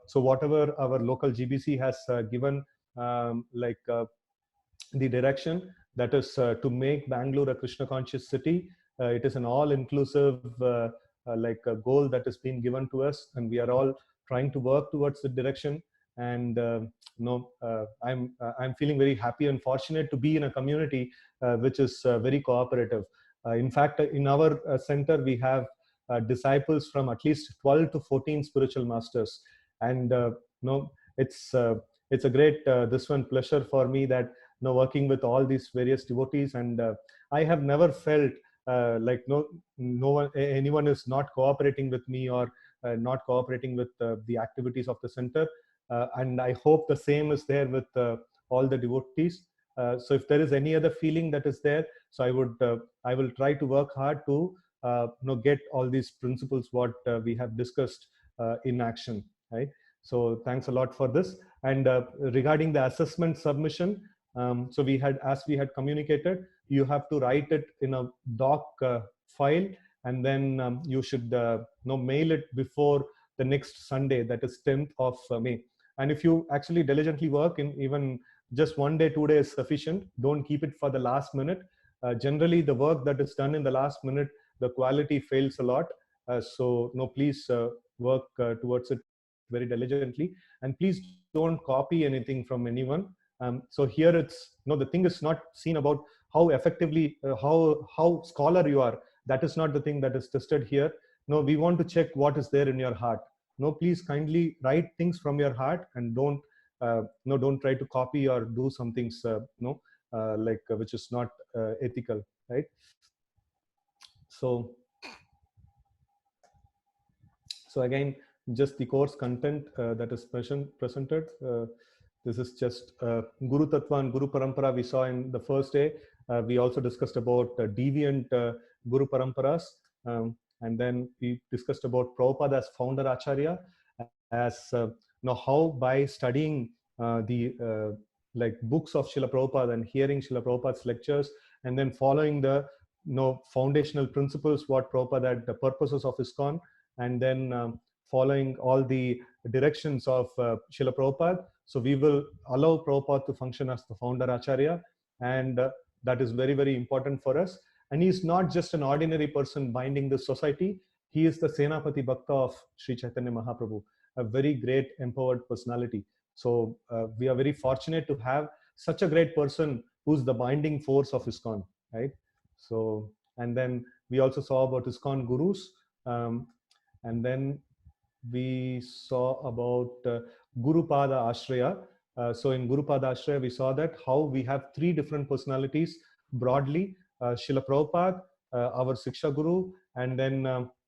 So whatever our local GBC has given, the direction, that is to make Bangalore a Krishna conscious city. It is an all inclusive a goal that has been given to us, and we are all trying to work towards the direction. And I'm feeling very happy and fortunate to be in a community which is very cooperative. In fact, in our center we have disciples from at least 12 to 14 spiritual masters. And it's it's a great this one pleasure for me, that working with all these various devotees. And I have never felt like no one, anyone is not cooperating with me, or not cooperating with the activities of the center. And I hope the same is there with all the devotees. So if there is any other feeling that is there, so I will try to work hard to get all these principles what we have discussed in action, right? So thanks a lot for this. And regarding the assessment submission, so as we had communicated, you have to write it in a doc file, and then you should mail it before the next Sunday, that is 10th of May. And if you actually diligently work, in even just 1 day, 2 days is sufficient. Don't keep it for the last minute. Generally, the work that is done in the last minute, the quality fails a lot. So please work towards it very diligently, and please don't copy anything from anyone. So here it's the thing is not seen about how effectively how scholar you are. That is not the thing that is tested here. No, we want to check what is there in your heart. No, please kindly write things from your heart, and don't try to copy or do some things which is not ethical, right? So again, just the course content that is presented. This is just Guru Tattva and Guru Parampara we saw in the first day. We also discussed about deviant Guru Paramparas. And then we discussed about Prabhupada as founder Acharya, as how by studying the books of Srila Prabhupada and hearing Srila Prabhupada's lectures, and then following the foundational principles what Prabhupada had, the purposes of ISKCON, and then following all the directions of Srila Prabhupada. So we will allow Prabhupada to function as the founder Acharya, and that is very, very important for us. And he is not just an ordinary person binding the society. He is the Senapati Bhakta of Sri Chaitanya Mahaprabhu, a very great empowered personality. So we are very fortunate to have such a great person who's the binding force of ISKCON, right? So, and then we also saw about ISKCON gurus. And then we saw about Guru Pada Ashraya. So in Guru Pada Ashraya, we saw that how we have three different personalities broadly: Srila Prabhupada, our Siksha Guru, and then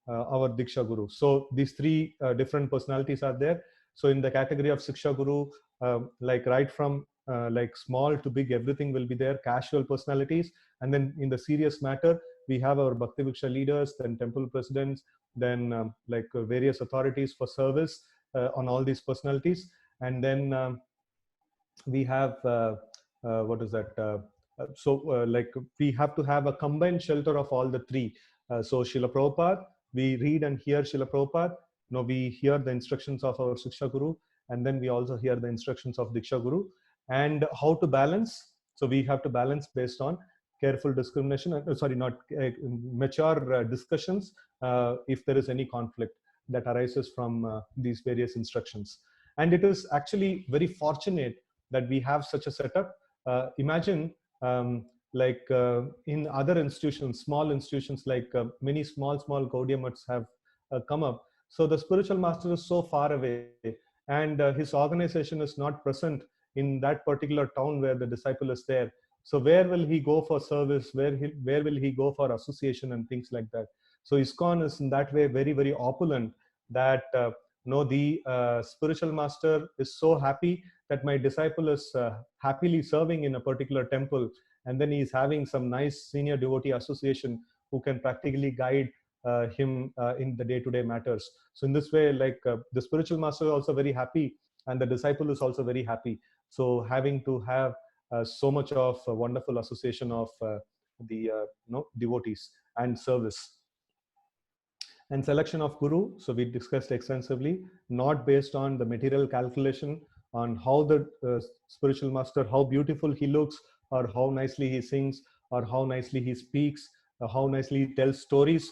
our Diksha Guru. So these three different personalities are there. So in the category of Siksha Guru, right from small to big, everything will be there, casual personalities. And then in the serious matter, we have our Bhakti Viksha leaders, then temple presidents, then various authorities for service on all these personalities. And then we have what is that? We have to have a combined shelter of all the three. So Srila Prabhupada, we read and hear Srila Prabhupada. Now we hear the instructions of our Siksha Guru, and then we also hear the instructions of Diksha Guru. And how to balance? So we have to balance based on careful discrimination, mature discussions if there is any conflict that arises from these various instructions. And it is actually very fortunate that we have such a setup. Imagine in other institutions, small institutions, many small Gaudiya Maths have come up. So the spiritual master is so far away, and his organization is not present in that particular town where the disciple is there. So where will he go for service? Where will he go for association and things like that? So ISKCON is in that way very, very opulent, that the spiritual master is so happy that my disciple is happily serving in a particular temple, and then he is having some nice senior devotee association who can practically guide him in the day-to-day matters. So in this way, like the spiritual master is also very happy, and the disciple is also very happy. So having to have so much of wonderful association of the devotees and service. And selection of guru, so we discussed extensively, not based on the material calculation on how the spiritual master, how beautiful he looks, or how nicely he sings, or how nicely he speaks, or how nicely he tells stories.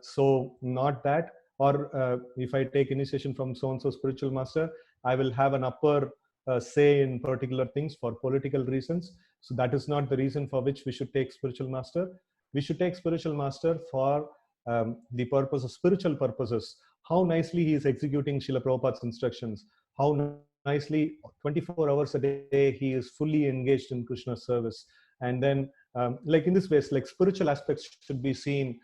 So not that. Or if I take initiation from so and so spiritual master, I will have an upper say in particular things for political reasons. So that is not the reason for which we should take spiritual master. We should take spiritual master for the purpose of spiritual purposes. How nicely he is executing Srila Prabhupada's instructions. How nicely 24 hours a day he is fully engaged in Krishna's service. And then, like in this way, like spiritual aspects should be seen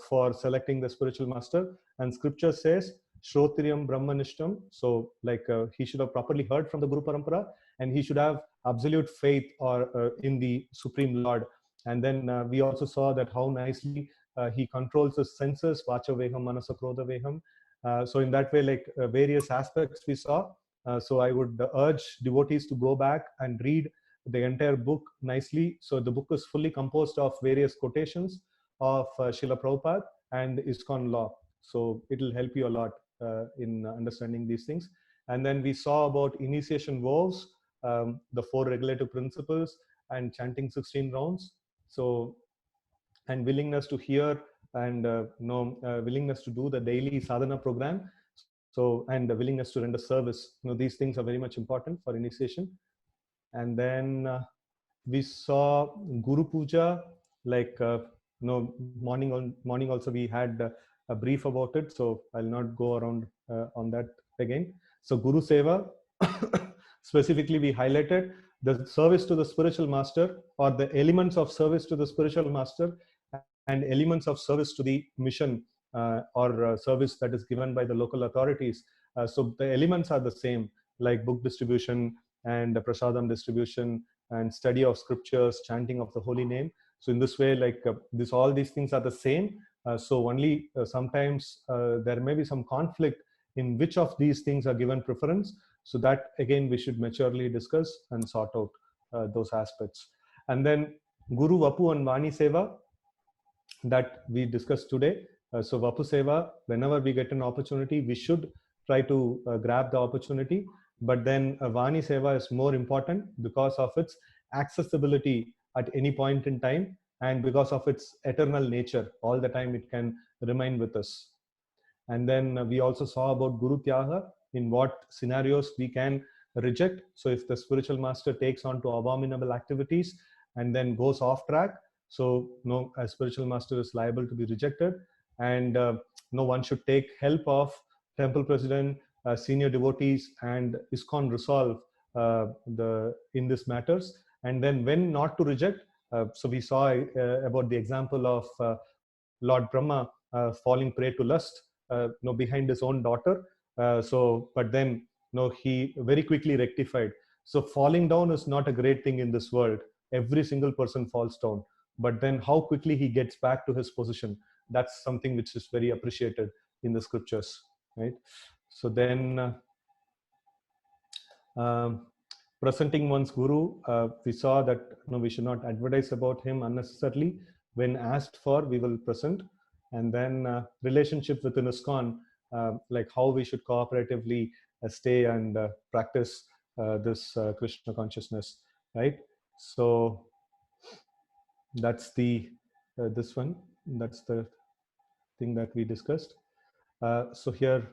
for selecting the spiritual master. And scripture says, Shrotriyam Brahmanishtam. So, like he should have properly heard from the Guru Parampara, and he should have absolute faith or in the Supreme Lord. And then we also saw that how nicely he controls his senses, vacha veham, manasa krodha veham. So in that way, like various aspects we saw. So I would urge devotees to go back and read the entire book nicely. So the book is fully composed of various quotations of Srila Prabhupada and ISKCON law. So it will help you a lot in understanding these things. And then we saw about initiation vows, the 4 regulative principles, and chanting 16 rounds. So, and willingness to hear and willingness to do the daily sadhana program. So, and the willingness to render service. These things are very much important for initiation. And then we saw Guru Puja, like morning also we had a brief about it, so I'll not go around on that again. So Guru Seva, specifically we highlighted the service to the spiritual master, or the elements of service to the spiritual master, and elements of service to the mission or service that is given by the local authorities. So the elements are the same, like book distribution and prasadam distribution and study of scriptures, chanting of the holy name. So in this way, like all these things are the same. So only sometimes there may be some conflict in which of these things are given preference. So that again we should maturely discuss and sort out those aspects. And then Guru Vapu and Vani Seva, that we discussed today. So Vapu Seva, whenever we get an opportunity, we should try to grab the opportunity. But then Vani Seva is more important because of its accessibility at any point in time, and because of its eternal nature. All the time it can remain with us. And then we also saw about Guru Tyaga, in what scenarios we can reject. So if the spiritual master takes on to abominable activities and then goes off track, so no, a spiritual master is liable to be rejected. And no one should take help of temple president, senior devotees, and ISKCON resolve in this matters. And then when not to reject, so we saw about the example of Lord Brahma falling prey to lust behind his own daughter. But then he very quickly rectified. So falling down is not a great thing in this world. Every single person falls down. But then how quickly he gets back to his position, that's something which is very appreciated in the scriptures, right? So then presenting one's guru, we saw that we should not advertise about him unnecessarily. When asked for, we will present. And then relationship within ISKCON, like how we should cooperatively stay and practice this Krishna consciousness, right? So that's the this one. That's the thing that we discussed. So here,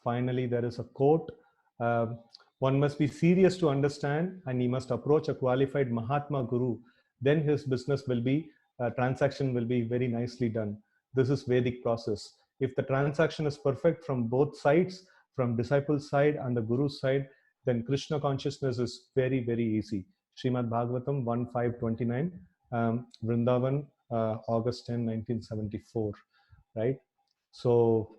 finally, there is a quote. One must be serious to understand, and he must approach a qualified Mahatma Guru. Then his business will be, transaction will be very nicely done. This is Vedic process. If the transaction is perfect from both sides, from disciple's side and the Guru's side, then Krishna consciousness is very, very easy. Srimad Bhagavatam 1.5.29, Vrindavan, August 10, 1974, right? So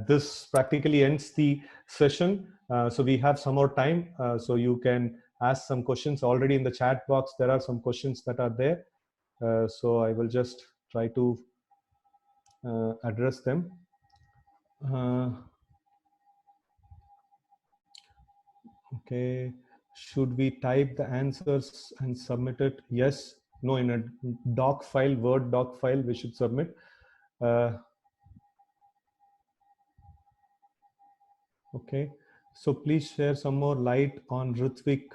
this practically ends the session. So we have some more time. So you can ask some questions. Already in the chat box, there are some questions that are there. So I will just try to address them. Okay, should we type the answers and submit it? Yes, no, in a doc file, Word doc file, we should submit. Okay, so please share some more light on Ritvik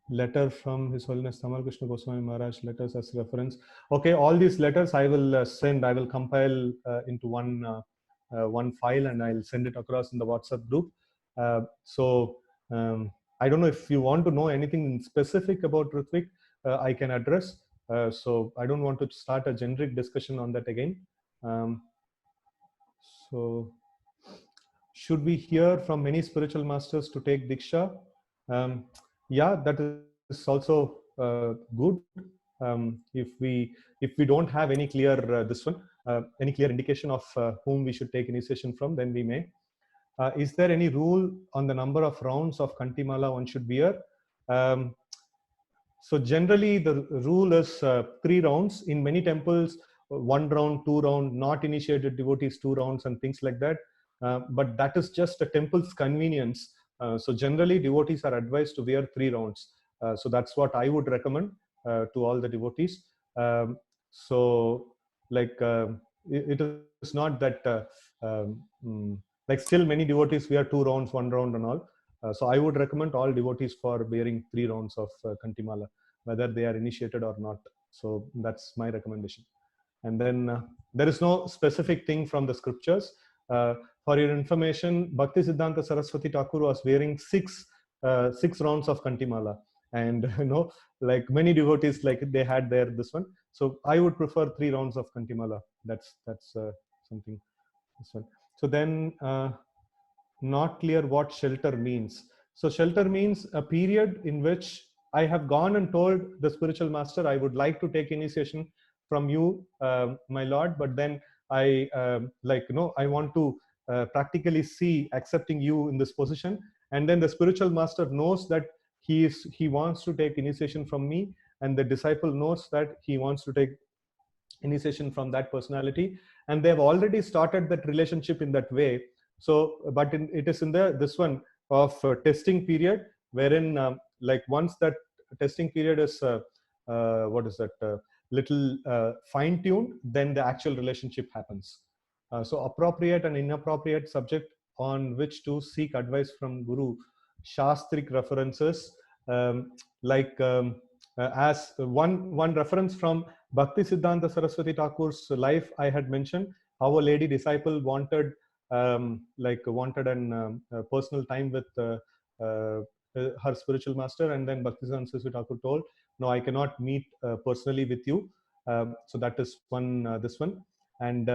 letter from His Holiness Tamal Krishna Goswami Maharaj, letters as reference. Okay, all these letters I will send, I will compile into one file and I'll send it across in the WhatsApp group. So I don't know if you want to know anything specific about Ritvik, I can address. So I don't want to start a generic discussion on that again. So should we hear from many spiritual masters to take Diksha? Yeah, that is also good. If we don't have any clear any clear indication of whom we should take initiation from, then we may. Is there any rule on the number of rounds of Kantimala one should wear? So generally the rule is 3 rounds. In many temples, 1 round, 2 round, not initiated devotees 2 rounds and things like that. But that is just a temple's convenience. So generally devotees are advised to wear 3 rounds. So that's what I would recommend to all the devotees. So like it is not that like still many devotees wear 2 rounds, 1 round and all. So I would recommend all devotees for wearing 3 rounds of Kantimala, whether they are initiated or not. So that's my recommendation. And then there is no specific thing from the scriptures. For your information, Bhakti Siddhanta Saraswati Thakur was wearing six rounds of Kantimala, and like many devotees, like they had their this one. So I would prefer 3 rounds of Kantimala. That's something. This one. So then. Not clear what shelter means. So shelter means a period in which I have gone and told the spiritual master, I would like to take initiation from you, my Lord, but then I I want to practically see accepting you in this position. And then the spiritual master knows that he wants to take initiation from me, and the disciple knows that he wants to take initiation from that personality, and they've already started that relationship in that way. So but it is in this one of testing period, wherein like once that testing period is what is that little fine tuned, then the actual relationship happens. So appropriate and inappropriate subject on which to seek advice from guru, shastric references, like as one reference from Bhakti Siddhanta Saraswati Thakur's life, I had mentioned how a lady disciple wanted wanted an personal time with her spiritual master, and then Bhakti Siddhanta Saraswati Thakur told, "No, I cannot meet personally with you." So that is this one, and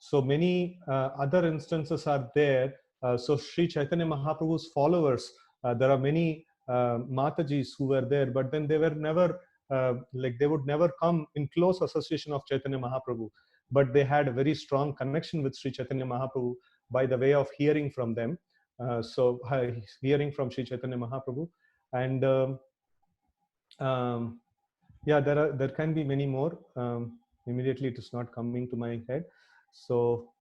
so many other instances are there. So Sri Chaitanya Mahaprabhu's followers, there are many Matajis who were there, but then they were never they would never come in close association of Chaitanya Mahaprabhu, but they had a very strong connection with Sri Chaitanya Mahaprabhu by the way of hearing from them. So hearing from Sri Chaitanya Mahaprabhu, and yeah, there can be many more. Immediately, it is not coming to my head. So,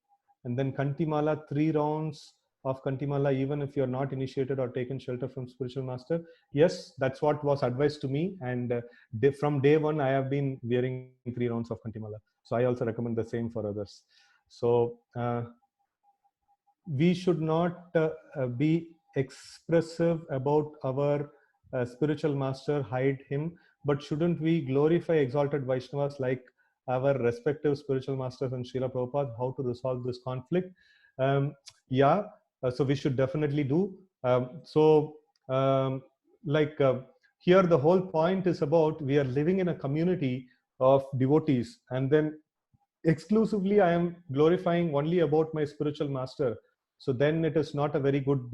and then Kantimala, 3 rounds of Kantimala, even if you're not initiated or taken shelter from spiritual master. Yes, that's what was advised to me, and from day one, I have been wearing 3 rounds of Kantimala. So I also recommend the same for others. So we should not be expressive about our spiritual master, hide him, but shouldn't we glorify exalted Vaishnavas like our respective spiritual masters and Srila Prabhupada? How to resolve this conflict? Yeah, so we should definitely do. So, like here, the whole point is about we are living in a community of devotees, and then exclusively I am glorifying only about my spiritual master, so then it is not a very good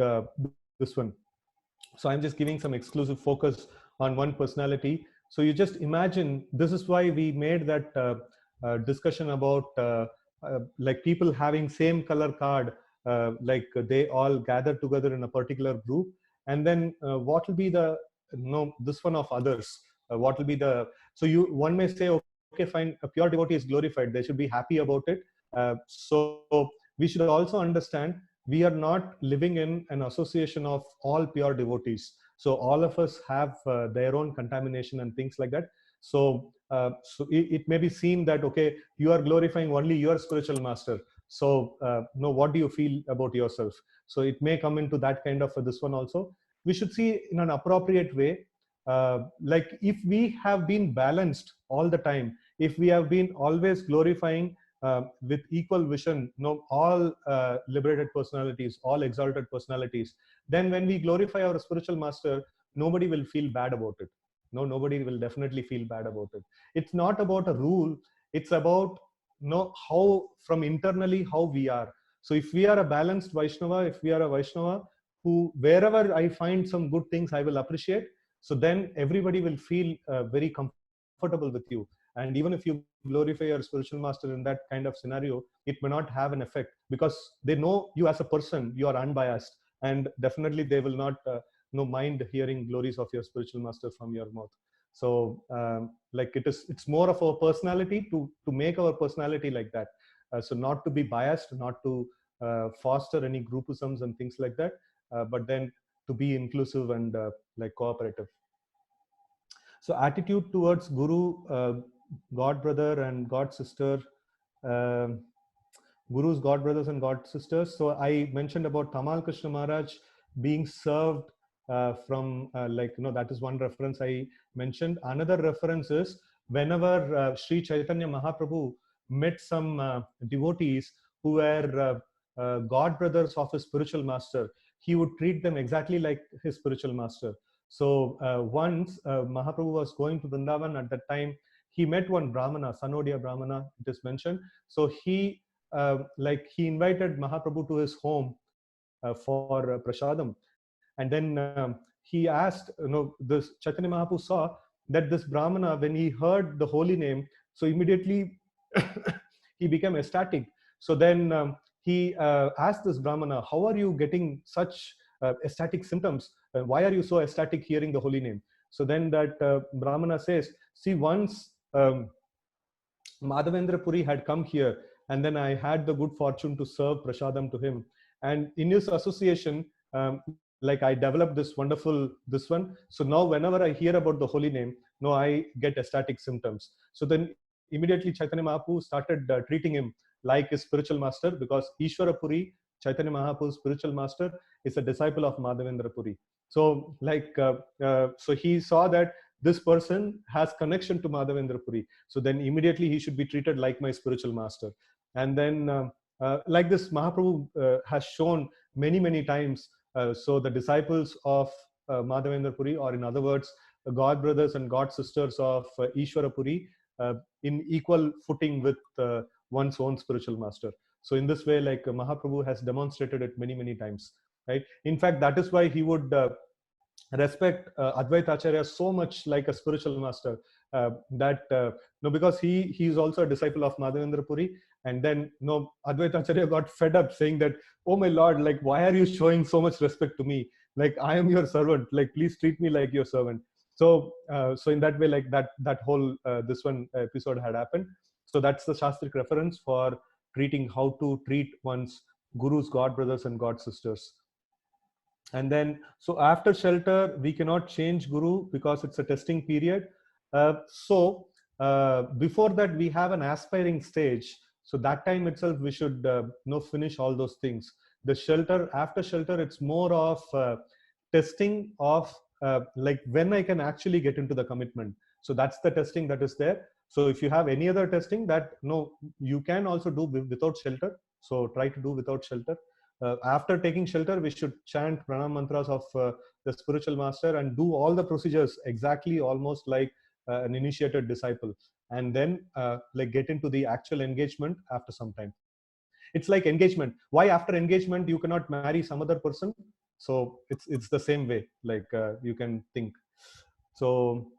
this one. So I'm just giving some exclusive focus on one personality. So you just imagine, this is why we made that discussion about like people having same color card, like they all gather together in a particular group, and then what will be the this one of others, what will be the, so you one may say, okay, fine, a pure devotee is glorified, they should be happy about it. So we should also understand we are not living in an association of all pure devotees. So all of us have their own contamination and things like that. So it may be seen that, okay, you are glorifying only your spiritual master. So no, what do you feel about yourself? So it may come into that kind of this one also. We should see in an appropriate way. Like if we have been balanced all the time, if we have been always glorifying with equal vision, all liberated personalities, all exalted personalities, then when we glorify our spiritual master, nobody will feel bad about it. No, nobody will definitely feel bad about it. It's not about a rule. It's about how from internally how we are. So if we are a balanced Vaishnava, if we are a Vaishnava who wherever I find some good things I will appreciate, so then everybody will feel very comfortable with you. And even if you glorify your spiritual master in that kind of scenario, it may not have an effect, because they know you as a person, you are unbiased, and definitely they will not no mind hearing glories of your spiritual master from your mouth. So like it's more of a personality to make our personality like that. So not to be biased, not to foster any groupisms and things like that, but then to be inclusive and like cooperative. So attitude towards guru, god brother and god sister, um gurus, god brothers and god sisters. So I mentioned about Tamal Krishna Maharaj being served from like that is one reference I mentioned. Another reference is whenever Sri Chaitanya Mahaprabhu met some devotees who were god brothers of his spiritual master, he would treat them exactly like his spiritual master. So once Mahaprabhu was going to Vrindavan. At that time he met one Brahmana, Sanodia Brahmana, it is mentioned. So like he invited Mahaprabhu to his home for prasadam, and then he asked, this Chaitanya Mahaprabhu saw that this Brahmana, when he heard the holy name, so immediately he became ecstatic. So then he asked this Brahmana, how are you getting such ecstatic symptoms? Why are you so ecstatic hearing the holy name? So then that Brahmana says, see, once Madhavendra Puri had come here, and then I had the good fortune to serve prasadam to him. And in his association, like I developed this wonderful this one. So now whenever I hear about the holy name, no, I get ecstatic symptoms. So then immediately Chaitanya Mahaprabhu started treating him like his spiritual master, because Ishwara Puri, Chaitanya Mahaprabhu's spiritual master, is a disciple of Madhavendra Puri. So like so he saw that this person has connection to Madhavendra Puri. So then immediately he should be treated like my spiritual master. And then like this Mahaprabhu has shown many times. So the disciples of Madhavendra Puri, or in other words, god brothers and god sisters of Ishwara Puri, in equal footing with one's own spiritual master. So in this way, like Mahaprabhu has demonstrated it many times, right? In fact, that is why he would respect Advaita Acharya so much like a spiritual master, that no, because he is also a disciple of Madhavendra Puri. And then no, Advaita Acharya got fed up saying that, oh my lord, like why are you showing so much respect to me? Like I am your servant, like please treat me like your servant. So so in that way, like that whole this one episode had happened. So that's the Shastric reference for treating, how to treat one's gurus, god brothers and god sisters. And then so after shelter we cannot change guru because it's a testing period. So before that we have an aspiring stage. So that time itself we should finish all those things. The shelter, after shelter, it's more of testing of like when I can actually get into the commitment. So that's the testing that is there. So if you have any other testing, that no, you can also do without shelter. So try to do without shelter. After taking shelter, we should chant pranam mantras of the spiritual master and do all the procedures exactly almost like an initiated disciple, and then like get into the actual engagement after some time. It's like engagement. Why after engagement you cannot marry some other person? So it's the same way, like you can think. So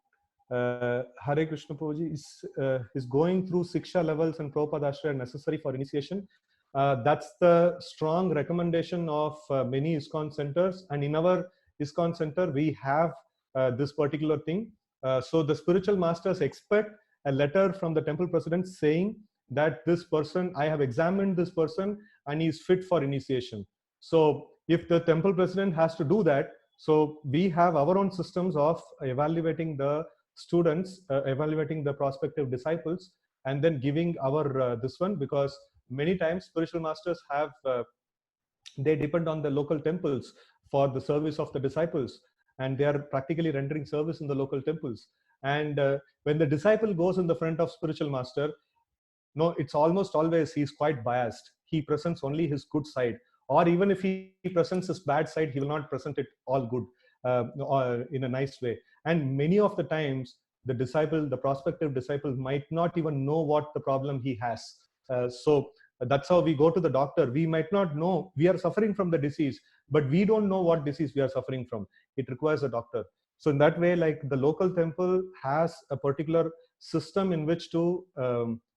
Hare Krishna Prabhuji is going through Siksha levels and Prabhupada Ashray necessary for initiation. That's the strong recommendation of many ISKCON centers. And in our ISKCON center, we have this particular thing. So the spiritual masters expect a letter from the temple president saying that this person, I have examined this person and he's fit for initiation. So if the temple president has to do that, so we have our own systems of evaluating the students, evaluating the prospective disciples, and then giving our this one, because many times spiritual masters have they depend on the local temples for the service of the disciples, and they are practically rendering service in the local temples. And when the disciple goes in the front of spiritual master, no, it's almost always he's quite biased. He presents only his good side, or even if he presents his bad side, he will not present it all good, or in a nice way. And many of the times the disciple, the prospective disciple, might not even know what the problem he has. So that's how we go to the doctor. We might not know we are suffering from the disease, but we don't know what disease we are suffering from. It requires a doctor. So in that way, like, the local temple has a particular system in which to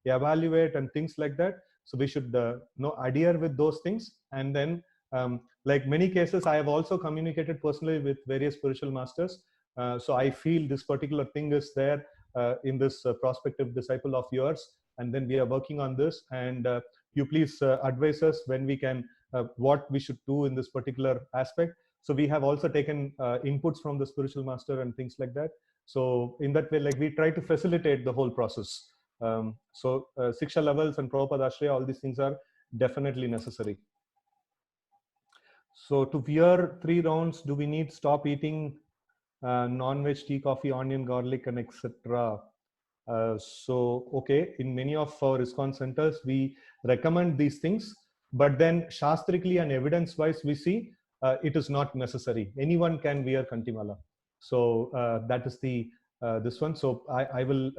evaluate and things like that. So we should adhere with those things. And then like many cases, I have also communicated personally with various spiritual masters. So I feel this particular thing is there in this prospective disciple of yours, and then we are working on this. And you please advise us when we can, what we should do in this particular aspect. So we have also taken inputs from the spiritual master and things like that. So in that way, like, we try to facilitate the whole process. So Siksha levels and Prabhupada Ashraya, all these things are definitely necessary. So to wear 3 rounds, do we need stop eating non-veg, tea, coffee, onion, garlic, and etc.? So, okay, in many of our ISKCON centers, we recommend these things, but then shastrically and evidence-wise, we see it is not necessary. Anyone can wear Kantimala. So that is the this one. So I will,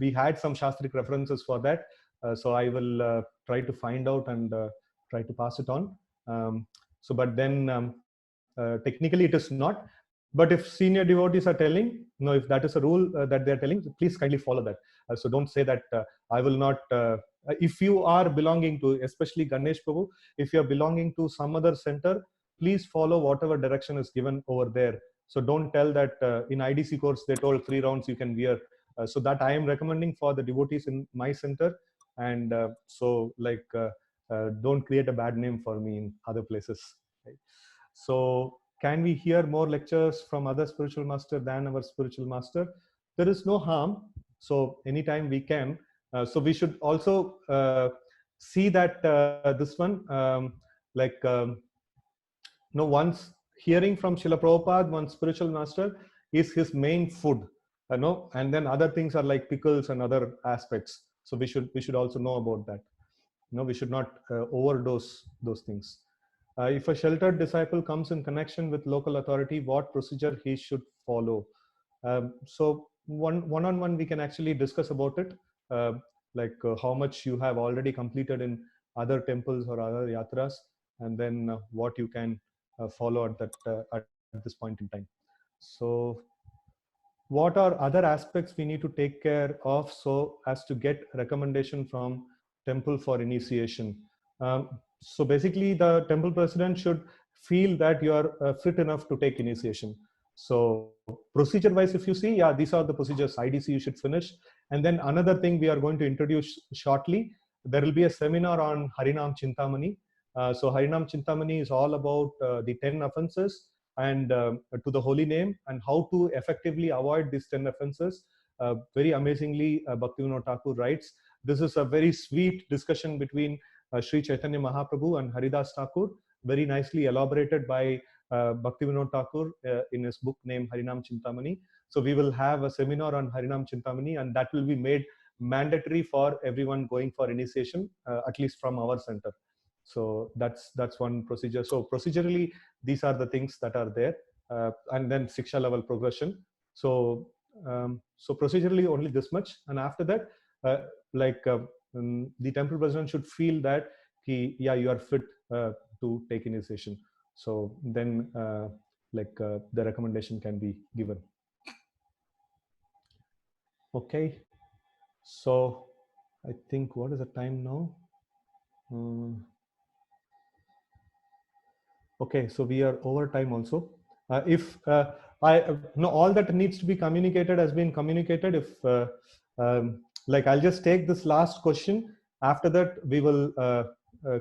we had some shastric references for that. So I will try to find out and try to pass it on. So, but then technically it is not. But if senior devotees are telling, if that is a rule that they're telling, please kindly follow that. So don't say that I will not. If you are belonging to, especially Ganesh Prabhu, if you are belonging to some other center, please follow whatever direction is given over there. So don't tell that in IDC course they told 3 rounds you can wear. So that I am recommending for the devotees in my center. And so like don't create a bad name for me in other places. Right? So can we hear more lectures from other spiritual master than our spiritual master? There is no harm. So anytime we can. So we should also see that this one, once hearing from Srila Prabhupada, one spiritual master, is his main food. And then other things are like pickles and other aspects. So we should also know about that. We should not overdose those things. If a sheltered disciple comes in connection with local authority, what procedure he should follow? So one-on-one, we can actually discuss about it, how much you have already completed in other temples or other yatras, and then what you can follow at this point in time. So what are other aspects we need to take care of so as to get recommendation from temple for initiation? So basically the temple president should feel that you are fit enough to take initiation. So procedure wise, if you see, yeah, these are the procedures IDC you should finish. And then another thing we are going to introduce shortly, there will be a seminar on Harinam Chintamani. So Harinam Chintamani is all about the 10 offenses and to the holy name, and how to effectively avoid these 10 offenses. Very amazingly, Bhaktivinoda Thakur writes, this is a very sweet discussion between Sri Chaitanya Mahaprabhu and Haridas Thakur, very nicely elaborated by Bhaktivinoda Thakur in his book named Harinam Chintamani. So we will have a seminar on Harinam Chintamani, and that will be made mandatory for everyone going for initiation, at least from our center. So that's one procedure. So procedurally, these are the things that are there, and then Siksha level progression. So so procedurally only this much, and after that, the temple president should feel that you are fit to take initiation. So then the recommendation can be given. Okay, so I think, what is the time now? Okay, so we are over time also. If I know all that needs to be communicated has been communicated, if like I'll just take this last question. After that, we will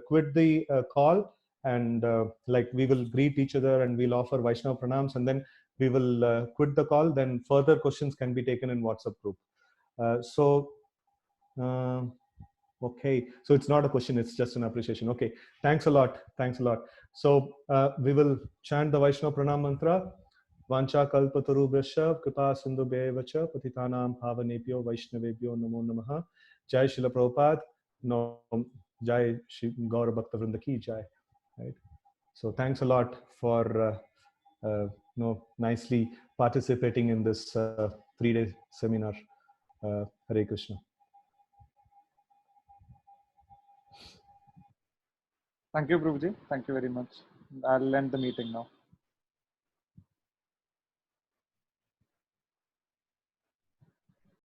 quit the call, and like we will greet each other and we'll offer Vaishnav pranams, and then we will quit the call. Then further questions can be taken in WhatsApp group. Uh, okay, so it's not a question, it's just an appreciation. Okay, thanks a lot. Thanks a lot. So we will chant the Vaishnav pranam mantra. Vancha kalpatarubhyascha kripa sindhubhyeva cha patitanam bhavanebhyo vaishnavebhyo namo namaha. Jai Srila Prabhupada. No, Jai Shri Gaura Bhakta Vrinda ki Jai. Right. So thanks a lot for nicely participating in this 3-day seminar. Hare Krishna. Thank you, Prabhuji. Thank you very much. I'll end the meeting now.